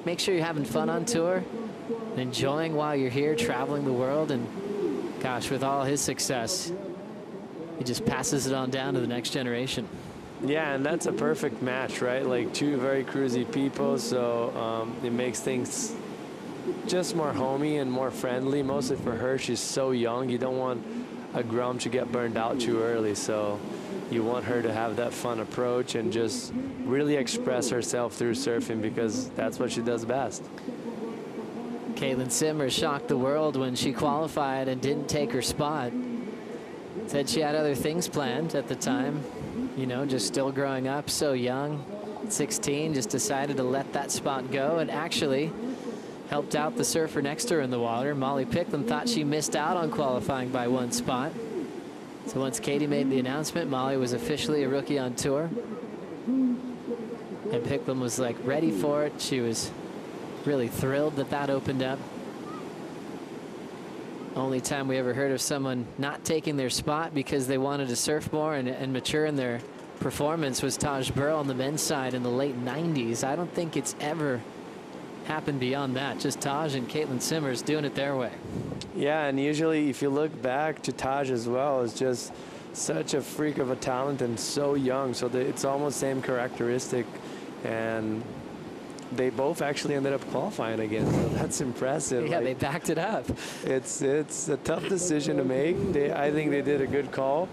make sure you're having fun on tour, and enjoying while you're here, traveling the world. And gosh, with all his success, he just passes it on down to the next generation. Yeah, and that's a perfect match, right? Like 2 very cruisy people, so it makes things just more homey and more friendly. Mostly for her, she's so young. You don't want a Grum to get burned out too early, so you want her to have that fun approach and just really express herself through surfing, because that's what she does best. Caitlin Simmers shocked the world when she qualified and didn't take her spot. Said she had other things planned at the time. You know, just still growing up, so young. 16, just decided to let that spot go, and actually helped out the surfer next to her in the water. Molly Picklum thought she missed out on qualifying by 1 spot. So once Katie made the announcement, Molly was officially a rookie on tour. And Picklum was like ready for it. She was really thrilled that that opened up. Only time we ever heard of someone not taking their spot because they wanted to surf more and mature in their performance was Taj Burrell on the men's side in the late 90s. I don't think it's ever happened beyond that. Just Taj and Caitlin Simmers doing it their way. Yeah, and usually if you look back to Taj as well, it's just such a freak of a talent and so young. So it's almost same characteristic. And they both actually ended up qualifying again, so that's impressive. Yeah, like, they backed it up. It's a tough decision to make. I think they did a good call,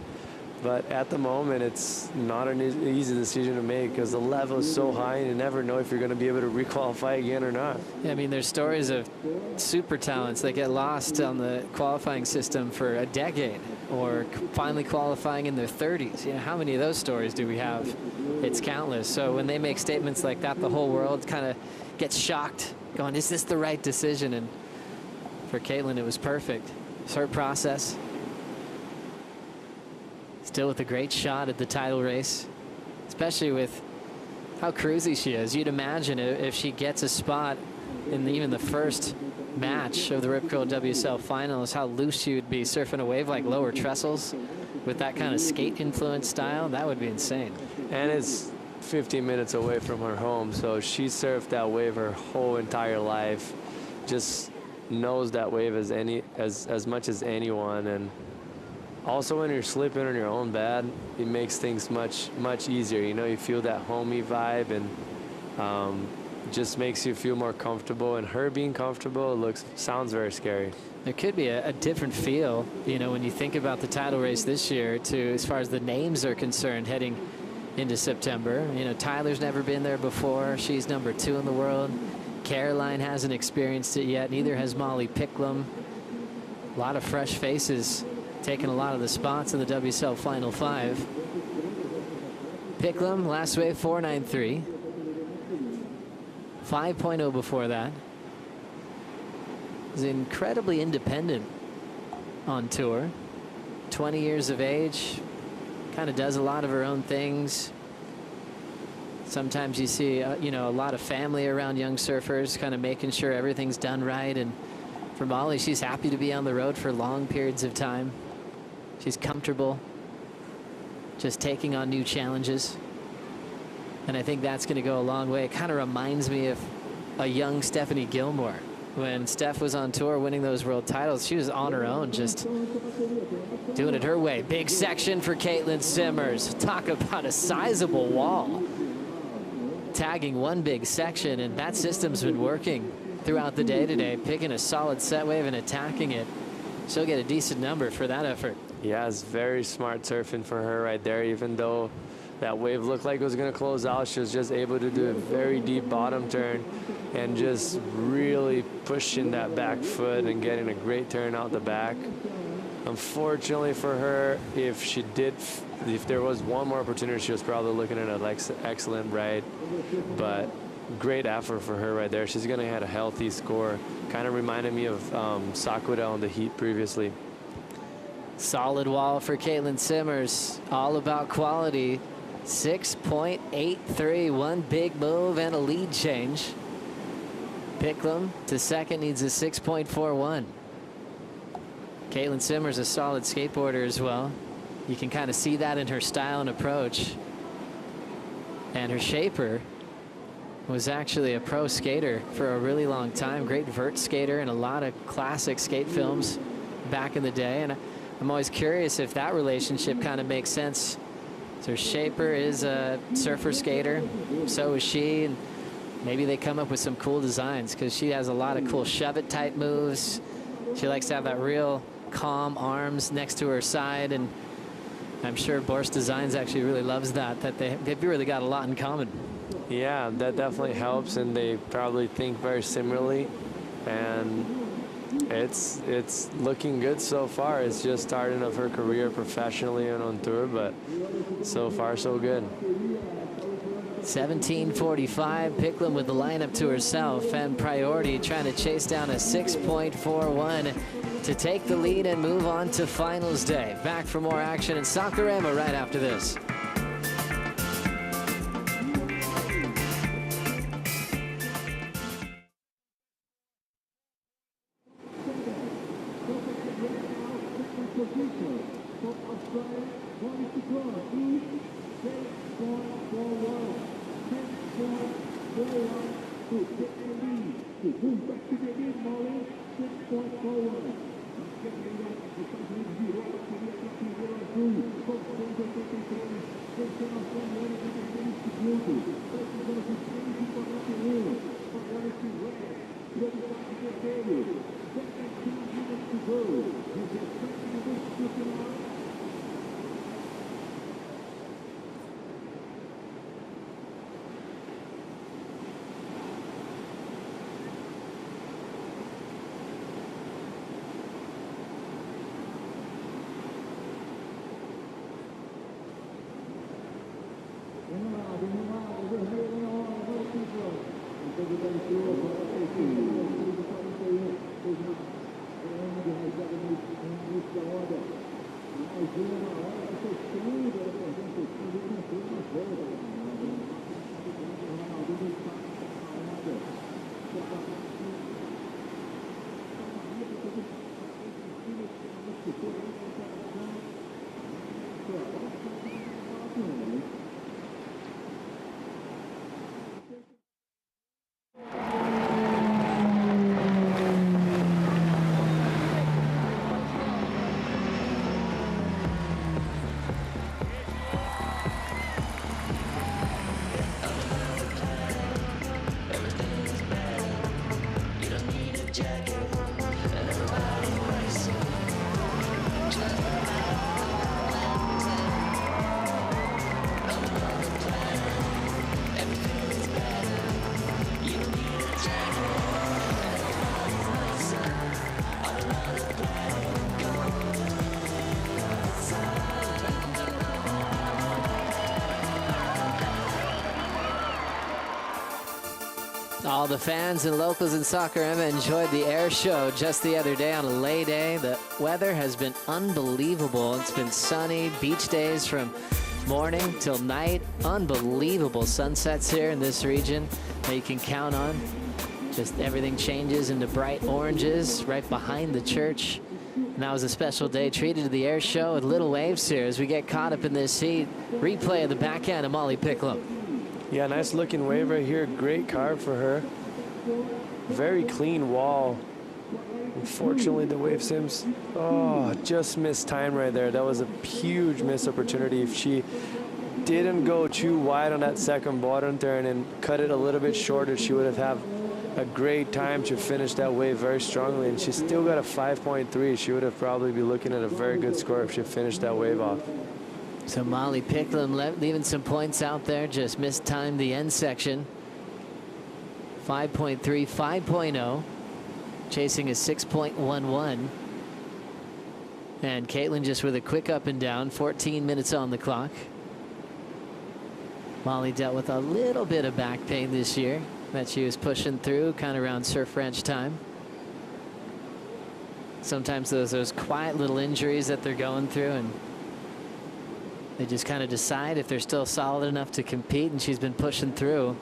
but at the moment it's not an easy decision to make because the level is so high and you never know if you're going to be able to requalify again or not. Yeah, I mean, there's stories of super talents that get lost on the qualifying system for a decade or finally qualifying in their 30s. You know, how many of those stories do we have? It's countless. So when they make statements like that, the whole world kind of gets shocked, going, is this the right decision? And for Caitlin, it was perfect. It's her process. Still with a great shot at the title race, especially with how cruisy she is. You'd imagine if she gets a spot in even the first match of the Rip Curl WSL Finals, how loose she would be surfing a wave like Lower Trestles with that kind of skate influence style. That would be insane. And it's 15 minutes away from her home, so she surfed that wave her whole entire life. Just knows that wave as much as anyone. And also when you're slipping on your own bad, it makes things much easier. You know, you feel that homey vibe, and just makes you feel more comfortable. And her being comfortable sounds very scary. There could be a different feel, you know, when you think about the title race this year to as far as the names are concerned heading into September. You know, Tyler's never been there before. She's number 2 in the world. Caroline hasn't experienced it yet. Neither has Molly Picklum. A lot of fresh faces taking a lot of the spots in the WSL Final 5. Picklum, last wave 4.93. 5.0 before that. Is incredibly independent on tour. 20 years of age. Kind of does a lot of her own things. Sometimes you see, you know, a lot of family around young surfers, kind of making sure everything's done right. And for Molly, she's happy to be on the road for long periods of time. She's comfortable just taking on new challenges. And I think that's going to go a long way. It kind of reminds me of a young Stephanie Gilmore. When Steph was on tour winning those world titles, she was on her own, just doing it her way. Big section for Caitlin Simmers. Talk about a sizable wall. Tagging one big section, and that system's been working throughout the day today, picking a solid set wave and attacking it. She'll get a decent number for that effort. Yeah, it's very smart surfing for her right there, even though that wave looked like it was going to close out. She was just able to do a very deep bottom turn and just really pushing that back foot and getting a great turn out the back. Unfortunately for her, if there was one more opportunity, she was probably looking at an excellent right. But great effort for her right there. She's going to have a healthy score. Kind of reminded me of Sakura on the heat previously. Solid wall for Caitlin Simmers. All about quality. 6.83. One big move and a lead change. Picklum to second needs a 6.41. Caitlin Simmers, a solid skateboarder as well. You can kind of see that in her style and approach. And her shaper was actually a pro skater for a really long time. Great vert skater in a lot of classic skate films back in the day. And I'm always curious if that relationship kind of makes sense. So her shaper is a surfer skater. So is she. And maybe they come up with some cool designs because she has a lot of cool shove-it type moves. She likes to have that real calm arms next to her side. And I'm sure Borst Designs actually really loves that they've really got a lot in common. Yeah, that definitely helps, and they probably think very similarly, and it's looking good so far. It's just starting of her career professionally and on tour, but so far so good. 17:45, Picklum with the lineup to herself, and Priority trying to chase down a 6.41 to take the lead and move on to finals day. Back for more action in Sakuraba right after this. All the fans and locals in Sakuraba enjoyed the air show just the other day on a lay day. The weather has been unbelievable. It's been sunny, beach days from morning till night. Unbelievable sunsets here in this region that you can count on. Just everything changes into bright oranges right behind the church. And that was a special day treated to the air show with little waves here as we get caught up in this heat. Replay of the backhand of Molly Picklum. Yeah, nice looking wave right here. Great carve for her. Very clean wall. Unfortunately, the wave sims, just missed time right there. That was a huge missed opportunity. If she didn't go too wide on that second bottom turn and cut it a little bit shorter, she would have had a great time to finish that wave very strongly. And she still got a 5.3. She would have probably been looking at a very good score if she finished that wave off. So Molly Picklum leaving some points out there, just mistimed the end section. 5.3, 5.0, chasing a 6.11. And Caitlin just with a quick up and down, 14 minutes on the clock. Molly dealt with a little bit of back pain this year that she was pushing through kind of around surf wrench time. Sometimes those quiet little injuries that they're going through, and they just kind of decide if they're still solid enough to compete, and she's been pushing through.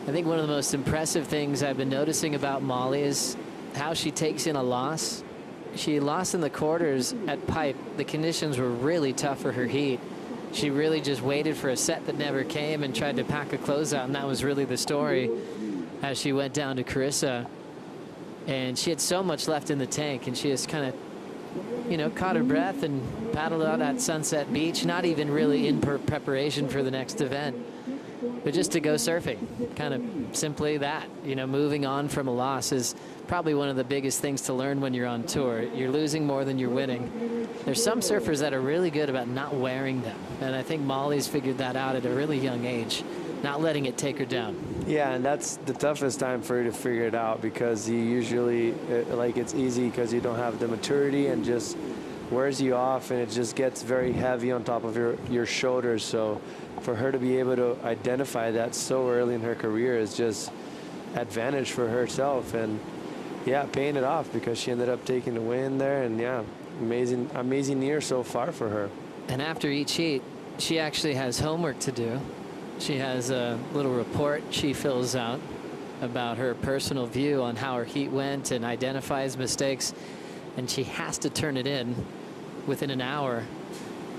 I think one of the most impressive things I've been noticing about Molly is how she takes in a loss. She lost in the quarters at Pipe. The conditions were really tough for her heat. She really just waited for a set that never came and tried to pack a closeout, and that was really the story as she went down to Carissa. And she had so much left in the tank, and she just kind of, you know, caught her breath and paddled out at Sunset Beach, not even really in preparation for the next event, but just to go surfing. Kind of simply that, you know, moving on from a loss is probably one of the biggest things to learn when you're on tour. You're losing more than you're winning. There's some surfers that are really good about not wearing them, and I think Molly's figured that out at a really young age, not letting it take her down. Yeah, and that's the toughest time for her to figure it out, because you usually, like, it's easy because you don't have the maturity and just wears you off, and it just gets very heavy on top of your shoulders. So for her to be able to identify that so early in her career is just advantage for herself. And yeah, paying it off because she ended up taking the win there. And yeah, amazing year so far for her. And after each heat, she actually has homework to do. She has a little report she fills out about her personal view on how her heat went and identifies mistakes, and she has to turn it in within an hour.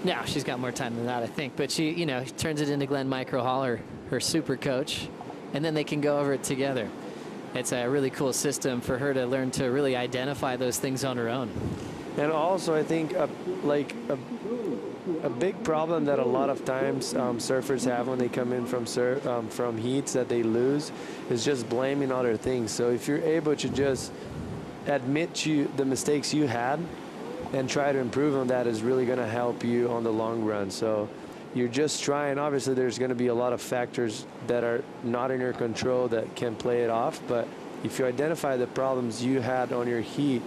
Now, she's got more time than that, I think, but she, you know, turns it into Glenn Microhall, her super coach, and then they can go over it together. It's a really cool system for her to learn to really identify those things on her own. And also, I think, a big problem that a lot of times surfers have when they come in from heats that they lose is just blaming other things. So if you're able to just admit the mistakes you had and try to improve on that, is really going to help you on the long run. So you're just trying. Obviously, there's going to be a lot of factors that are not in your control that can play it off. But if you identify the problems you had on your heat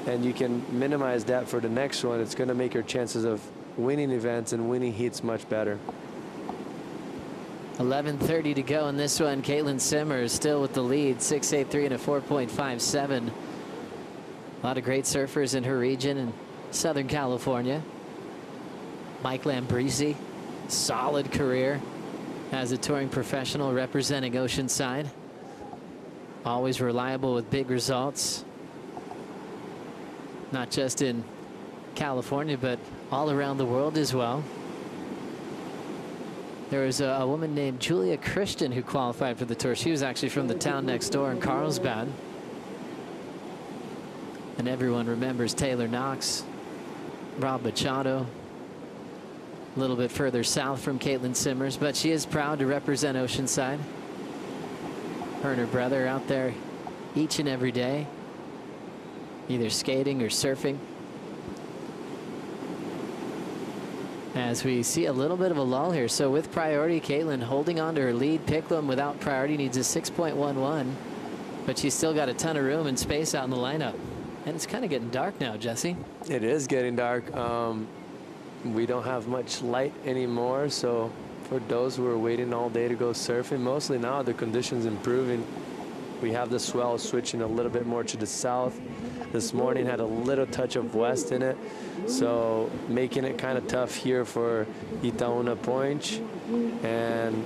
and you can minimize that for the next one, it's going to make your chances of winning events and winning heats much better. 11:30 to go in this one. Caitlin Simmers still with the lead, 6.83 and a 4.57. A lot of great surfers in her region in Southern California. Mike Lambrisi, solid career as a touring professional representing Oceanside. Always reliable with big results. Not just in California, but all around the world as well. There was a woman named Julia Christian who qualified for the tour. She was actually from the town next door in Carlsbad. And everyone remembers Taylor Knox, Rob Machado, a little bit further south from Caitlin Simmers, but she is proud to represent Oceanside. Her and her brother out there each and every day, either skating or surfing. As we see a little bit of a lull here. So with priority, Caitlin holding on to her lead. Picklum without priority needs a 6.11, but she's still got a ton of room and space out in the lineup. And it's kind of getting dark now, Jesse. It is getting dark. We don't have much light anymore, so for those who are waiting all day to go surfing, mostly now the conditions improving. We have the swell switching a little bit more to the south. This morning had a little touch of west in it, so making it kind of tough here for Itaúna Point. And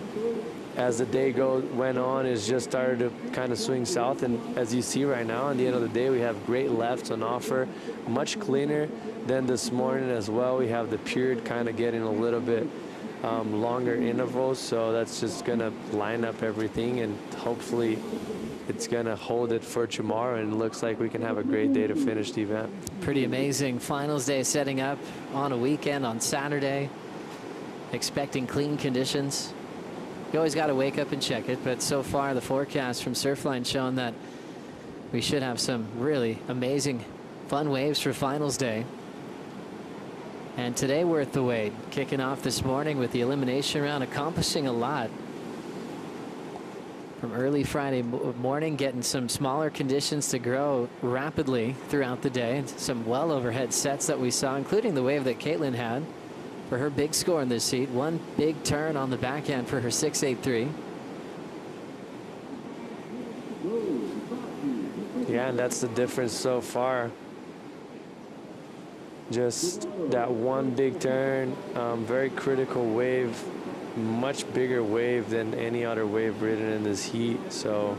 as the day went on, it's just started to kind of swing south. And as you see right now, at the end of the day, we have great lefts on offer, much cleaner than this morning as well. We have the period kind of getting a little bit longer intervals, so that's just going to line up everything, and hopefully it's going to hold it for tomorrow, and it looks like we can have a great day to finish the event. Pretty amazing. Finals day setting up on a weekend on Saturday. Expecting clean conditions. You always got to wake up and check it, but so far the forecast from Surfline showing that we should have some really amazing fun waves for finals day. And today worth the wait. Kicking off this morning with the elimination round, accomplishing a lot. From early Friday morning, getting some smaller conditions to grow rapidly throughout the day. Some well overhead sets that we saw, including the wave that Caitlin had for her big score in this heat. One big turn on the backhand for her 6.83. Yeah, and that's the difference so far. Just that one big turn, very critical wave, much bigger wave than any other wave ridden in this heat. So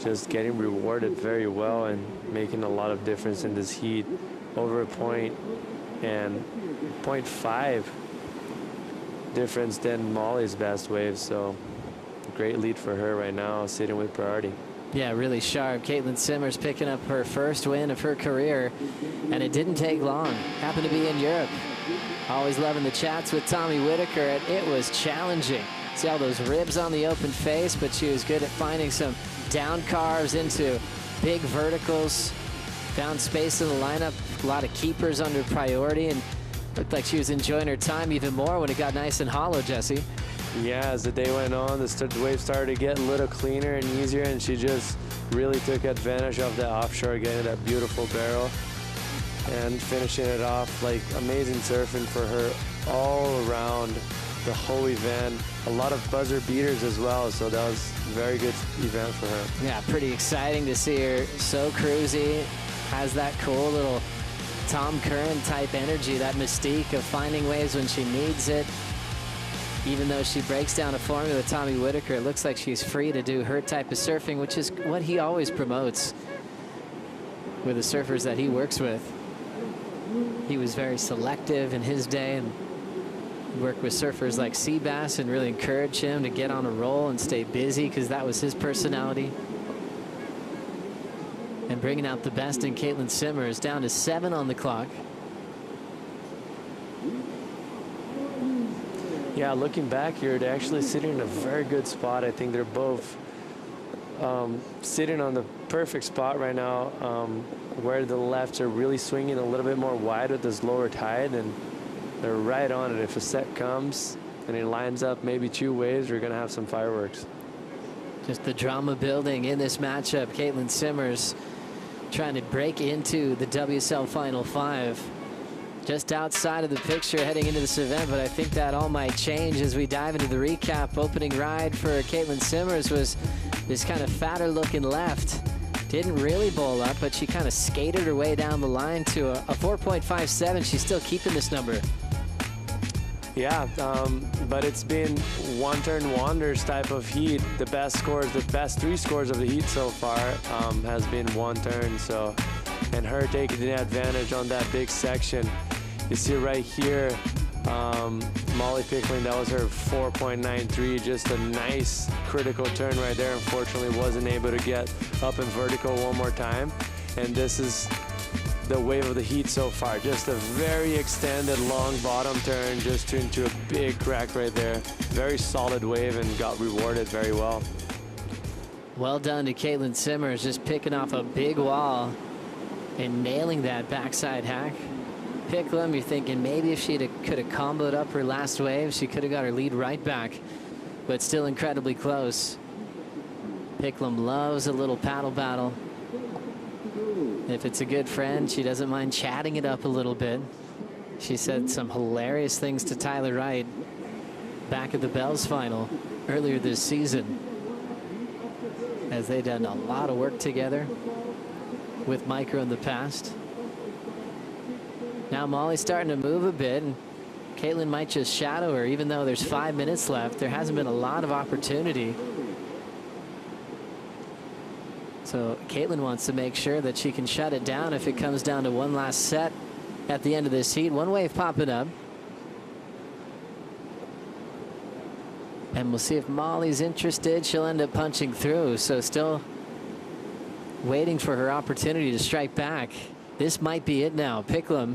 just getting rewarded very well and making a lot of difference in this heat. Over a point and 0.5 difference than Molly's best wave. So great lead for her right now, sitting with priority. Yeah, really sharp. Caitlin Simmers picking up her first win of her career, and it didn't take long. Happened to be in Europe. Always loving the chats with Tommy Whitaker, and it was challenging. See all those ribs on the open face, but she was good at finding some down carves into big verticals. Found space in the lineup, a lot of keepers under priority, and looked like she was enjoying her time even more when it got nice and hollow, Jesse. Yeah, as the day went on, the wave started to get a little cleaner and easier, and she just really took advantage of the offshore, getting that beautiful barrel and finishing it off. Like, amazing surfing for her all around the whole event. A lot of buzzer beaters as well, so that was a very good event for her. Yeah, pretty exciting to see her so cruisy. Has that cool little Tom Curran type energy, that mystique of finding waves when she needs it. Even though she breaks down a formula with Tommy Whitaker, it looks like she's free to do her type of surfing, which is what he always promotes with the surfers that he works with. He was very selective in his day and worked with surfers like Seabass and really encouraged him to get on a roll and stay busy because that was his personality. And bringing out the best in Caitlin Simmers, down to 7 on the clock. Yeah, looking back here, they're actually sitting in a very good spot. I think they're both sitting on the perfect spot right now, where the lefts are really swinging a little bit more wide with this lower tide, and they're right on it. If a set comes and it lines up maybe 2 waves, we're going to have some fireworks. Just the drama building in this matchup. Caitlin Simmers trying to break into the WSL Final 5. Just outside of the picture heading into this event, but I think that all might change as we dive into the recap. Opening ride for Caitlin Simmers was this kind of fatter looking left. Didn't really bowl up, but she kind of skated her way down the line to a 4.57. She's still keeping this number. Yeah, but it's been one turn wonders type of heat. The best scores, the best 3 scores of the heat so far has been one turn. So, and her taking the advantage on that big section. You see right here, Molly Pickling, that was her 4.93, just a nice critical turn right there. Unfortunately, wasn't able to get up in vertical one more time. And this is the wave of the heat so far. Just a very extended long bottom turn just into a big crack right there. Very solid wave and got rewarded very well. Well done to Caitlin Simmers, just picking off a big wall and nailing that backside hack. Picklum, you're thinking maybe if she could have comboed up her last wave, she could have got her lead right back, but still incredibly close. Picklum loves a little paddle battle. If it's a good friend, she doesn't mind chatting it up a little bit. She said some hilarious things to Tyler Wright back at the Bells final earlier this season, as they'd done a lot of work together with Micro in the past. Now Molly's starting to move a bit, and Caitlin might just shadow her. Even though there's 5 minutes left, there hasn't been a lot of opportunity. So Caitlin wants to make sure that she can shut it down if it comes down to one last set at the end of this heat. One wave popping up. And we'll see if Molly's interested. She'll end up punching through. So still waiting for her opportunity to strike back. This might be it now. Picklum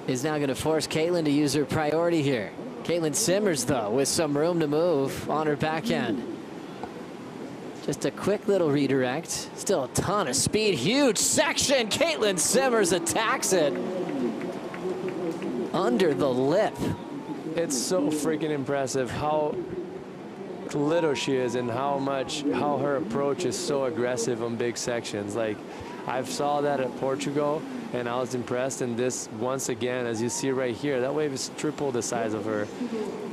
is now going to force Caitlin to use her priority here. Caitlin Simmers, though, with some room to move on her backhand. Just a quick little redirect. Still a ton of speed. Huge section. Caitlin Simmers attacks it. under the lip. It's so freaking impressive how little she is and how her approach is so aggressive on big sections. Like, I saw that at Portugal and I was impressed, and this, once again, as you see right here, that wave is triple the size of her.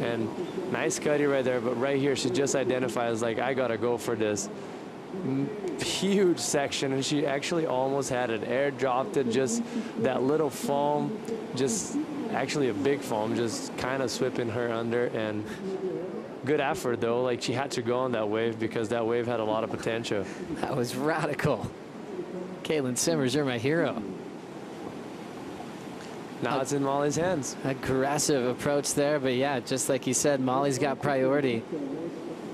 And nice cutty right there, but right here she just identifies like, I gotta go for this huge section, and she actually almost had it. Air dropped it, just that little foam, just actually a big foam, just kind of sweeping her under. And good effort though, like she had to go on that wave because that wave had a lot of potential. That was radical. Caitlin Simmers, you're my hero. Now it's in Molly's hands. Aggressive approach there, but yeah, just like you said, Molly's got priority.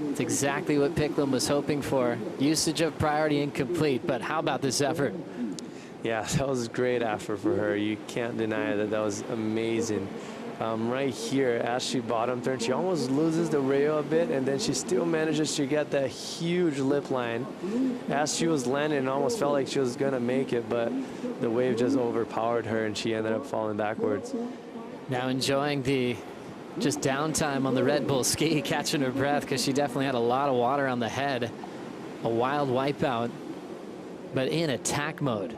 It's exactly what Picklum was hoping for. Usage of priority incomplete, but how about this effort? Yeah, that was a great effort for her. You can't deny that. That was amazing. Right here, as she bottom turn, she almost loses the rail a bit, and then she still manages to get that huge lip line. As she was landing, it almost felt like she was gonna make it, but the wave just overpowered her and she ended up falling backwards. Now enjoying the just downtime on the Red Bull ski, catching her breath because she definitely had a lot of water on the head. A wild wipeout, but in attack mode.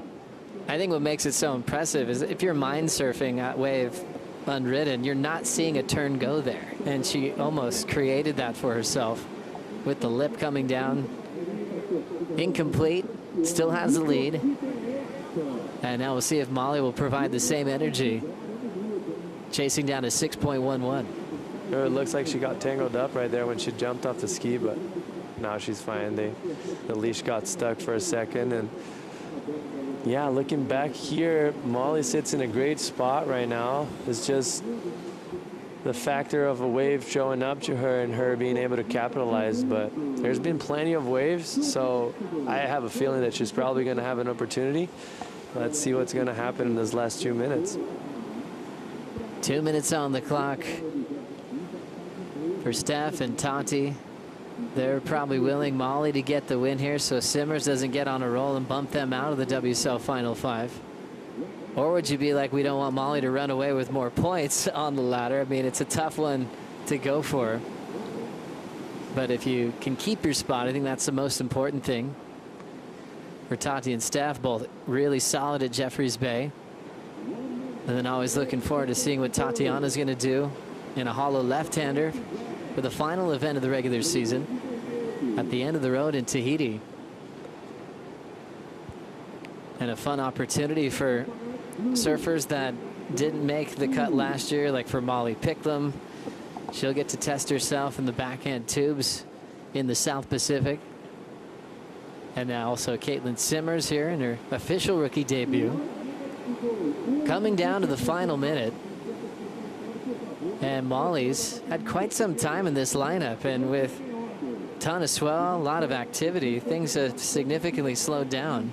I think what makes it so impressive is if you're mind surfing that wave unridden, you're not seeing a turn go there. And she almost created that for herself with the lip coming down. Incomplete, still has the lead. And now we'll see if Molly will provide the same energy. Chasing down to 6.11. It looks like she got tangled up right there when she jumped off the ski, but now she's fine. The leash got stuck for a second. And yeah, looking back here, Molly sits in a great spot right now. It's just the factor of a wave showing up to her and her being able to capitalize. But there's been plenty of waves, so I have a feeling that she's probably going to have an opportunity. Let's see what's going to happen in those last 2 minutes. 2 minutes on the clock for Steph and Tati. They're probably willing Molly to get the win here so Simmers doesn't get on a roll and bump them out of the WSL Final 5. Or would you be like, we don't want Molly to run away with more points on the ladder? I mean, it's a tough one to go for. But if you can keep your spot, I think that's the most important thing. For Tati and Steph, both really solid at Jeffreys Bay. And then always looking forward to seeing what Tatiana's going to do in a hollow left-hander for the final event of the regular season at the end of the road in Tahiti. And a fun opportunity for surfers that didn't make the cut last year, like for Molly Picklum. She'll get to test herself in the backhand tubes in the South Pacific. And now also Caitlin Simmers here in her official rookie debut. Coming down to the final minute. And Molly's had quite some time in this lineup, and with a ton of swell, a lot of activity, things have significantly slowed down.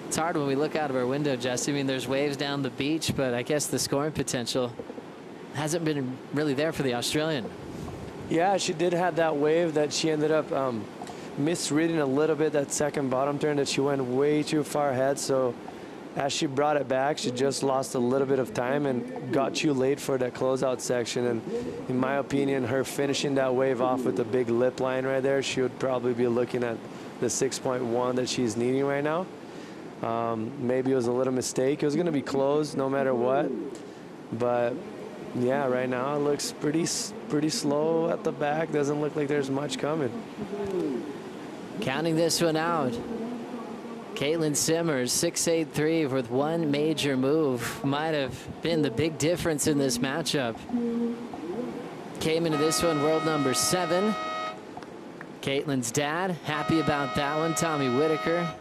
It's hard when we look out of our window, Jesse. I mean, there's waves down the beach, but I guess the scoring potential hasn't been really there for the Australian. Yeah, she did have that wave that she ended up misreading a little bit, that second bottom turn, that she went way too far ahead. So as she brought it back, she just lost a little bit of time and got too late for that closeout section. And in my opinion, her finishing that wave off with the big lip line right there, she would probably be looking at the 6.1 that she's needing right now. Maybe it was a little mistake. It was going to be closed no matter what. But yeah, right now it looks pretty slow at the back. Doesn't look like there's much coming. Counting this one out, Caitlin Simmers, 6'8" with one major move. Might have been the big difference in this matchup. Came into this one world number 7. Caitlin's dad, happy about that one. Tommy Whitaker,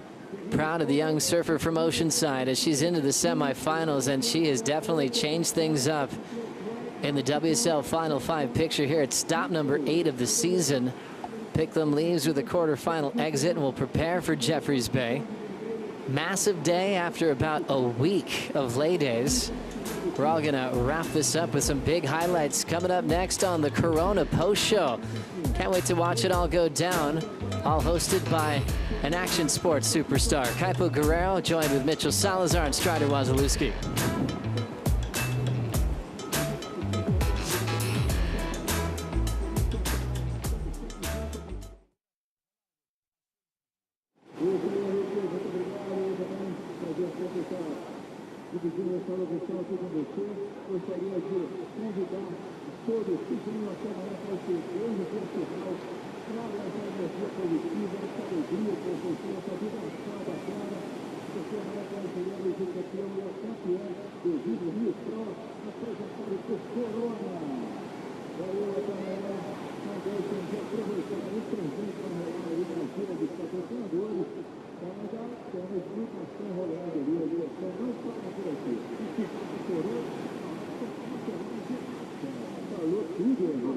proud of the young surfer from Oceanside as she's into the semifinals, and she has definitely changed things up in the WSL Final 5 picture here. It's stop number 8 of the season. Picklum leaves with a quarterfinal exit and will prepare for Jeffreys Bay. Massive day after about a week of lay days. We're all gonna wrap this up with some big highlights coming up next on the Corona Post Show. Can't wait to watch it all go down. All hosted by an action sports superstar, Kaipo Guerrero, joined with Mitchell Salazar and Strider Wazalewski. dividindo essa locução aqui com você, gostaria de convidar todos que venham até amanhã para esse grande festival, traga essa energia positiva, essa alegria para você, essa vibração bacana, porque amanhã brasileiro de campeão e campeã do Vivo Rio Pro, apresentado por Corona. Valeu, até amanhã, não deixem de aproveitar o presente para rolar aí na gira dos patrocinadores. Temos muita ação rolando ali, a direção não para por aqui. E se chorou, falou tudo, irmão.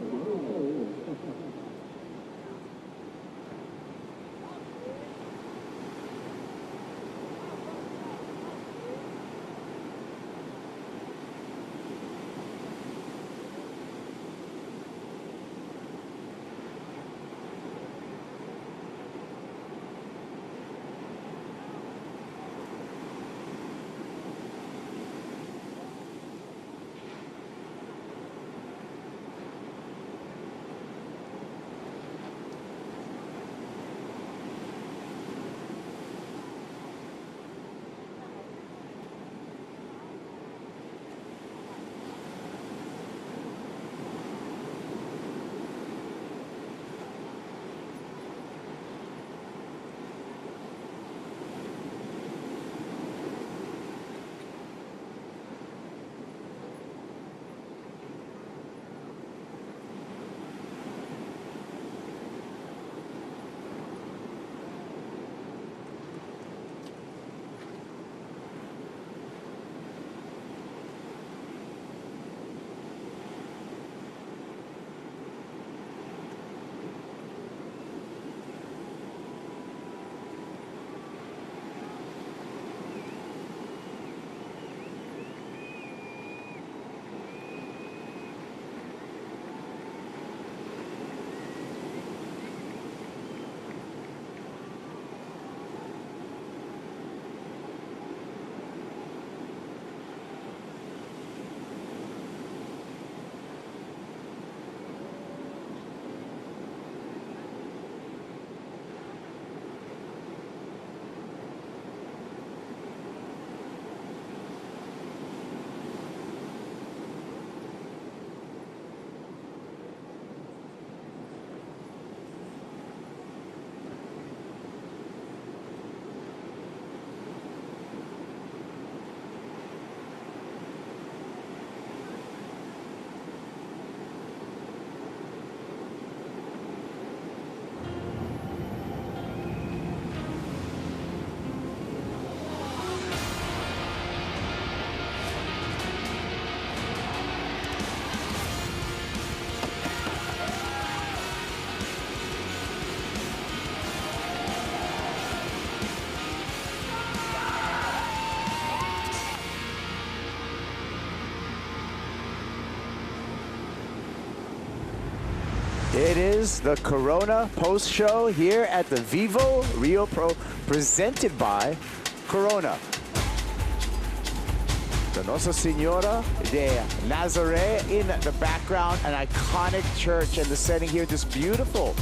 It is the Corona post-show here at the Vivo Rio Pro, presented by Corona. The Nossa Senora de Nazaré in the background, an iconic church, and the setting here, this beautiful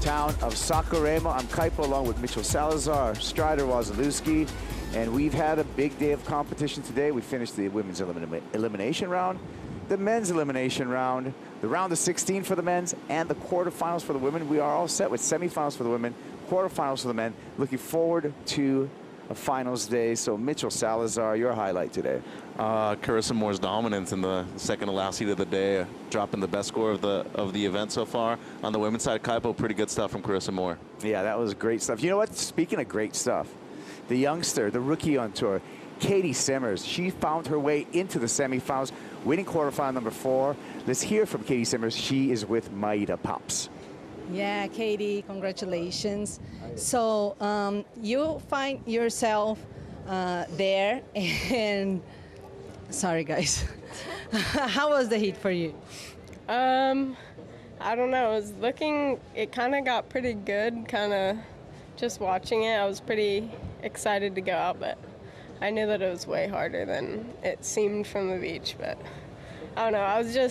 town of Saquarema. I'm Kaipo along with Mitchell Salazar, Strider Wazalewski, and we've had a big day of competition today. We finished the women's elimination round, the men's elimination round, the round of 16 for the men's, and the quarterfinals for the women. We are all set with semifinals for the women, quarterfinals for the men. Looking forward to a finals day. So Mitchell Salazar, your highlight today. Carissa Moore's dominance in the second to last heat of the day, dropping the best score of the event so far. On the women's side, Kaipo, pretty good stuff from Carissa Moore. Yeah, that was great stuff. You know what? Speaking of great stuff, the youngster, the rookie on tour, Katie Simmers, she found her way into the semifinals, winning quarterfinal number 4. Let's hear from Katie Simmers. She is with Maida Pops. Yeah, Katie, congratulations. So you find yourself there, and sorry guys, how was the heat for you? I don't know, it kind of got pretty good, kind of just watching it. I was pretty excited to go out, but I knew that it was way harder than it seemed from the beach. But I don't know,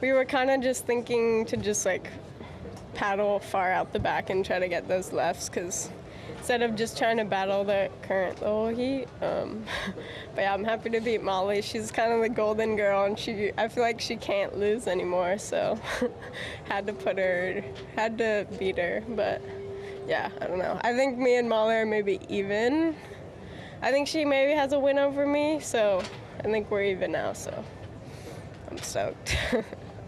we were kind of just thinking to just like paddle far out the back and try to get those lefts, because instead of just trying to battle the current the whole heat. But yeah, I'm happy to beat Molly. She's kind of the golden girl, and I feel like she can't lose anymore, so had to beat her. But yeah, I don't know. I think me and Molly are maybe even. I think she maybe has a win over me, so I think we're even now, so I'm stoked.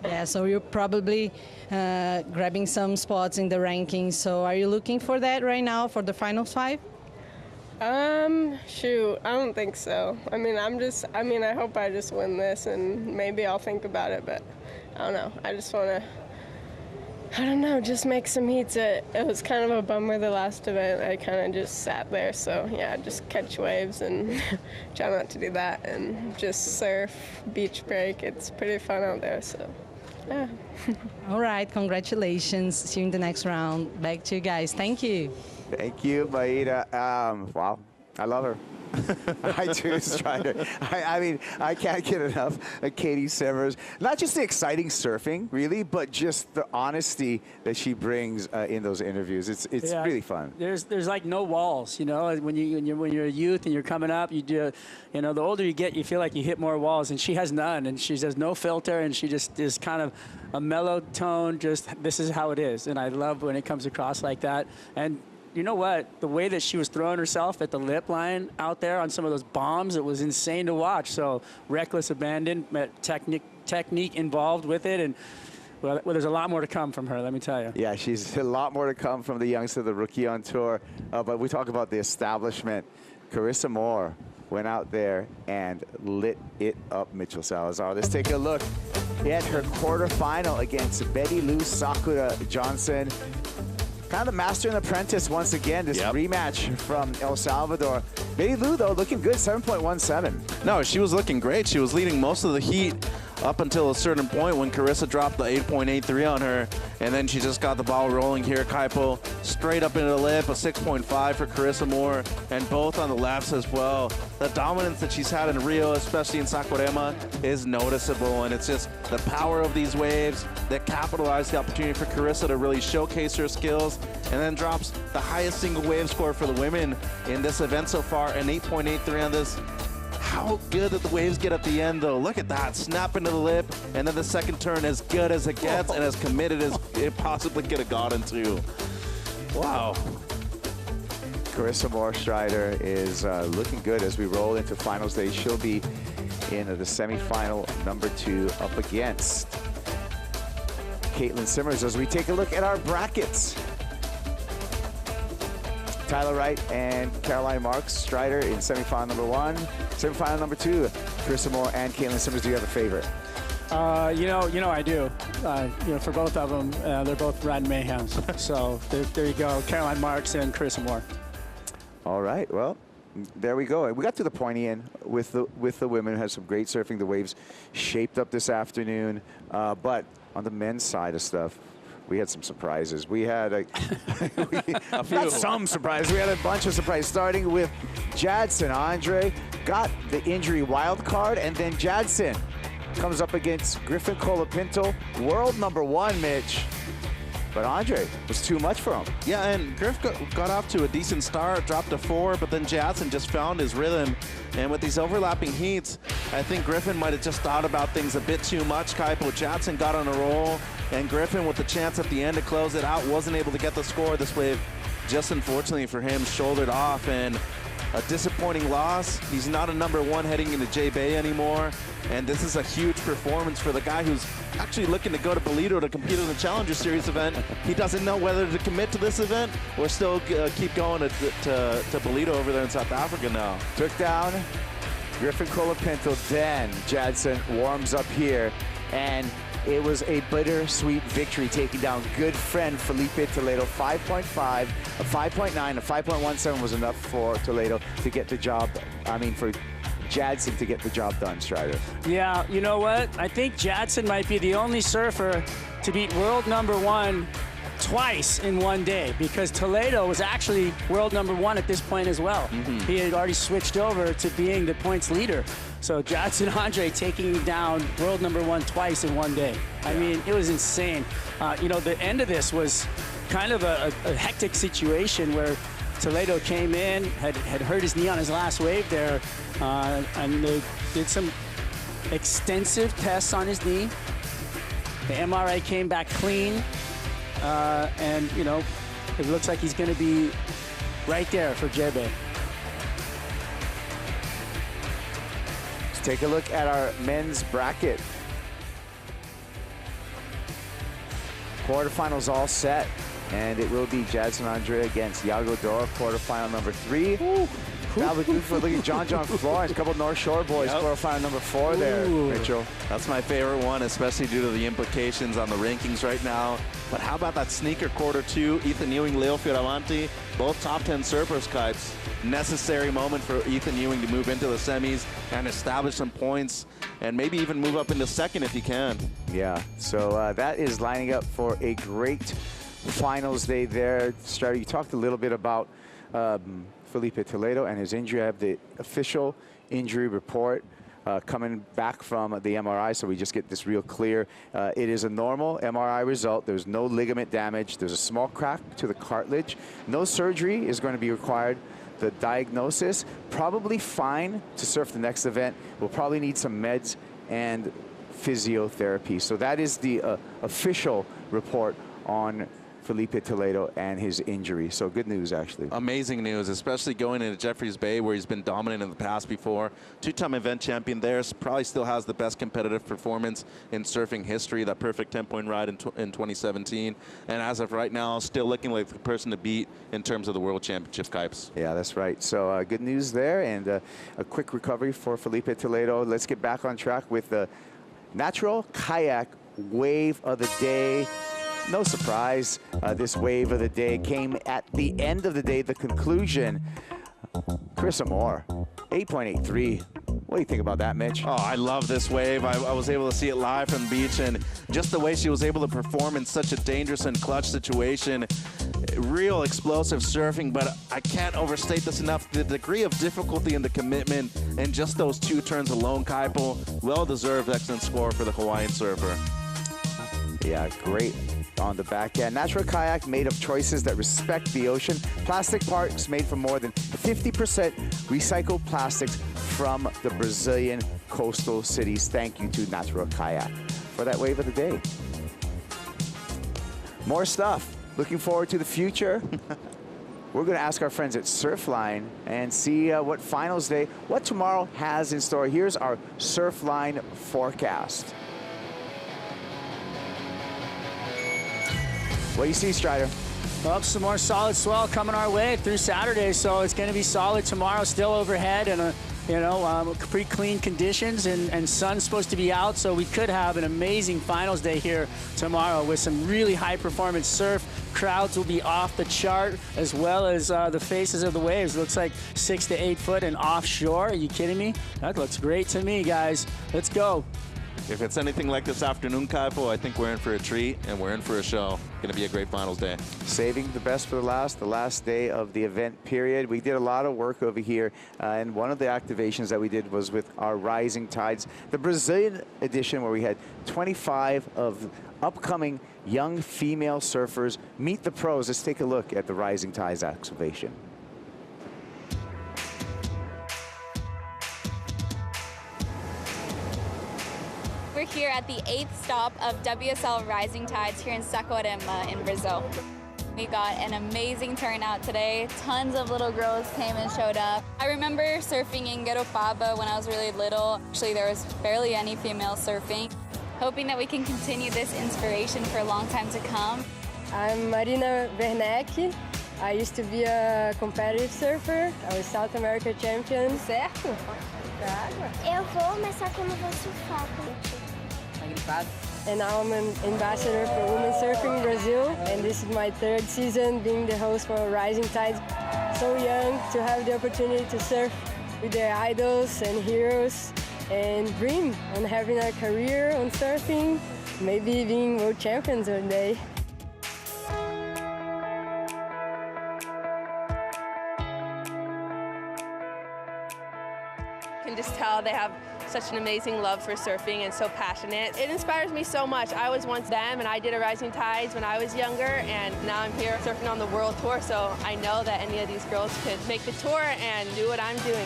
Yeah, so you're probably grabbing some spots in the rankings. So are you looking for that right now for the finals 5? Shoot, I don't think so. I mean, I hope I just win this and maybe I'll think about it, but I don't know. I just want to, I don't know, just make some heats. It was kind of a bummer the last event. I kind of just sat there, so yeah, just catch waves and try not to do that and just surf, beach break. It's pretty fun out there, so yeah. All right, congratulations. See you in the next round. Back to you guys. Thank you. Thank you, Maida. Wow, I love her. I do, Strider. I mean, I can't get enough of Katie Simmers. Not just the exciting surfing, really, but just the honesty that she brings in those interviews. It's really fun. There's like no walls, you know. When you're a youth and you're coming up, you do, you know, the older you get, you feel like you hit more walls, and she has none, and she has no filter, and she just is kind of a mellow tone. Just this is how it is, and I love when it comes across like that. And you know what? The way that she was throwing herself at the lip line out there on some of those bombs, it was insane to watch. So reckless abandon, technique involved with it, and well, there's a lot more to come from her, let me tell you. Yeah, she's a lot more to come from the youngster, the rookie on tour. But we talk about the establishment. Carissa Moore went out there and lit it up, Mitchell Salazar. Let's take a look at her quarterfinal against Betty Lou Sakura Johnson. Kind of master and apprentice once again, this rematch from El Salvador. Betty Lou, though, looking good, 7.17. No, she was looking great. She was leading most of the heat up until a certain point when Carissa dropped the 8.83 on her, and then she just got the ball rolling here. Kaipo straight up into the lip, a 6.5 for Carissa Moore, and both on the lefts as well. The dominance that she's had in Rio, especially in Saquarema, is noticeable, and it's just the power of these waves that capitalize the opportunity for Carissa to really showcase her skills, and then drops the highest single wave score for the women in this event so far, an 8.83 on this. How good that the waves get at the end, though. Look at that, snap into the lip, and then the second turn as good as it gets and as committed as it possibly could have gotten to. Wow. Carissa Moore Strider is looking good as we roll into finals day. She'll be in the semifinal number 2 up against Caitlin Simmers as we take a look at our brackets. Tyler Wright and Caroline Marks Strider in semifinal number 1. Semifinal number 2, Carissa Moore and Caitlin Simmers. Do you have a favorite? You know I do. You know, for both of them, they're both Rad Mayhems. So there you go, Caroline Marks and Carissa Moore. All right, well, there we go. We got to the pointy end with the women. Had some great surfing. The waves shaped up this afternoon, but on the men's side of stuff, we had some surprises. We had not some surprises. We had a bunch of surprises, starting with Jadson. Andre got the injury wild card, and then Jadson comes up against Griffin Colapinto, world number 1, Mitch. But Andre was too much for him. Yeah, and Griff got off to a decent start, dropped a 4, but then Jadson just found his rhythm. And with these overlapping heats, I think Griffin might have just thought about things a bit too much. Kaipo Jadson got on a roll, and Griffin, with the chance at the end to close it out, wasn't able to get the score. This wave, just unfortunately for him, shouldered off, and a disappointing loss. He's not a number 1 heading into J-Bay anymore, and this is a huge performance for the guy who's actually looking to go to Toledo to compete in the Challenger Series event. He doesn't know whether to commit to this event or still keep going to Toledo over there in South Africa now. Took down Griffin Colapinto, then Jadson warms up here, and it was a bittersweet victory, taking down good friend Filipe Toledo. 5.5, a 5.9, a 5.17 was enough for Toledo to get the job, for Jadson to get the job done, Strider. Yeah, you know what? I think Jadson might be the only surfer to beat world number 1 twice in one day, because Toledo was actually world number 1 at this point as well. He had already switched over to being the points leader. So Jadson Andre taking down world number 1 twice in one day. I mean, it was insane. You know, the end of this was kind of a hectic situation where Toledo came in, had hurt his knee on his last wave there, and they did some extensive tests on his knee. The MRI came back clean, and you know, it looks like he's going to be right there for Jebe. Let's take a look at our men's bracket. Quarterfinals all set, and it will be Jadson Andre against Iago Dora, quarterfinal number 3. Now look at John Florence, a couple North Shore boys, quarterfinal number 4 there, Mitchell. That's my favorite one, especially due to the implications on the rankings right now. But how about that sneaker quarter 2? Ethan Ewing, Leo Fioravanti, both top 10 surfers, Kipes. Necessary moment for Ethan Ewing to move into the semis and establish some points and maybe even move up into second if he can. Yeah, so that is lining up for a great finals day there. Strider, you talked a little bit about Filipe Toledo and his injury. I have the official injury report coming back from the MRI, so we just get this real clear. It is a normal MRI result. There's no ligament damage. There's a small crack to the cartilage. No surgery is going to be required. The diagnosis, probably fine to surf the next event. We'll probably need some meds and physiotherapy. So that is the official report on Filipe Toledo and his injury. So good news, actually. Amazing news, especially going into Jeffreys Bay where he's been dominant in the past before. Two-time event champion there, probably still has the best competitive performance in surfing history, that perfect 10-point ride in 2017. And as of right now, still looking like the person to beat in terms of the World Championship, Kipes. Yeah, that's right. So good news there, and a quick recovery for Filipe Toledo. Let's get back on track with the natural kayak wave of the day. No surprise, this wave of the day came at the end of the day, the conclusion. Chris Amore, 8.83. What do you think about that, Mitch? Oh, I love this wave. I was able to see it live from the beach, and just the way she was able to perform in such a dangerous and clutch situation. Real explosive surfing, but I can't overstate this enough. The degree of difficulty and the commitment and just those 2 turns alone, Kaipo, well-deserved excellent score for the Hawaiian surfer. Yeah, great on the back end. Natural kayak made of choices that respect the ocean. Plastic parts made from more than 50% recycled plastics from the Brazilian coastal cities. Thank you to Natural Kayak for that wave of the day. More stuff. Looking forward to the future. We're going to ask our friends at Surfline and see what finals day, what tomorrow has in store. Here's our Surfline forecast. What do you see, Strider? Well, some more solid swell coming our way through Saturday, so it's going to be solid tomorrow, still overhead, and pretty clean conditions, and sun's supposed to be out, so we could have an amazing finals day here tomorrow with some really high performance surf. Crowds will be off the chart, as well as the faces of the waves. It looks like 6 to 8 foot and offshore. Are you kidding me? That looks great to me, guys. Let's go. If it's anything like this afternoon, Kaipo, I think we're in for a treat and we're in for a show. Going to be a great finals day. Saving the best for the last day of the event period. We did a lot of work over here, and one of the activations that we did was with our Rising Tides, the Brazilian edition, where we had 25 of upcoming young female surfers meet the pros. Let's take a look at the Rising Tides activation. We're here at the 8th stop of WSL Rising Tides here in Saquarema in Brazil. We got an amazing turnout today. Tons of little girls came and showed up. I remember surfing in Garopaba when I was really little. Actually, there was barely any female surfing. Hoping that we can continue this inspiration for a long time to come. I'm Marina Werneck. I used to be a competitive surfer. I was South America champion. Certo? Eu vou, mas só que eu não vou surfar. And now I'm an ambassador for women surfing in Brazil. And this is my 3rd season being the host for Rising Tides. So young to have the opportunity to surf with their idols and heroes and dream on having a career on surfing, maybe being world champions one day. can just tell they have such an amazing love for surfing and so passionate. It inspires me so much. I was once them, and I did a Rising Tides when I was younger, and now I'm here surfing on the World Tour, so I know that any of these girls could make the tour and do what I'm doing.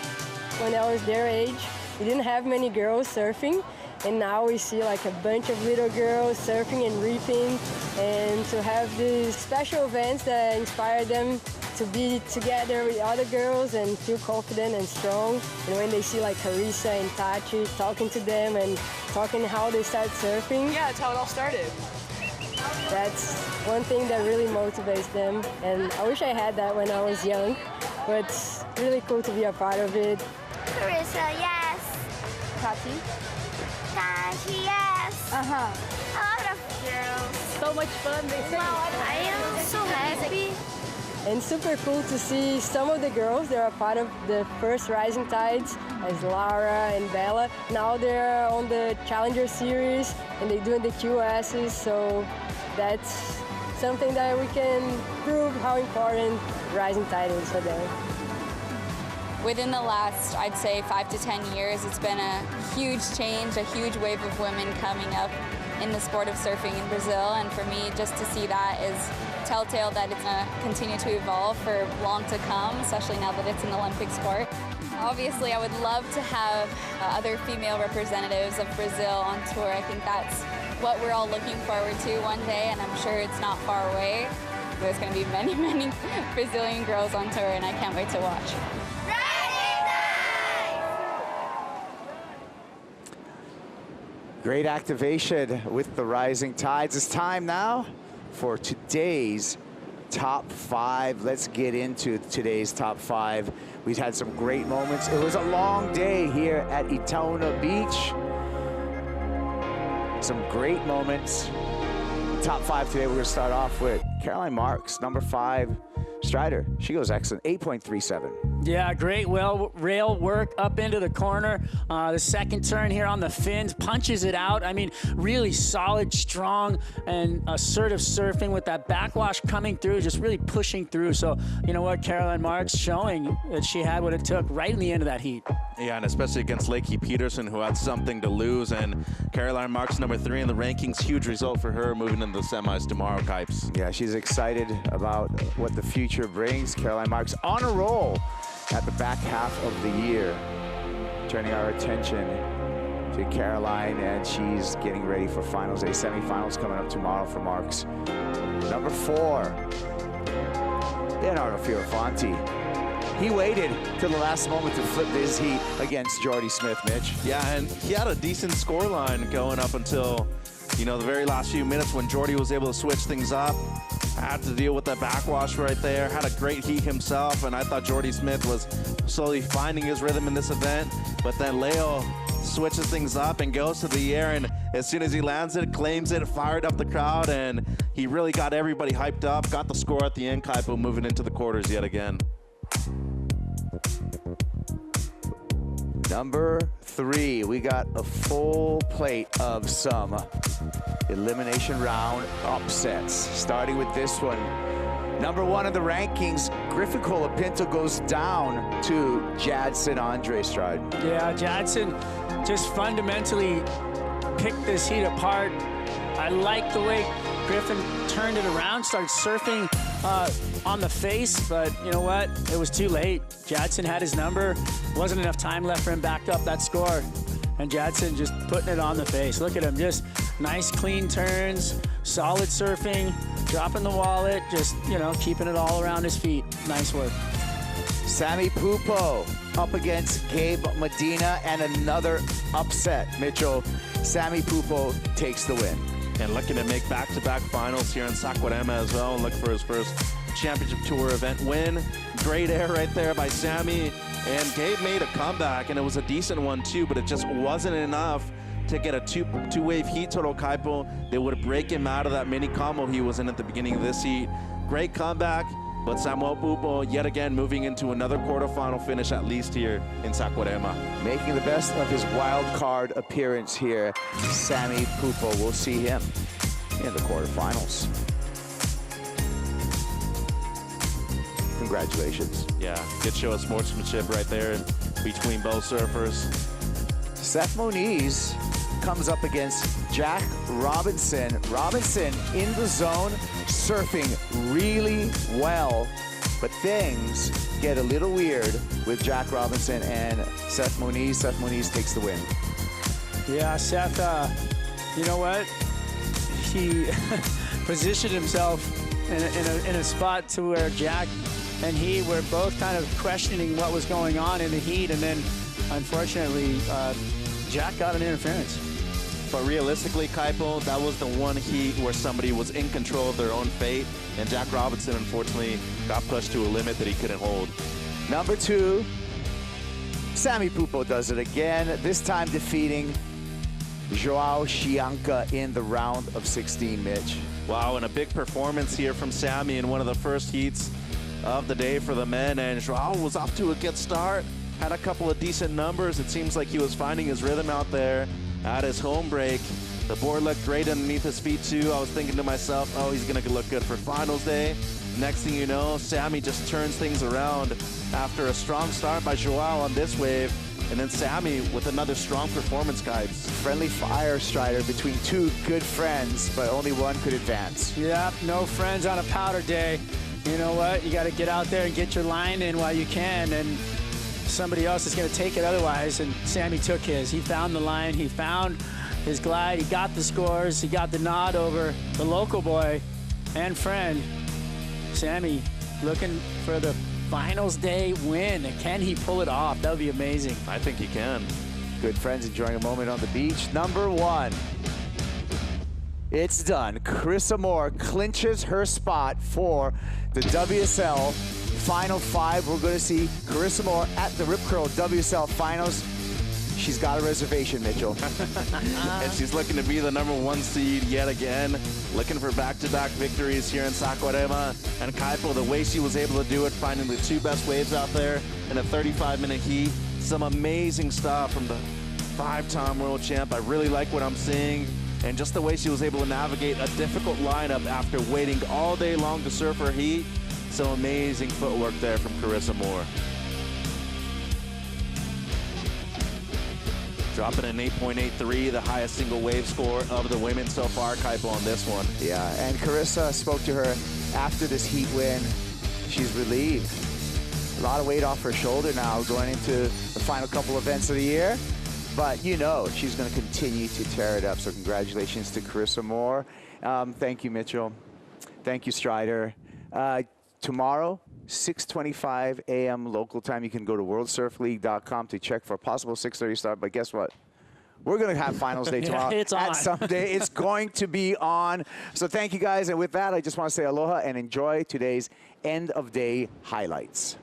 When I was their age, we didn't have many girls surfing, and now we see like a bunch of little girls surfing and reefing, and to have these special events that inspire them to be together with other girls and feel confident and strong. And when they see like Carissa and Tati talking to them and talking how they start surfing. Yeah, that's how it all started. That's one thing that really motivates them. And I wish I had that when I was young, but it's really cool to be a part of it. Carissa, yes. Tati? Tati, yes. Uh-huh. A lot of girls. So much fun, they say. I am so happy. And super cool to see some of the girls that are part of the first Rising Tides, as Lara and Bella. Now they're on the Challenger Series and they're doing the QSs, so that's something that we can prove how important Rising Tide is for them. Within the last, I'd say, 5 to 10 years, it's been a huge change, a huge wave of women coming up in the sport of surfing in Brazil, and for me, just to see that is telltale that it's going to continue to evolve for long to come, especially now that it's an Olympic sport. Obviously, I would love to have other female representatives of Brazil on tour. I think that's what we're all looking forward to one day, and I'm sure it's not far away. There's going to be many, many Brazilian girls on tour, and I can't wait to watch. Great activation with the Rising Tides. It's time now for today's top 5. Let's get into today's top 5. We've had some great moments. It was a long day here at Itona Beach. Some great moments. Top 5 today, we're going to start off with Caroline Marks, number 5 strider. She goes excellent, 8.37. Yeah, great rail work up into the corner. The second turn here on the fins, punches it out. I mean, really solid, strong, and assertive surfing with that backwash coming through, just really pushing through. So, you know what, Caroline Marks showing that she had what it took right in the end of that heat. Yeah, and especially against Lakey Peterson, who had something to lose. And Caroline Marks, number 3 in the rankings, huge result for her moving into the semis tomorrow, Kipes. Yeah, she's excited about what the future brings. Caroline Marks on a roll at the back half of the year, turning our attention to Caroline, and she's getting ready for finals day. Semifinals coming up tomorrow for Marks. Number 4, Leonardo Fioravanti. He waited till the last moment to flip his heat against Jordy Smith, Mitch. Yeah, and he had a decent scoreline going up until, you know, the very last few minutes when Jordy was able to switch things up. Had to deal with that backwash right there. Had a great heat himself, and I thought Jordy Smith was slowly finding his rhythm in this event. But then Leo switches things up and goes to the air, and as soon as he lands it, claims it, fired up the crowd, and he really got everybody hyped up. Got the score at the end. Kaipo moving into the quarters yet again. Number 3, we got a full plate of some elimination round upsets. Starting with this one. Number 1 in the rankings, Griffin Colapinto goes down to Jadson Andre Stride. Yeah, Jadson just fundamentally picked this heat apart. I like the way Griffin turned it around, started surfing on the face, but you know what? It was too late. Jadson had his number. Wasn't enough time left for him, backed up that score. And Jadson just putting it on the face. Look at him, just nice clean turns, solid surfing, dropping the wallet, just, you know, keeping it all around his feet. Nice work. Sammy Pupo up against Gabe Medina, and another upset. Mitchell, Sammy Pupo takes the win. And looking to make back-to-back finals here in Saquarema as well, and look for his first championship tour event win. Great air right there by Sammy, and Gabe made a comeback, and it was a decent one too, but it just wasn't enough to get a two-wave heat total. Kaipo, they would break him out of that mini combo he was in at the beginning of this heat. Great comeback, but Samuel Pupo yet again moving into another quarterfinal finish, at least here in Saquarema. Making the best of his wild card appearance here, Sammy Pupo. We'll see him in the quarterfinals. Congratulations. Yeah, good show of sportsmanship right there. between both surfers. Seth Moniz comes up against Jack Robinson. Robinson in the zone, surfing really well, but things get a little weird with Jack Robinson and Seth Moniz. Seth Moniz takes the win. Yeah, Seth, you know what? He positioned himself in a spot to where Jack and he were both kind of questioning what was going on in the heat, and then unfortunately, Jack got an interference. But realistically, Kaipo, that was the one heat where somebody was in control of their own fate, and Jack Robinson, unfortunately, got pushed to a limit that he couldn't hold. Number 2, Sammy Pupo does it again, this time defeating Joao Chianca in the round of 16, Mitch. Wow, and a big performance here from Sammy in one of the first heats of the day for the men, and Joao was off to a good start, had a couple of decent numbers. It seems like he was finding his rhythm out there at his home break. The board looked great underneath his feet too. I was thinking to myself, oh, he's gonna look good for finals day. Next thing you know, Sammy just turns things around after a strong start by Joao on this wave, and then Sammy with another strong performance, guys. Friendly fire, Strider, between two good friends, but only one could advance. Yeah, no friends on a powder day. You know what? You got to get out there and get your line in while you can, and somebody else is going to take it otherwise, and Sammy took his. He found the line, he found his glide, he got the scores, he got the nod over the local boy and friend. Sammy looking for the finals day win. Can he pull it off? That would be amazing. I think he can. Good friends enjoying a moment on the beach. Number 1. It's done. Carissa Moore clinches her spot for the WSL Final 5. We're going to see Carissa Moore at the Rip Curl WSL Finals. She's got a reservation, Mitchell. And she's looking to be the #1 seed yet again, looking for back-to-back victories here in Saquarema. And Kaipo, the way she was able to do it, finding the 2 best waves out there in a 35-minute heat. Some amazing stuff from the 5-time world champ. I really like what I'm seeing. And just the way she was able to navigate a difficult lineup after waiting all day long to surf her heat. Some amazing footwork there from Carissa Moore. Dropping an 8.83, the highest single wave score of the women so far, Kaipo, on this one. Yeah, and Carissa spoke to her after this heat win. She's relieved. A lot of weight off her shoulder now going into the final couple events of the year. But you know she's going to continue to tear it up. So congratulations to Carissa Moore. Thank you, Mitchell. Thank you, Strider. Tomorrow, 6:25 a.m. local time. You can go to worldsurfleague.com to check for a possible 6:30 start. But guess what? We're going to have finals day tomorrow. It's on. At Someday. It's going to be on. So thank you, guys. And with that, I just want to say aloha and enjoy today's end-of-day highlights.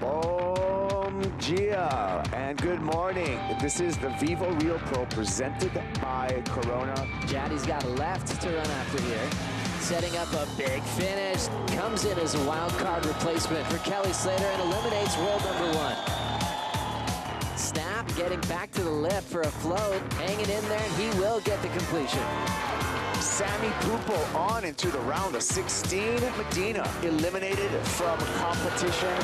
Bom dia and good morning. This is the Vivo Real Pro presented by Corona. Jaddy's got a left to run after here. Setting up a big finish. Comes in as a wild card replacement for Kelly Slater and eliminates world #1. Snap, getting back to the lip for a float. Hanging in there, and he will get the completion. Sammy Pupo on into the round of 16. Medina eliminated from competition.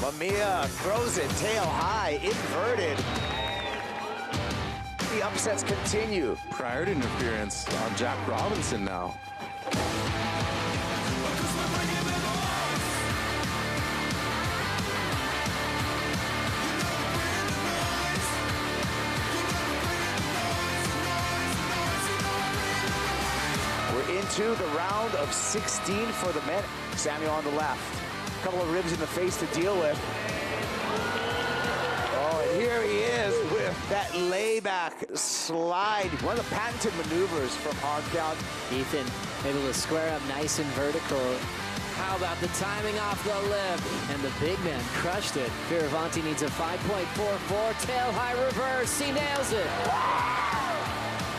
Mamiya throws it tail high, inverted. The upsets continue. Prior to interference on Jack Robinson now. We're into the round of 16 for the men. Sammy on the left. A couple of ribs in the face to deal with. Oh, and here he is with that layback slide. One of the patented maneuvers from hard count. Ethan able to square up nice and vertical. How about the timing off the lip? And the big man crushed it. Fioravanti needs a 5.44 tail high reverse. He nails it.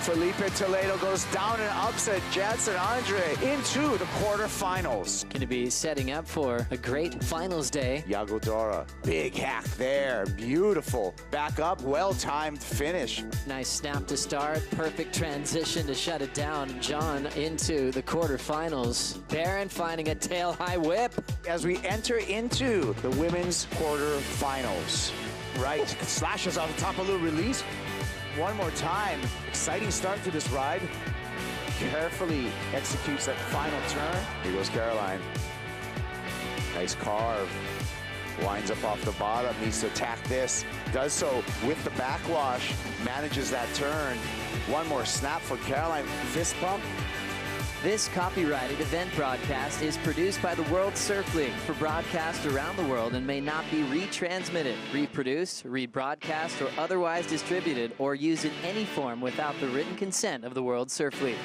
Filipe Toledo goes down and upset Jansen Andre into the quarterfinals. Going to be setting up for a great finals day. Yagodora, big hack there, beautiful. Back up, well-timed finish. Nice snap to start, perfect transition to shut it down. John into the quarterfinals. Barron finding a tail-high whip. As we enter into the women's quarterfinals. Right, slashes off the top of the release. One more time, exciting start to this ride. Carefully executes that final turn. Here goes Caroline. Nice carve. Winds up off the bottom, needs to attack this. Does so with the backwash, manages that turn. One more snap for Caroline, fist bump. This copyrighted event broadcast is produced by the World Surf League for broadcast around the world and may not be retransmitted, reproduced, rebroadcast, or otherwise distributed or used in any form without the written consent of the World Surf League.